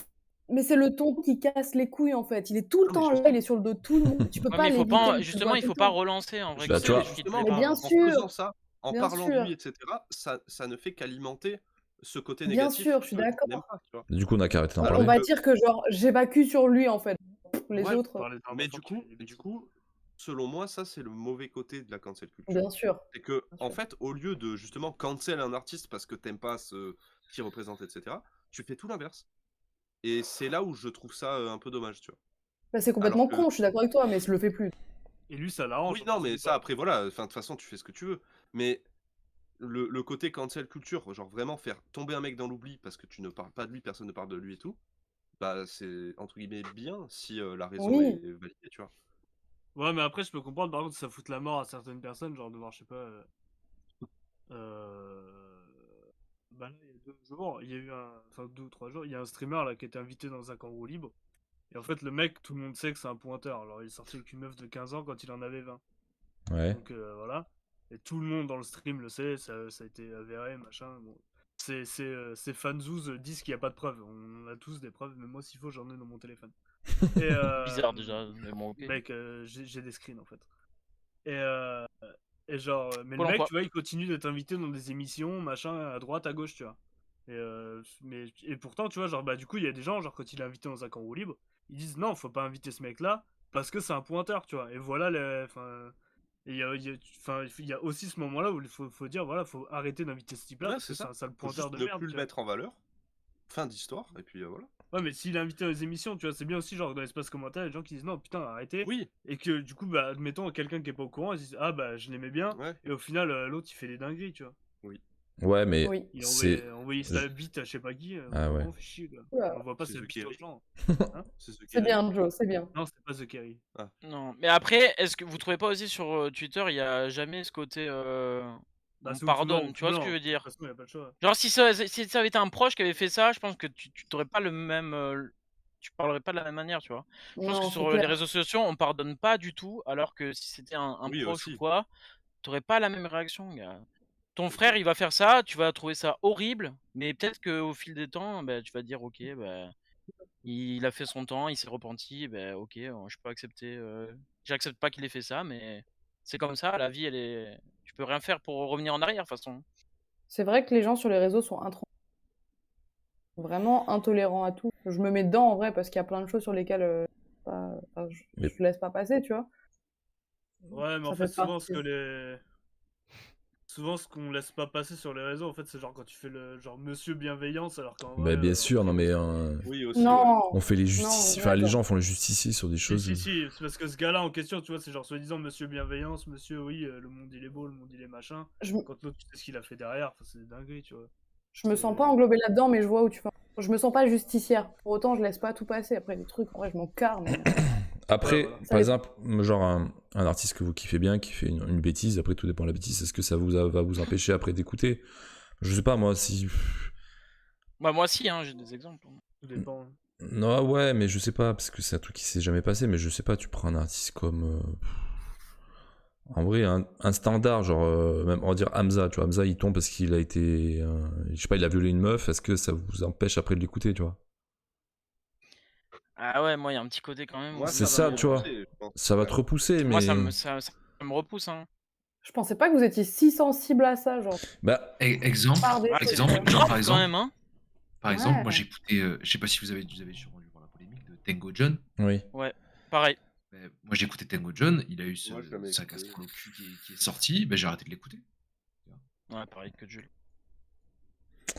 mais c'est le ton qui casse les couilles en fait. Il est tout le Non mais temps je là, sais. il est sur le dos de tout le monde. Tu peux Ouais, pas mais il faut l'éviter, pas. tu le Justement, vois il tout le faut pas temps. relancer en vrai Je Bah, quand tu c'est sais, mais quelque vois. chose qui te justement, plaît Mais pas. bien en sûr, faisant ça, en bien parlant de lui, sûr, etc., ça ne fait qu'alimenter ce côté bien négatif sûr, je suis que tu n'aimes d'accord. pas, tu vois. Du coup, on a qu'arrêté d'en On parler. Alors va que, dire que genre, j'évacue sur lui en fait. Les ouais, autres, Parler d'un mais enfant qui fait des du bêtises. coup, selon moi, ça c'est le mauvais côté de la cancel culture. bien sûr. C'est que, Bien en sûr. fait, au lieu de justement cancel un artiste parce que t'aimes pas ce qu'il représente, etc., tu fais tout l'inverse. Et c'est là où je trouve ça un peu dommage, tu vois. Bah, c'est Alors complètement que, con, je suis d'accord avec toi, mais je le fais plus. Et lui, ça l'arrange. oui, non, parce mais qu'il ça parle. après, voilà, enfin, de toute façon, tu fais ce que tu veux. Mais le côté cancel culture, genre vraiment faire tomber un mec dans l'oubli parce que tu ne parles pas de lui, personne ne parle de lui et tout, bah c'est entre guillemets bien si la raison Oui, est validée, tu vois. Ouais, mais après, je peux comprendre, par contre, ça fout la mort à certaines personnes, genre de voir, je sais pas. Bah là, il y a 2 jours, il y a eu un. Enfin, 2 ou 3 jours, il y a un streamer là qui était invité dans un kangourou libre. Et en fait, le mec, tout le monde sait que c'est un pointeur. Alors, il est sorti avec une meuf de 15 ans quand il en avait 20. Ouais. Donc voilà. Et tout le monde dans le stream le sait, ça a été avéré, machin. Bon. Ces fanzouz disent qu'il n'y a pas de preuves. On a tous des preuves, mais moi, s'il faut, j'en ai dans mon téléphone. Et, Bizarre déjà, mais bon, ok. Mec, j'ai des screens en fait. Et, euh, et genre, mais le Pôle mec, emploi. tu vois, il continue d'être invité dans des émissions, machin, à droite, à gauche, tu vois. Et pourtant, tu vois, genre, bah, du coup, il y a des gens, genre, quand il est invité dans un kangourou libre, ils disent non, faut pas inviter ce mec-là parce que c'est un pointeur, tu vois. Et voilà, enfin, et il y a aussi ce moment-là où il faut dire, voilà, faut arrêter d'inviter ce type-là Ouais, parce que c'est c'est ça. un sale Faut pointeur juste de ne merde, plus tu le vois. mettre en valeur. Fin d'histoire, et puis voilà. Ouais, mais s'il est invité dans les émissions, tu vois, c'est bien aussi, genre, dans l'espace commentaire, les gens qui disent non, putain, arrêtez. Oui, Et que du coup, bah, admettons, quelqu'un qui est pas au courant, ils disent ah, bah, je l'aimais bien. ouais, Et au final, l'autre, il fait des dingueries, tu vois. oui. Ouais, mais oui. Il a c'est. envoyé sa bite à je sais pas qui. Ah ouais. Vraiment, fait chier, quoi. Oula, On voit pas C'est sa The bite aux Kerry. gens. Hein? C'est The c'est Kerry. bien, Joe, c'est bien. Non, c'est pas The Kerry. Non, mais après, est-ce que vous trouvez pas aussi sur Twitter, il y a jamais ce côté Bah, on c'est où pardonne, tu vois ce que je veux De toute dire? façon, y a pas le choix. Genre si ça avait été un proche qui avait fait ça, je pense que tu t'aurais pas le même tu parlerais pas de la même manière, tu vois. Je pense que Non, c'est sur les clair. réseaux sociaux, on pardonne pas du tout, alors que si c'était un Oui, proche ou aussi. quoi, t'aurais pas la même réaction, gars. Ton C'est frère, sûr. il va faire ça, tu vas trouver ça horrible, mais peut-être qu'au fil des temps, bah, tu vas te dire ok, bah, il a fait son temps, il s'est repenti, bah, ok, je peux accepter, j'accepte pas qu'il ait fait ça, mais c'est comme ça, la vie, elle est, tu peux rien faire pour revenir en arrière, de toute façon. C'est vrai que les gens sur les réseaux sont vraiment intolérants à tout. Je me mets dedans en vrai parce qu'il y a plein de choses sur lesquelles Mais- je laisse pas passer, tu vois. Ouais, mais en Ça fait, fait souvent, partie. souvent ce qu'on laisse pas passer sur les réseaux, en fait, c'est genre quand tu fais le genre Monsieur Bienveillance, alors qu'en Bah, vrai, bien sûr, non mais Oui, aussi. ouais. Non. on fait les Non, justiciers, ouais, enfin les attends. gens font les justiciers sur des Si, choses. si, c'est parce que ce gars-là en question, tu vois, c'est genre soi-disant Monsieur Bienveillance, Monsieur, oui, le monde il est beau, le monde il est machin. Je, Quand l'autre, tu sais ce qu'il a fait derrière, enfin, c'est des dingueries, tu vois. je me sens pas englobée là-dedans, mais je vois où tu vas. Je me sens pas justicière. Pour autant, je laisse pas tout passer. Après, des trucs, en vrai, je m'en carre. Mais... Après, Ouais, voilà. par Ça exemple, genre un artiste que vous kiffez bien, qui fait une bêtise, après tout dépend de la bêtise, est-ce que ça va vous empêcher après d'écouter? Je sais pas, moi, si... Bah, moi aussi, hein, j'ai des exemples. Tout dépend. Non, ouais, mais je sais pas, parce que c'est un truc qui s'est jamais passé, mais je sais pas, tu prends un artiste comme... En vrai, un standard, genre, même, on va dire Hamza, tu vois, Hamza, il tombe parce qu'il a été... je sais pas, il a violé une meuf, est-ce que ça vous empêche après de l'écouter, tu vois? Ah ouais, moi, il y a un petit côté quand même. Moi, C'est ça va ça, me tu vois. repousser, je pense. Ça va te repousser, mais... Moi, ça me repousse, hein. Je pensais pas que vous étiez si sensible à ça, genre. Bah, Exemple, Par des Ah, trucs, c'est exemple, ouais. genre, grave par quand exemple, même, hein. par exemple, Ouais. moi j'ai écouté, je sais pas si vous avez sûrement dû voir la polémique de Tango John. oui. Ouais, pareil. Mais moi j'ai écouté Tango John, il a eu Moi, je l'avais sa écouté. casserole au cul qui est sorti, ben j'ai arrêté de l'écouter. Ouais, pareil que Jules.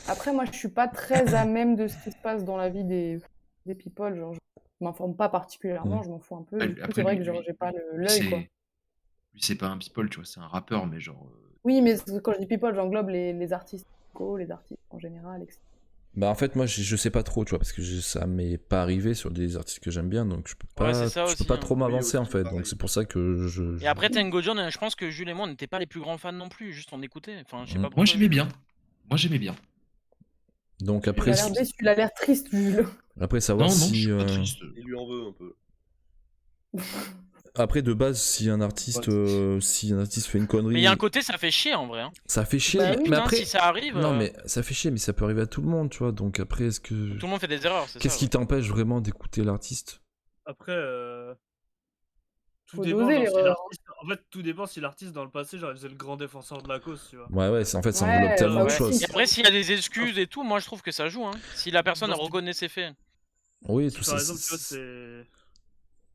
Après, moi, je suis pas très à même de ce qui se passe dans la vie des people. Genre, je m'informe pas particulièrement, Mhm. je m'en fous un peu. Ouais, Du coup, après, c'est vrai lui- que genre, lui- j'ai pas lui, l'œil, quoi. lui, c'est pas un people, tu vois, c'est un rappeur, mais genre. Oui, mais quand je dis people, j'englobe les artistes musicaux, les artistes en général, etc. Bah en fait moi je sais pas trop tu vois parce que ça m'est pas arrivé sur des artistes que j'aime bien donc je peux Ouais, pas c'est ça je peux aussi, pas hein. trop Oui, m'avancer en aussi, fait pareil. donc c'est pour ça que je Et après, Tango John, je pense que Jules et moi, on n'était pas les plus grands fans non plus, juste on écoutait. Enfin, je sais pas Mm. Moi pourquoi. j'aimais bien. Moi j'aimais bien. donc Il après a l'air déçu, il a l'air triste, Jules. après savoir Non, non, je si suis pas triste. Il lui en veut un peu. après de base si un artiste fait une Mais connerie il y a un côté, ça fait chier en vrai, hein. ça fait chier Bah mais, oui. mais Putain, après si ça arrive, non mais ça fait chier mais ça peut arriver à tout le monde tu vois donc après est-ce que tout le monde fait des erreurs, c'est qu'est-ce ça. qui Ouais. t'empêche vraiment d'écouter l'artiste? Après, tout Faut dépend doser genre, si l'erreur. l'artiste. En fait, tout dépend si l'artiste dans le passé, genre, il faisait le grand défenseur de la cause, tu vois. Ouais c'est en fait ça Ouais, englobe tellement ça de aussi. choses Et après, s'il y a des excuses et tout, moi je trouve que ça joue, hein. Si la personne Genre, si- reconnaît ses faits. oui Si tout par ça exemple, tu vois,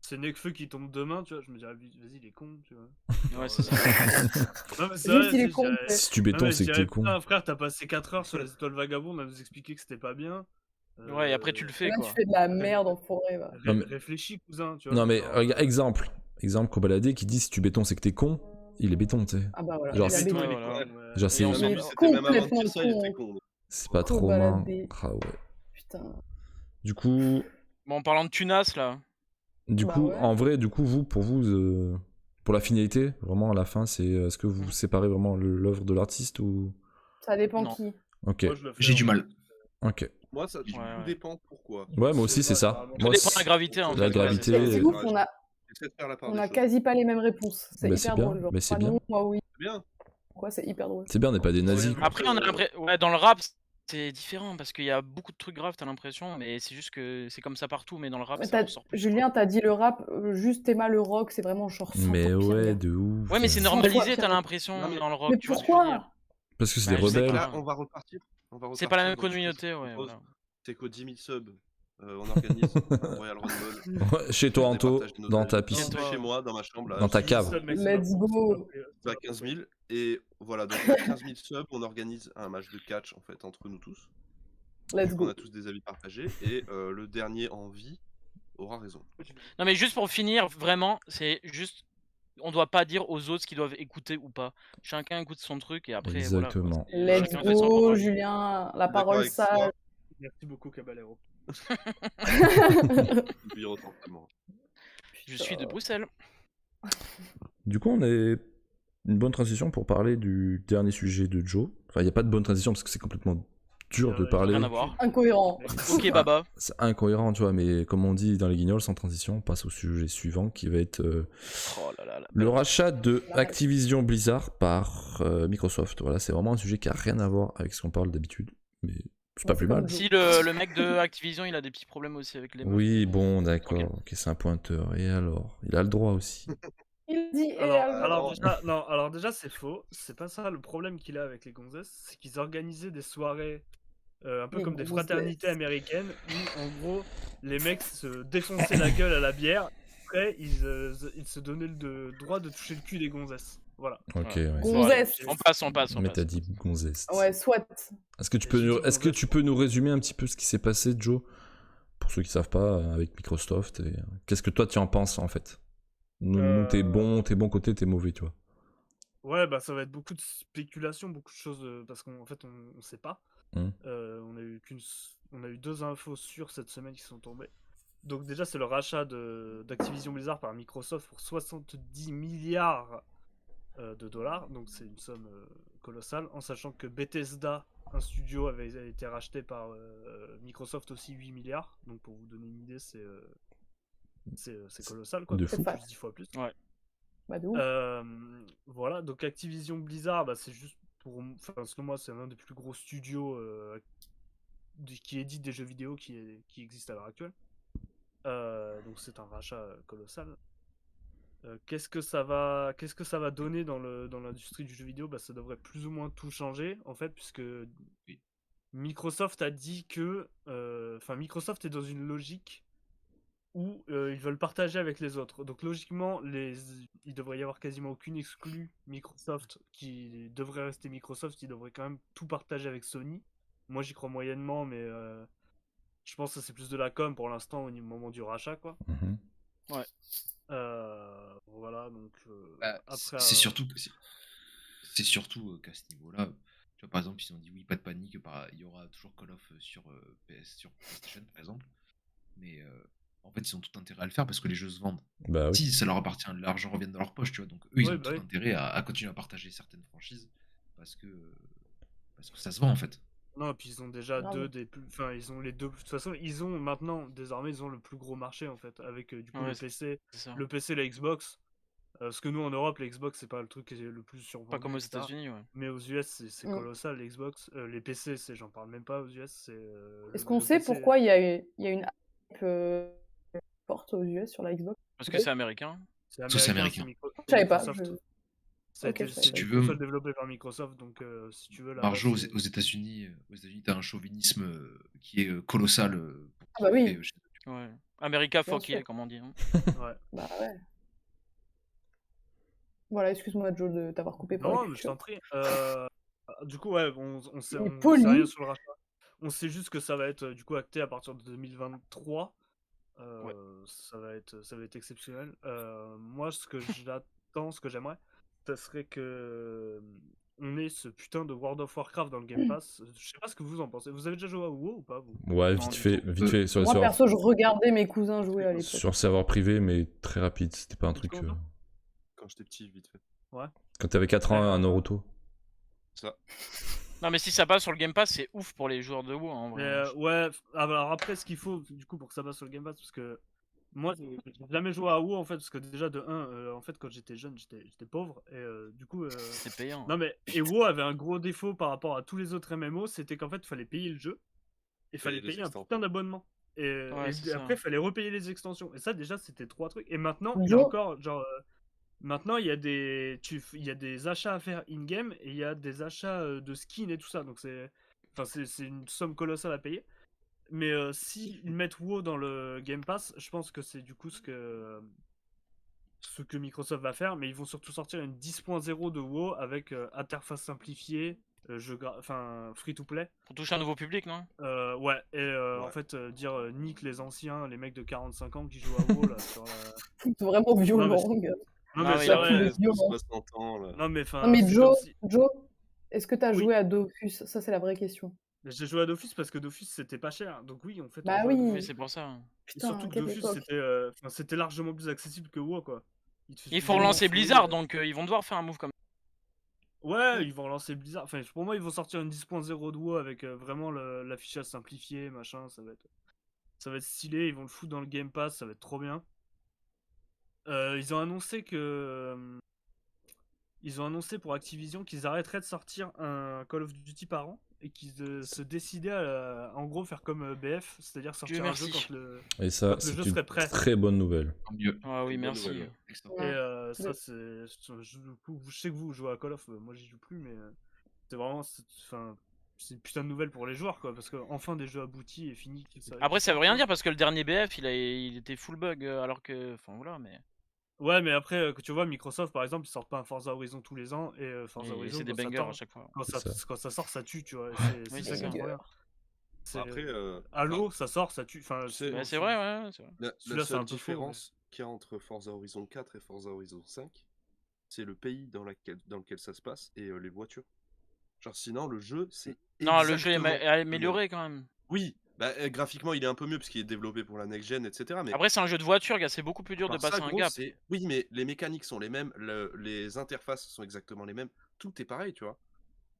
c'est Nekfeu qui tombe demain, tu vois, je me dirais, vas-y, il est con, tu vois. Ouais, Genre, c'est ça. Non, mais c'est Juste, vrai, il est tu sais, con, je dirais- peut-être. si tu Non, béton mais c'est je que dirais, t'es con putain, frère, t'as passé 4 heures sur les étoiles vagabondes à nous expliquer que c'était pas bien. Ouais, et après tu le Et fais là, quoi. tu fais de la merde en forêt, va. Non, mais- Réfléchis, cousin, tu vois. non mais genre, regarde, exemple Kobalade qui dit si tu béton c'est que t'es con il est béton tu sais Ah bah voilà, genre il a c'est béton. Ouais, il est voilà. con, ouais. genre, Et c'est- on Non, s'en mais Mais lui, c'était même avant de complètement dire ça, il con. était con. c'est pas trop marrant. Kobalade. Ah ouais. Putain. Du coup, Bon, en parlant de Tunas là. Bah ouais. en vrai, du coup, pour vous, pour la finalité, vraiment à la fin, c'est est-ce que vous séparez vraiment l'œuvre de l'artiste ou Ça dépend Non. qui. ok, Moi, je le fais, J'ai en du fait. mal. ok. Moi, ça tout Ouais. dépend pourquoi. Ouais, moi aussi, c'est ça. Généralement. Tout Moi, dépend de la gravité en la fait. gravité, Ouais, C'est c'est ça. ouf, J'essaie de faire la part on des a choses. quasi pas les mêmes réponses. C'est Bah, c'est hyper bien. drôle. Genre, Bah, c'est moi bien. non, moi oui. C'est bien. Quoi, c'est hyper drôle. C'est bien, on n'est pas des nazis. Ouais. Après, on a l'impression. Ouais, dans le rap, c'est différent parce qu'il y a beaucoup de trucs graves, t'as l'impression, mais c'est juste que c'est comme ça partout, mais dans le rap, Mais ça t'as- ressort plus. Julien, t'as dit le rap, juste t'es mal le rock, c'est vraiment genre 100 Mais fois pire, ouais, gars. de ouf. Ouais, mais c'est 100 fois normalisé, pire. t'as l'impression Non, mais- dans le rock, Mais tu vois ce que je veux dire. pourquoi? Parce que c'est Bah, des je sais rebelles. pas. Là, on va repartir. C'est pas la même dans quelque chose communauté, que je ouais. propose, Voilà. C'est qu'au 10 000 subs, on organise un Royal Rumble. Ouais, chez toi, On Anto, départage nos dans avis. ta Non, piste. toi. Chez moi, dans ma chambre, là, Dans ta je- cave. Ça, mec, c'est Let's pas- go. c'est à pas- 15 000. Et voilà, donc à 15 000 subs, on organise un match de catch en fait entre nous tous. Let's On go. a tous des avis partagés. Et le dernier en vie aura raison. Non, mais juste pour finir, vraiment, c'est juste. On doit pas dire aux autres ce qu'ils doivent écouter ou pas. Chacun écoute son truc et après, voilà. quoi. Exactement. C'est- Let's chacun fait son propre go, avis. Julien. La D'accord parole avec toi. sage. Merci beaucoup, Caballero. Je lui ressens tellement. Je suis de Bruxelles. Du coup, on est une bonne transition pour parler du dernier sujet de Joe. Enfin, il n'y a pas de bonne transition parce que c'est complètement dur de Ouais, parler. Rien à voir. Incohérent. Ok, Baba. C'est incohérent, tu vois, mais comme on dit dans les guignols, sans transition, on passe au sujet suivant qui va être Oh là là là. le rachat de Activision Blizzard par Microsoft. Voilà, c'est vraiment un sujet qui a rien à voir avec ce qu'on parle d'habitude, mais c'est pas Ouais, plus c'est mal. comme Si le mec de Activision, il a des petits problèmes aussi avec les meufs. Oui, mais bon, d'accord, tranquille. ok, c'est un pointeur. Et alors, il a le droit aussi. Il dit et Alors, alors. alors déjà, c'est faux. C'est pas ça le problème qu'il a avec les gonzesses. C'est qu'ils organisaient des soirées un peu Les comme des gonzesses. fraternités américaines où, en gros, les mecs se défonçaient la gueule à la bière. Après, ils se donnaient le droit de toucher le cul des gonzesses. Voilà. Ok, Ouais. ouais. Gonzesse. On passe. Mais t'as dit gonzesse. Ouais, soit. Est-ce que tu J'ai peux dit est-ce que gonzesse. tu peux nous résumer un petit peu ce qui s'est passé, Joe, pour ceux qui savent pas, avec Microsoft et qu'est-ce que toi tu en penses en fait? Nous tes bons côtés, tes mauvais, tu vois. Ouais, bah ça va être beaucoup de spéculation, beaucoup de choses, parce qu'en fait on sait pas. Hum. On a eu 2 infos sûres cette semaine qui sont tombées. Donc déjà c'est le rachat d'Activision Blizzard par Microsoft pour 70 milliards de dollars, donc c'est une somme colossale, en sachant que Bethesda, un studio, avait été racheté par Microsoft aussi 8 milliards, donc pour vous donner une idée c'est colossal quoi, De c'est fou. plus 10 fois plus. Ouais. Bah, de ouf. Voilà, donc Activision Blizzard, bah, c'est juste enfin, selon moi, c'est l'un des plus gros studios qui édite des jeux vidéo qui existent à l'heure actuelle. Donc c'est un rachat colossal. Qu'est-ce que ça va donner dans l'industrie du jeu vidéo? Bah, ça devrait plus ou moins tout changer, en fait, puisque Microsoft a dit que... Enfin, Microsoft est dans une logique où ils veulent partager avec les autres. Donc logiquement, il devrait y avoir quasiment aucune exclue Microsoft qui devrait rester Microsoft. Ils devraient quand même tout partager avec Sony. Moi, j'y crois moyennement, mais je pense que c'est plus de la com pour l'instant au moment du rachat, quoi. Mhm. Voilà, donc après... C'est surtout qu'à ce niveau-là, tu vois, par exemple, ils ont dit oui, pas de panique, il y aura toujours Call of sur sur PlayStation, par exemple. Mais en fait, ils ont tout intérêt à le faire parce que les jeux se vendent. Bah oui. Si ça leur appartient, l'argent revient dans leur poche, tu vois. Donc eux, ils Ouais, ont bah tout oui. intérêt à continuer à partager certaines franchises parce que ça se vend en fait. Non, et puis ils ont déjà Non, mais- Enfin, ils ont les deux... De toute façon, ils ont maintenant, désormais, ils ont le plus gros marché, en fait, avec du coup Ouais, le PC, c'est ça. le PC, la Xbox. Parce que nous, en Europe, la Xbox, c'est pas le truc qui est le plus survendu, Pas comme aux etc. États-Unis, ouais. Mais aux US, c'est Mm. colossal, les Xbox. Les PC, j'en parle même pas aux US. Est-ce qu'on sait pourquoi il y a une hype forte aux US sur la Xbox? Parce que c'est américain. C'est Tout, c'est américain, américain. Je savais pas. Microsoft. Ok, je savais C'est pas. une tu veux- console développée par Microsoft, donc si tu veux, là Marjo, aux États-Unis, t'as un chauvinisme qui est colossal. Pour Ah bah oui. ce qui est chez eux. Ouais. America Bien fuck sûr. yeah, comme on dit. Hein. Ouais. Bah ouais. Voilà, excuse-moi Joe de t'avoir coupé pour Non, la mais je culture. t'en prie. Du coup, ouais, on sait Il est rien poli. sur le rachat. On sait juste que ça va être du coup acté à partir de 2023. Ouais. Ça va être exceptionnel. Moi, ce que j'attends, ce que j'aimerais, ça serait que on ait ce putain de World of Warcraft dans le Game Pass. Je sais pas ce que vous en pensez. Vous avez déjà joué à WoW ou pas, vous? Ouais, Non, vite du fait, tout. vite fait sur le Moi serveur, perso, je regardais mes cousins jouer à l'époque. sur le serveur privé, mais très rapide. C'était pas un Depuis truc. combien de temps Quand j'étais petit, vite fait. Quand t'avais 4 ans, Ouais. un Naruto. Ça. Non, mais si ça passe sur le Game Pass, c'est ouf pour les joueurs de WoW. En Mais vrai. ouais, alors après, ce qu'il faut du coup pour que ça passe sur le Game Pass, parce que moi, j'ai jamais joué à WoW en fait, parce que déjà de 1, en fait, quand j'étais jeune, j'étais pauvre, et du coup. C'est payant. Non, mais et WoW avait un gros défaut par rapport à tous les autres MMO, c'était qu'en fait, il fallait payer le jeu, et il fallait Payer les payer un extensions. putain d'abonnement. Ouais, Et c'est ça. après, il fallait repayer les extensions. Et ça, déjà, c'était 3 trucs. Et maintenant, il y a Joe encore, genre. Maintenant, il y a des achats à faire in-game, et il y a des achats de skins et tout ça. Donc, c'est une somme colossale à payer. Mais si ils mettent WoW dans le Game Pass, je pense que c'est du coup ce que Microsoft va faire, mais ils vont surtout sortir une 10.0 de WoW avec interface simplifiée, enfin free to play. Pour toucher un nouveau public, non? Ouais, et Ouais. en fait dire nique les anciens, les mecs de 45 ans qui jouent à WoW là. C'est vraiment violent, Non, gars. Non, Ah mais oui, c'est là, vrai. ouais. violent. 60 ans, là. Non, mais enfin. Non mais c'est Joe, comme si- est-ce que t'as Oui. joué à Dofus? Ça c'est la vraie question. J'ai joué à Dofus parce que Dofus c'était pas cher. Donc oui, en fait. Bah on joue à oui. Dofus. Oui, c'est pour ça. Et Putain, surtout que quelle Dofus époque. c'était largement plus accessible que WoW quoi. Il faut relancer Blizzard, donc ils vont devoir faire un move comme Ouais, ils vont relancer Blizzard. Enfin, pour moi, ils vont sortir une 10.0 de WoW avec vraiment l'affichage simplifié, machin. Ça va être stylé. Ils vont le foutre dans le Game Pass, ça va être trop bien. Ils ont annoncé pour Activision qu'ils arrêteraient de sortir un Call of Duty par an et qu'ils se décidaient à, en gros, faire comme BF, c'est-à-dire sortir un jeu merci. quand le Et ça, Quand le c'est jeu une serait prêt. très bonne nouvelle. Tant mieux. Ah oui, Une bonne merci. nouvelle, ouais. Excellent. Ouais. Et ça, Mais- je sais que vous jouez à Call of, moi j'y joue plus, mais c'est vraiment. C'est une putain de nouvelle pour les joueurs, quoi, parce que enfin des jeux aboutis et finis. Après, ça veut rien dire parce que le dernier BF, il était full bug, alors que. Enfin, voilà, mais. Ouais, mais après, que tu vois, Microsoft, par exemple, ils sortent pas un Forza Horizon tous les ans, et Forza Et Horizon, c'est des quand ça, bangers à chaque fois. quand C'est ça, ça. quand ça sort, ça tue, tu vois. et C'est Oui, ça c'est qui est ça. incroyable. C'est- Après, Halo, ça sort, ça tue. Enfin, c'est- Bah, c'est vrai, ouais, c'est vrai. la Celui-là, c'est un seule peu faux, mais- différence qu'il y a entre Forza Horizon 4 et Forza Horizon 5, c'est le pays dans lequel ça se passe et les voitures. Genre sinon, le jeu, c'est Non, le jeu est exactement le même. amélioré quand même. Oui, bah, graphiquement, il est un peu mieux parce qu'il est développé pour la next-gen, etc. Mais Après, c'est un jeu de voiture, gars, c'est beaucoup plus dur de par ça, passer un gros, gap. c'est... Oui, mais les mécaniques sont les mêmes, les interfaces sont exactement les mêmes, tout est pareil, tu vois.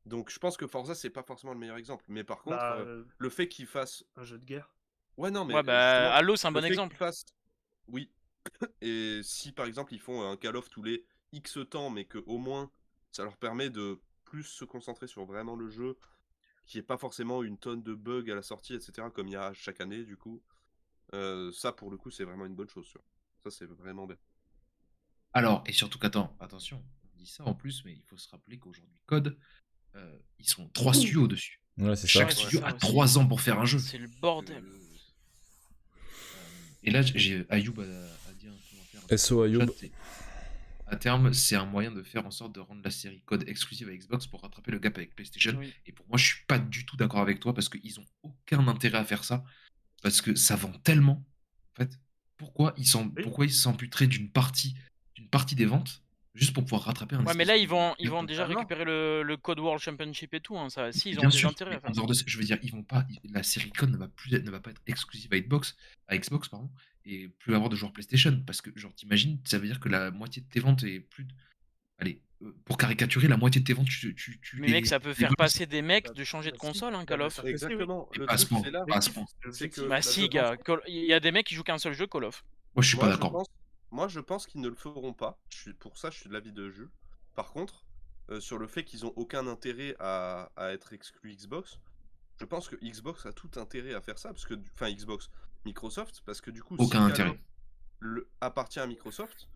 Donc je pense que Forza, c'est pas forcément le meilleur exemple. Mais par contre, Bah, le fait qu'il fasse... un jeu de guerre. Ouais, non, mais Ouais, bah, justement, Halo, c'est un le bon fait qu'il exemple. fasse... Oui. Et si, par exemple, ils font un Call of tous les X temps, mais que au moins, ça leur permet de plus se concentrer sur vraiment le jeu, qui est pas forcément une tonne de bugs à la sortie, etc., comme il y a chaque année, du coup. Ça, pour le coup, c'est vraiment une bonne chose, tu vois. Ça, c'est vraiment bien. Alors, et surtout attention, on dit ça en plus, mais il faut se rappeler qu'aujourd'hui, Code, ils sont 3 studios dessus. Ouais, c'est ça. Chaque Ouais, c'est studio ça a aussi. 3 ans pour faire un jeu. C'est le bordel. Et là, j'ai Ayoub a dit un commentaire. SO Ayoub. Chat, à terme, c'est un moyen de faire en sorte de rendre la série Code exclusive à Xbox pour rattraper le gap avec PlayStation. Oui. Et pour moi, je suis pas du tout d'accord avec toi parce qu'ils ont aucun intérêt à faire ça. Parce que ça vend tellement. En fait, pourquoi ils s'amputeraient d'une partie des ventes juste pour pouvoir rattraper un Ouais, mais espèce là, de- ils vont déjà totalement. récupérer le Code World Championship et tout. Hein, ça, si, ils ont Bien des sûr, intérêts mais à en faire ça. dehors de ça, je veux dire, ils vont pas, la série Code ne va pas être exclusive à Xbox, pardon, et plus avoir de joueurs PlayStation, parce que genre t'imagines, ça veut dire que la moitié de tes ventes est plus, allez, pour caricaturer, la moitié de tes ventes, tu Mais mec, ça peut les faire voles. passer des mecs de changer de console, hein, Call of. sûr que si, oui. Exactement. Et Le pas à ce truc, point, c'est là. pas à ce point. C'est que Bah si, gars, il y a des mecs qui jouent qu'un seul jeu, Call of. Moi, je suis pas Moi, je d'accord. pense, moi, je pense qu'ils ne le feront pas. Pour ça, je suis de l'avis de Jules. Par contre, sur le fait qu'ils ont aucun intérêt à être exclus Xbox, je pense que Xbox a tout intérêt à faire ça, parce que, enfin Xbox, Microsoft, parce que du coup, si Aucun Call intérêt. of appartient à Microsoft,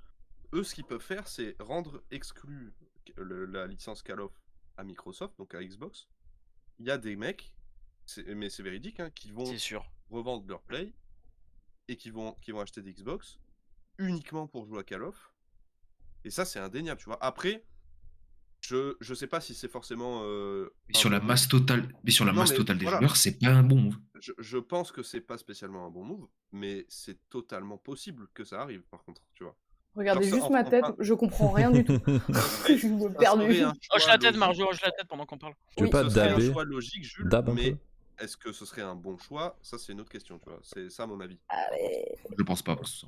eux, ce qu'ils peuvent faire, c'est rendre exclu la licence Call of à Microsoft, donc à Xbox. Il y a des mecs, mais c'est véridique, hein, qui vont C'est sûr. revendre leur Play et qui vont acheter des Xbox uniquement pour jouer à Call of. Et ça, c'est indéniable, tu vois. Après, je sais pas si c'est forcément. Mais sur la masse totale, des mais joueurs, voilà. c'est pas un bon move. Je pense que c'est pas spécialement un bon move, mais c'est totalement possible que ça arrive, par contre, tu vois. Regardez Genre ça, juste ma tête, je comprends rien du tout. Je suis perdue. Hoche la tête, Marjo, hoche la tête pendant qu'on parle. Tu veux Oui. pas Ce serait un dabber choix logique, Jules, Dab un mais peu est-ce que ce serait un bon choix? Ça, c'est une autre question, tu vois. C'est ça, mon avis. Allez. Je pense pas. Parce que ça-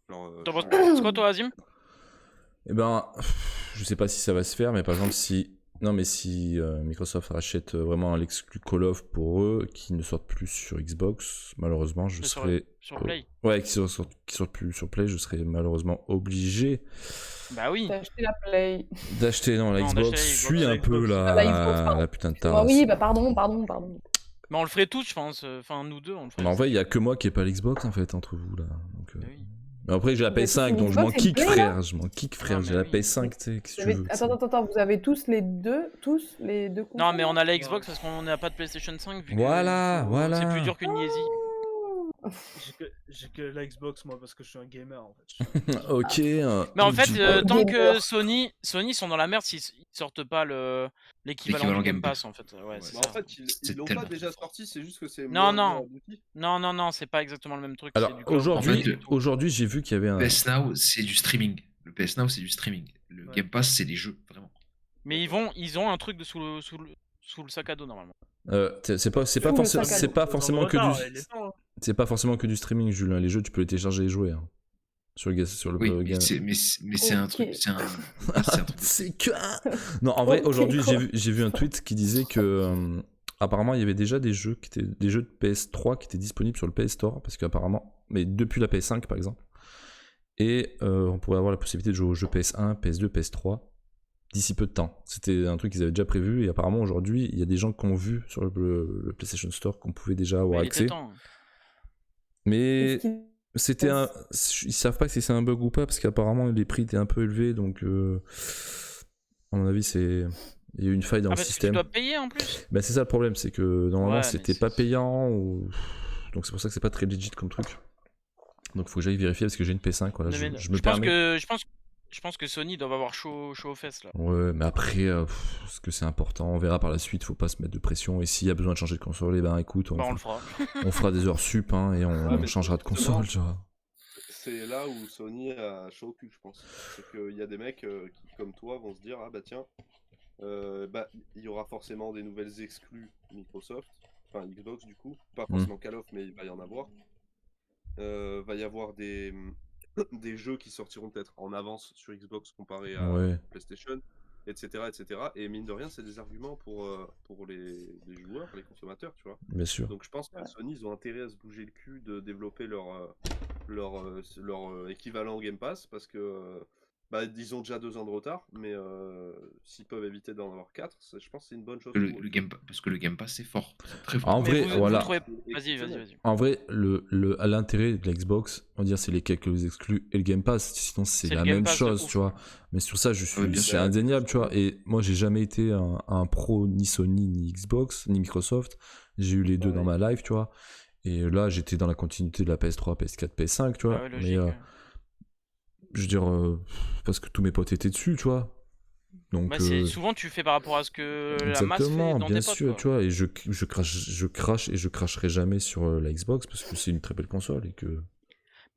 Genre, T'en penses quoi, toi, Azim? Eh ben, je sais pas si ça va se faire, mais par exemple, si Microsoft rachète vraiment l'exclu Call of pour eux, qui ne sortent plus sur Xbox, malheureusement, je serais. Sur Play. Ouais, qui sortent plus sur Play, je serais malheureusement obligé Bah oui. T'as acheté la Play. d'acheter la Non, Xbox. d'acheter la Suis Xbox. un peu La Xbox, pardon. la putain de Ah tasse. oui, bah pardon. Mais on le ferait tous, je pense. Enfin, nous deux, on le ferait. Mais en vrai, il y a que moi qui ai pas l'Xbox en fait entre vous là. Donc, Bah oui. Mais après, j'ai la Vous avez PS5, tous donc une je m'en Xbox et une kick, Play, là frère. Je m'en kick, frère. Non, J'ai mais la oui. PS5, tu sais, qu'est-ce que Vous tu avez- veux. Attends, vous avez tous les deux consoles? Non, mais on a la Xbox parce qu'on n'a pas de PlayStation 5. Vu que Voilà, voilà. C'est plus dur qu'une Yeezy. J'ai que la Xbox, moi, parce que je suis un gamer, en fait. Ok. Mais en fait, du- tant que Gamer. Sony sont dans la merde s'ils sortent pas l'équivalent du Game Pass, en fait. Ouais, c'est Bah, ça. en fait, C'est ils l'ont tellement pas déjà fort. sorti, c'est juste que c'est Non, moins non. abouti. Non, c'est pas exactement le même truc. Alors c'est du cloud aujourd'hui, computing et tout. aujourd'hui, j'ai vu qu'il y avait un. PS Now, c'est du streaming. Le PS Now, c'est du streaming. Le Ouais. Game Pass, c'est des jeux, vraiment. Mais ils ont un truc sous le sac à dos normalement. C'est pas Sous le sac à c'est dos. pas Ils ont forcément le que retard, du. il est temps, hein. C'est pas forcément que du streaming, Julien. Les jeux, tu peux les télécharger et jouer. Hein. Sur le Oui, mais game. c'est un Ok. truc. C'est un truc. C'est que. Non, en vrai, Ok, aujourd'hui, quoi. j'ai vu un tweet qui disait que apparemment il y avait déjà des jeux de PS3 qui étaient disponibles sur le PS Store parce qu'apparemment, mais depuis la PS5 par exemple, et on pourrait avoir la possibilité de jouer aux jeux PS1, PS2, PS3 d'ici peu de temps. C'était un truc qu'ils avaient déjà prévu et apparemment aujourd'hui il y a des gens qui ont vu sur le PlayStation Store qu'on pouvait déjà avoir Mais il était accès. temps. Mais Qu'est-ce qu'il- c'était ils savent pas si c'est un bug ou pas parce qu'apparemment les prix étaient un peu élevés donc à mon avis il y a eu une faille dans Ah, le parce que tu système. dois payer en plus. Bah c'est ça le problème, c'est que normalement Ouais, mais c'était c'est- pas payant donc c'est pour ça que c'est pas très legit comme truc. Donc faut que j'aille vérifier parce que j'ai une PS5. Voilà, Non, mais je me permets. je pense que Sony doit avoir chaud aux fesses là. Ouais, mais après, est-ce que c'est important? On verra par la suite. Faut pas se mettre de pression. Et s'il y a besoin de changer de console, eh ben écoute, Bah, on le fera. on fera des heures sup hein, et on mais changera de justement, console, tu vois. c'est là où Sony a chaud au cul, je pense. C'est qu'il y a des mecs qui, comme toi, vont se dire ah bah tiens, il y aura forcément des nouvelles exclus Microsoft, enfin Xbox du coup, pas forcément Call of, mais il va y en avoir. Va y avoir des jeux qui sortiront peut-être en avance sur Xbox comparé à Ouais. PlayStation, etc., etc. Et mine de rien, c'est des arguments pour les joueurs, les consommateurs, tu vois. Bien sûr. Donc je pense que Sony, ils ont intérêt à se bouger le cul de développer leur équivalent Game Pass parce que ils ont déjà 2 ans de retard, mais s'ils peuvent éviter d'en avoir 4, je pense que c'est une bonne chose pour eux. Parce que le Game Pass c'est fort, c'est très fort. En vrai, vous voilà. trouvez... Vas-y. En vrai, l'intérêt de la Xbox, on va dire, c'est les quelques exclus et le Game Pass. Sinon, c'est C'est la le Game même Pass de chose, ouf. tu vois. Mais sur ça, bien c'est sûr. indéniable, tu vois. Et moi, j'ai jamais été un pro ni Sony, ni Xbox, ni Microsoft. J'ai eu les deux dans ma life, tu vois. Et là, j'étais dans la continuité de la PS3, PS4, PS5, tu vois. Ah ouais, Mais logique. je veux dire, parce que tous mes potes étaient dessus, tu vois. Donc, Bah, souvent tu fais par rapport à ce que la masse fait exactement, dans bien tes potes, sûr, quoi. tu vois. Et je crache et je cracherai jamais sur la Xbox parce que c'est une très belle console et que.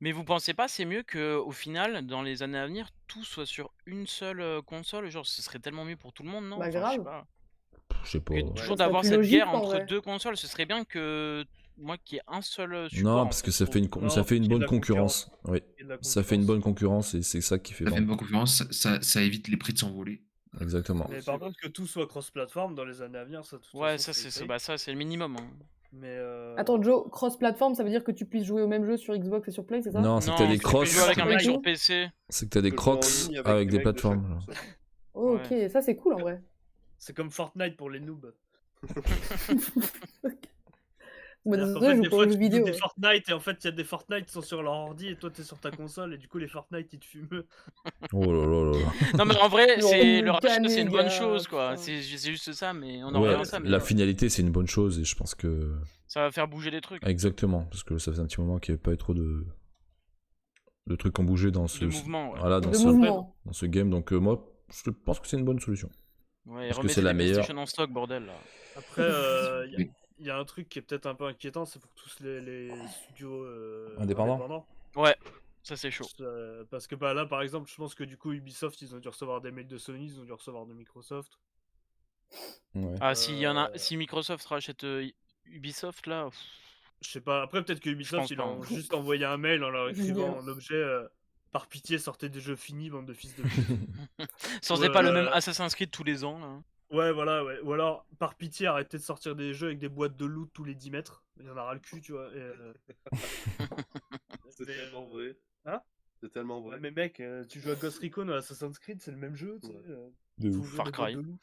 Mais vous pensez pas c'est mieux que au final, dans les années à venir, tout soit sur une seule console? Genre, ce serait tellement mieux pour tout le monde, non? Bah Enfin, je sais grave. pas. Je sais pas. Que Ça toujours serait d'avoir plus cette logique guerre en entre vrai. deux consoles, ce serait bien que moi qu'il y ait un seul Non, support, en parce fait, que je ça fait trouve. ça fait une qu'il y ait de bonne la concurrence. concurrence. Oui. Il y a de la Ça fait une bonne concurrence. concurrence et c'est ça qui fait Ça fait une vendre. bonne concurrence, ça évite les prix de s'envoler. Exactement. Mais par contre, que tout soit cross-platform dans les années à venir, ça, de toute Ouais, façon, ça c'est safe. bah, ça c'est le minimum, hein. Mais Attends, Joe, cross-platform, ça veut dire que tu puisses jouer au même jeu sur Xbox et sur Play, c'est ça? Non, c'est que t'as Non, des tu peux jouer crocs. avec un mec Pas sur tout. PC. C'est que t'as des Tu peux jouer en crocs ligne avec des les mecs de chaque plateformes. genre. console. Oh, ok, ça c'est cool en vrai. c'est comme Fortnite pour les noobs. Bah, C'est-à-dire qu'en désolé, fait, je des joue pas fois, aux jeux tu joues vidéo. des Fortnite et en fait, il y a des Fortnite qui sont sur leur ordi et toi, t'es sur ta console et du coup, les Fortnite, ils te fument. Oh là là là là. Non mais en vrai, Genre, c'est le nous rachat, c'est canner, une bonne gars, chose, quoi. putain. C'est juste ça, mais on en Ouais, revient à ça, mais la finalité, c'est une bonne chose et je pense que. ça va faire bouger les trucs. Exactement, parce que ça faisait un petit moment qu'il n'y avait pas eu trop de trucs qui ont bougé dans ce. De mouvement, ouais. Voilà, dans De ce mouvement. game. Donc, moi, je pense que c'est une bonne solution. Ouais, Parce que remettez c'est la les meilleure. PlayStation en stock, bordel, là. Après, Oui. il y a un truc qui est peut-être un peu inquiétant, c'est pour tous les studios Indépendants. indépendants. Ouais, ça c'est chaud. Parce que là, par exemple, je pense que du coup, Ubisoft, ils ont dû recevoir des mails de Sony, ils ont dû recevoir de Microsoft. Ouais. Ah, si Microsoft rachète Ubisoft, là, pff, Je sais pas. Après, peut-être que pense Ubisoft, ils pas, ont hein. juste envoyé un mail en leur Je veux écrivant dire. en objet par pitié, sortez des jeux finis, bande de fils de pute. sortez pas le même Assassin's Creed tous les ans, là. Ouais, voilà, ouais. Ou alors, par pitié, arrêtez de sortir des jeux avec des boîtes de loot tous les 10 mètres. Il y en aura le cul, tu vois. C'est tellement vrai. Hein? C'est tellement vrai. Ouais, mais mec, tu joues à Ghost Recon ou à Assassin's Creed, c'est le même jeu, tu sais. De faut ouf. ouvrir Far des boîtes Cry. de loot.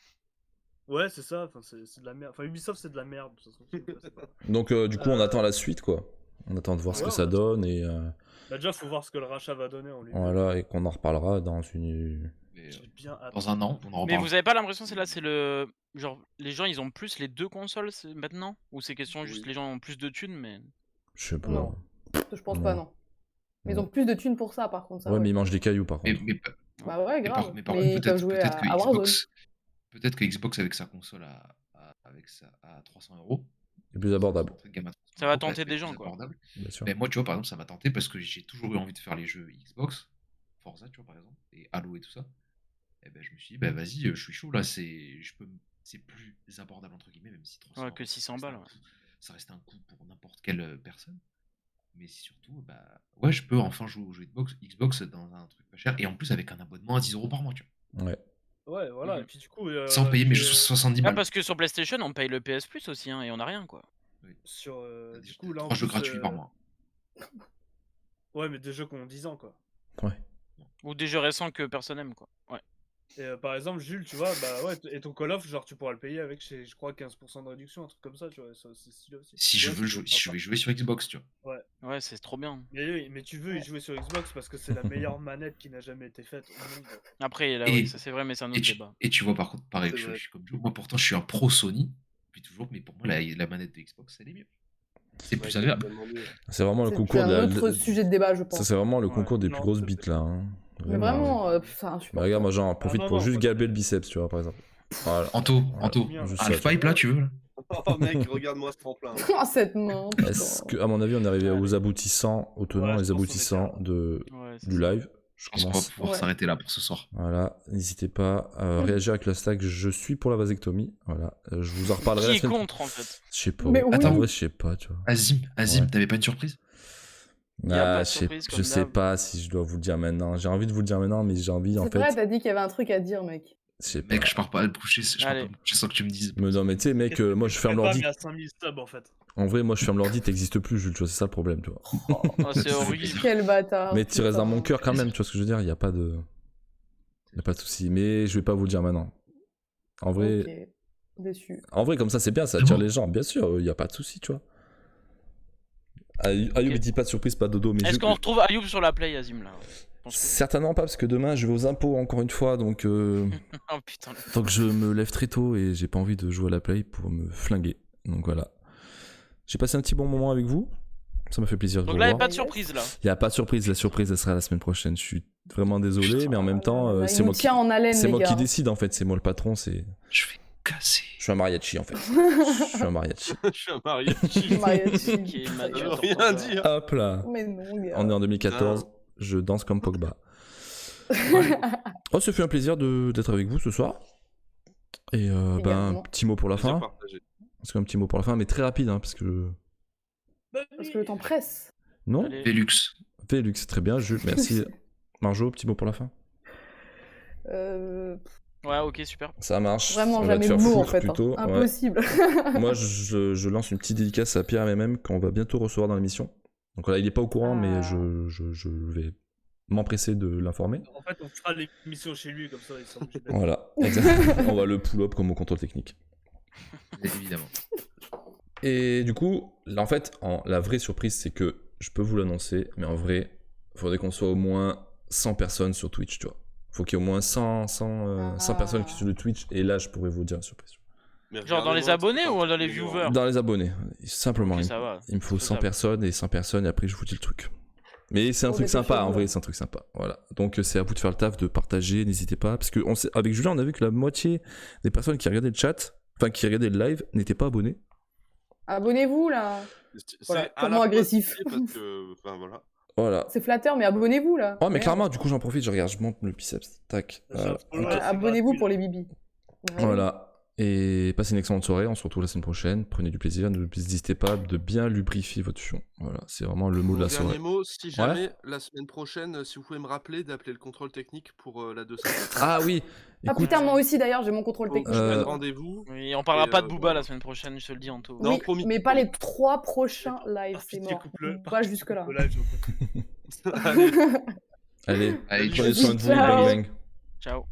Ouais, c'est ça, enfin, c'est de la merde. Enfin, Ubisoft, c'est de la merde. De toute façon, c'est pas- Donc, du coup, on attend la suite, quoi. On attend de voir ce Ouais, que on ça attend. donne et Bah, déjà, faut voir ce que le rachat va donner en lui. voilà, et qu'on en reparlera dans une. Mais, J'ai bien hâte. dans un an, on en Mais reparle. vous avez pas l'impression c'est le genre les gens ils ont plus les deux consoles maintenant, ou c'est question juste Oui. les gens ont plus de thunes, mais Je sais pas. Non. Je pense pas, non. Mais ils ont plus de thunes pour ça, par contre. Ça, Ouais, ouais. mais ils mangent des cailloux, par Mais, contre. mais, Bah ouais, grave. mais par Mais contre, ils peuvent jouer peut-être que à Warzone. peut-être que Xbox avec sa console à 300 €, C'est plus abordable, entrée de gamme à 300 ça va €, tenter peut-être des plus gens, quoi. abordable. bien sûr. Mais moi, tu vois, par exemple, ça m'a tenté parce que j'ai toujours eu envie de faire les jeux Xbox, Forza, tu vois, par exemple, et Halo et tout ça. Et ben, je me suis dit, bah vas-y, je suis chaud là, c'est plus abordable entre guillemets, même si 300 Ouais, que €, 600 balles, ouais. ça reste un coût pour n'importe quelle personne. Mais surtout, bah ouais, je peux enfin jouer aux jeux Xbox dans un truc pas cher, et en plus avec un abonnement à 10 € par mois, tu vois. Ouais. Ouais, voilà. Mhm. Et puis, du coup, Sans payer mes 70 Ah, balles. parce que sur PlayStation on paye le PS Plus aussi, hein, et on a rien, quoi. sur, T'as du coup, là, en 3 jeux plus, gratuits par mois. ouais, mais des jeux qui ont 10 ans, quoi. Ouais. Ou des jeux récents que personne aime, quoi. Ouais. Et par exemple, Jules, tu vois, bah ouais, et ton Call of, genre, tu pourras le payer avec, je crois, 15% de réduction, un truc comme ça, tu vois. C'est stylé aussi. Si je veux jouer, si je vais jouer sur Xbox, tu vois. Ouais, c'est trop bien. Mais oui, mais tu veux y jouer sur Xbox parce que c'est la meilleure manette qui n'a jamais été faite au monde. Après, là, Et- oui, ça c'est vrai, mais c'est un Et autre tu, débat. et tu vois, par contre, pareil, C'est je vrai. suis comme Joe. Moi, pourtant, je suis un pro Sony, depuis toujours, mais pour moi, la manette de Xbox, elle est mieux. C'est plus agréable. C'est vraiment le C'est concours un de la. autre sujet de débat, je pense. Ça, c'est vraiment le Ouais, concours des non, plus grosses c'est- bites là. Hein. Mais vraiment, c'est Bah, insupportable. regarde, moi j'en profite non, pour non, juste moi, galber le biceps, tu vois, par exemple. Voilà. Anto, bien, juste un ça, half-pipe là, tu veux là? Oh mec, regarde-moi ce tremplin. Oh, cette main, Est-ce putain. que, à mon avis, on est arrivé Allez. aux aboutissants, aux tenants Ouais, et je les pense qu'on aboutissants était Ouais, c'est du ça. live. Je Je pense qu'on va commence. pouvoir Ouais. s'arrêter là pour ce soir. Voilà, n'hésitez pas à réagir avec le hashtag je suis pour la vasectomie. Voilà, je vous en reparlerai Qui la est semaine. contre en fait? Je sais pas. Mais oui. Attends, en vrai, je sais pas, tu vois. Azim, Ouais. t'avais pas une surprise? Y a pas de Je sais, surprise, je comme sais d'hab. pas si je dois vous le dire maintenant. J'ai envie de vous le dire maintenant, mais j'ai envie, en C'est vrai, fait. t'as dit qu'il y avait un truc à dire, mec. Je sais pas. Mec, je pars pas à le coucher, je pars Allez. pas à me coucher sans que tu me dises. Mais non, mais tu sais, mec, moi je ferme pas, l'ordi. mais à 5000 subs en fait. En vrai, moi je ferme l'ordi, t'existes plus, Jules, tu vois, c'est ça le problème, tu vois. Oh, c'est horrible. Quel bâtard. Mais tu restes dans putain. mon cœur quand même, tu vois ce que je veux dire, il y a pas de. Il y a pas de souci. Mais je vais pas vous le dire maintenant. En vrai, Ok, déçu. en vrai comme ça, c'est bien, ça C'est attire bon les gens, bien sûr, il y a pas de souci, tu vois. Ayoub, il dit pas de surprise, pas de dodo, mais Est-ce je- qu'on retrouve Ayoub sur la play, Azim là? Je pense que- certainement pas, parce que demain je vais aux impôts encore une fois, donc Oh putain. donc je me lève très tôt et j'ai pas envie de jouer à la play pour me flinguer. Donc voilà. J'ai passé un petit bon moment avec vous. Ça m'a fait plaisir de Donc vous là, il n'y a revoir. pas de surprise là. Il y a pas de surprise, la surprise elle sera la semaine prochaine. Je suis vraiment désolé, Putain. mais en même temps, Il c'est nous moi qui tient en haleine, c'est les moi gars. qui décide en fait, c'est moi le patron, c'est Je vais casser. je suis un mariachi en fait. Je suis un mariachi. Je suis un mariachi. Mariachi. Qui est Ça immature veut pour rien toi. dire. Hop là. Mais non, gars. On est en 2014, je danse comme Pogba. Oh, ça fait un plaisir d'être avec vous ce soir. Et ben, Également. petit mot pour la Plaisir fin. partagé. Parce qu'un petit mot pour la fin, mais très rapide, hein, parce que. Parce que le temps presse. Non Allez. Velux. Vélux, c'est très bien, Jules, merci. Marjo, petit mot pour la fin. Ouais, ok, super. Ça marche. Vraiment, On va te jamais de faire mots en foutre fait. plutôt. Hein. Ouais. Impossible. Moi, je lance une petite dédicace à Pierre MMM qu'on va bientôt recevoir dans l'émission. Donc là, il est pas au courant, mais Ah. je vais m'empresser de l'informer. En fait, on fera l'émission chez lui, comme ça, il s'en obligé d'être. Voilà, exactement. On va le pull-up comme au contrôle technique. Évidemment. Et du coup, là, en fait, la vraie surprise, c'est que je peux vous l'annoncer, mais en vrai, il faudrait qu'on soit au moins 100 personnes sur Twitch, tu vois. Faut qu'il y ait au moins 100 personnes qui sont sur le Twitch, et là, je pourrais vous dire la surprise. Mais Genre dans les regardez-moi, abonnés c'est ou pas dans les tous jours. viewers? Dans les abonnés, simplement. Ok, ça va. Il me faut 100 Faisable. personnes, et 100 personnes, et après, je vous dis le truc. Mais c'est un Oh, truc sympa, dépêchez-vous, en vrai, hein. c'est un truc sympa. Voilà. Donc, c'est à vous de faire le taf, de partager, n'hésitez pas. Parce que avec Julien, on a vu que la moitié des personnes qui regardaient le chat, enfin, qui regardaient le live, n'étaient pas abonnées. Abonnez-vous là. C'est Voilà, à la comment fois agressif. stylé parce que, enfin, voilà. Voilà. C'est flatteur, mais abonnez-vous là. Oh, mais Merde. clairement, du coup, j'en profite, je regarde, je monte le biceps. Tac. Ça, Voilà. faut le- Ok. c'est Abonnez-vous gratuit, pour là. les bibis. Voilà. Et passez une excellente soirée. On se retrouve la semaine prochaine. Prenez du plaisir. N'hésitez pas de bien lubrifier votre fion. Voilà. C'est vraiment le mot de la Dernier soirée. mot, si jamais la semaine prochaine, si vous pouvez me rappeler d'appeler le contrôle technique pour la 200. Ah oui. Ah Écoute, putain, moi aussi d'ailleurs, j'ai mon contrôle Faut que technique. je prenne Euh, rendez-vous. Oui, on parlera Et, pas de Booba voilà. la semaine prochaine, je te le dis, Anto. Non, Oui, promis. mais pas les 3 prochains lives, Par c'est pitié, mort. coupe-le. Pas jusque-là. Coupe le live, j'en peux plus. Allez. allez, Allez, prenez soin de vous. ciao. Bang bang. Ciao.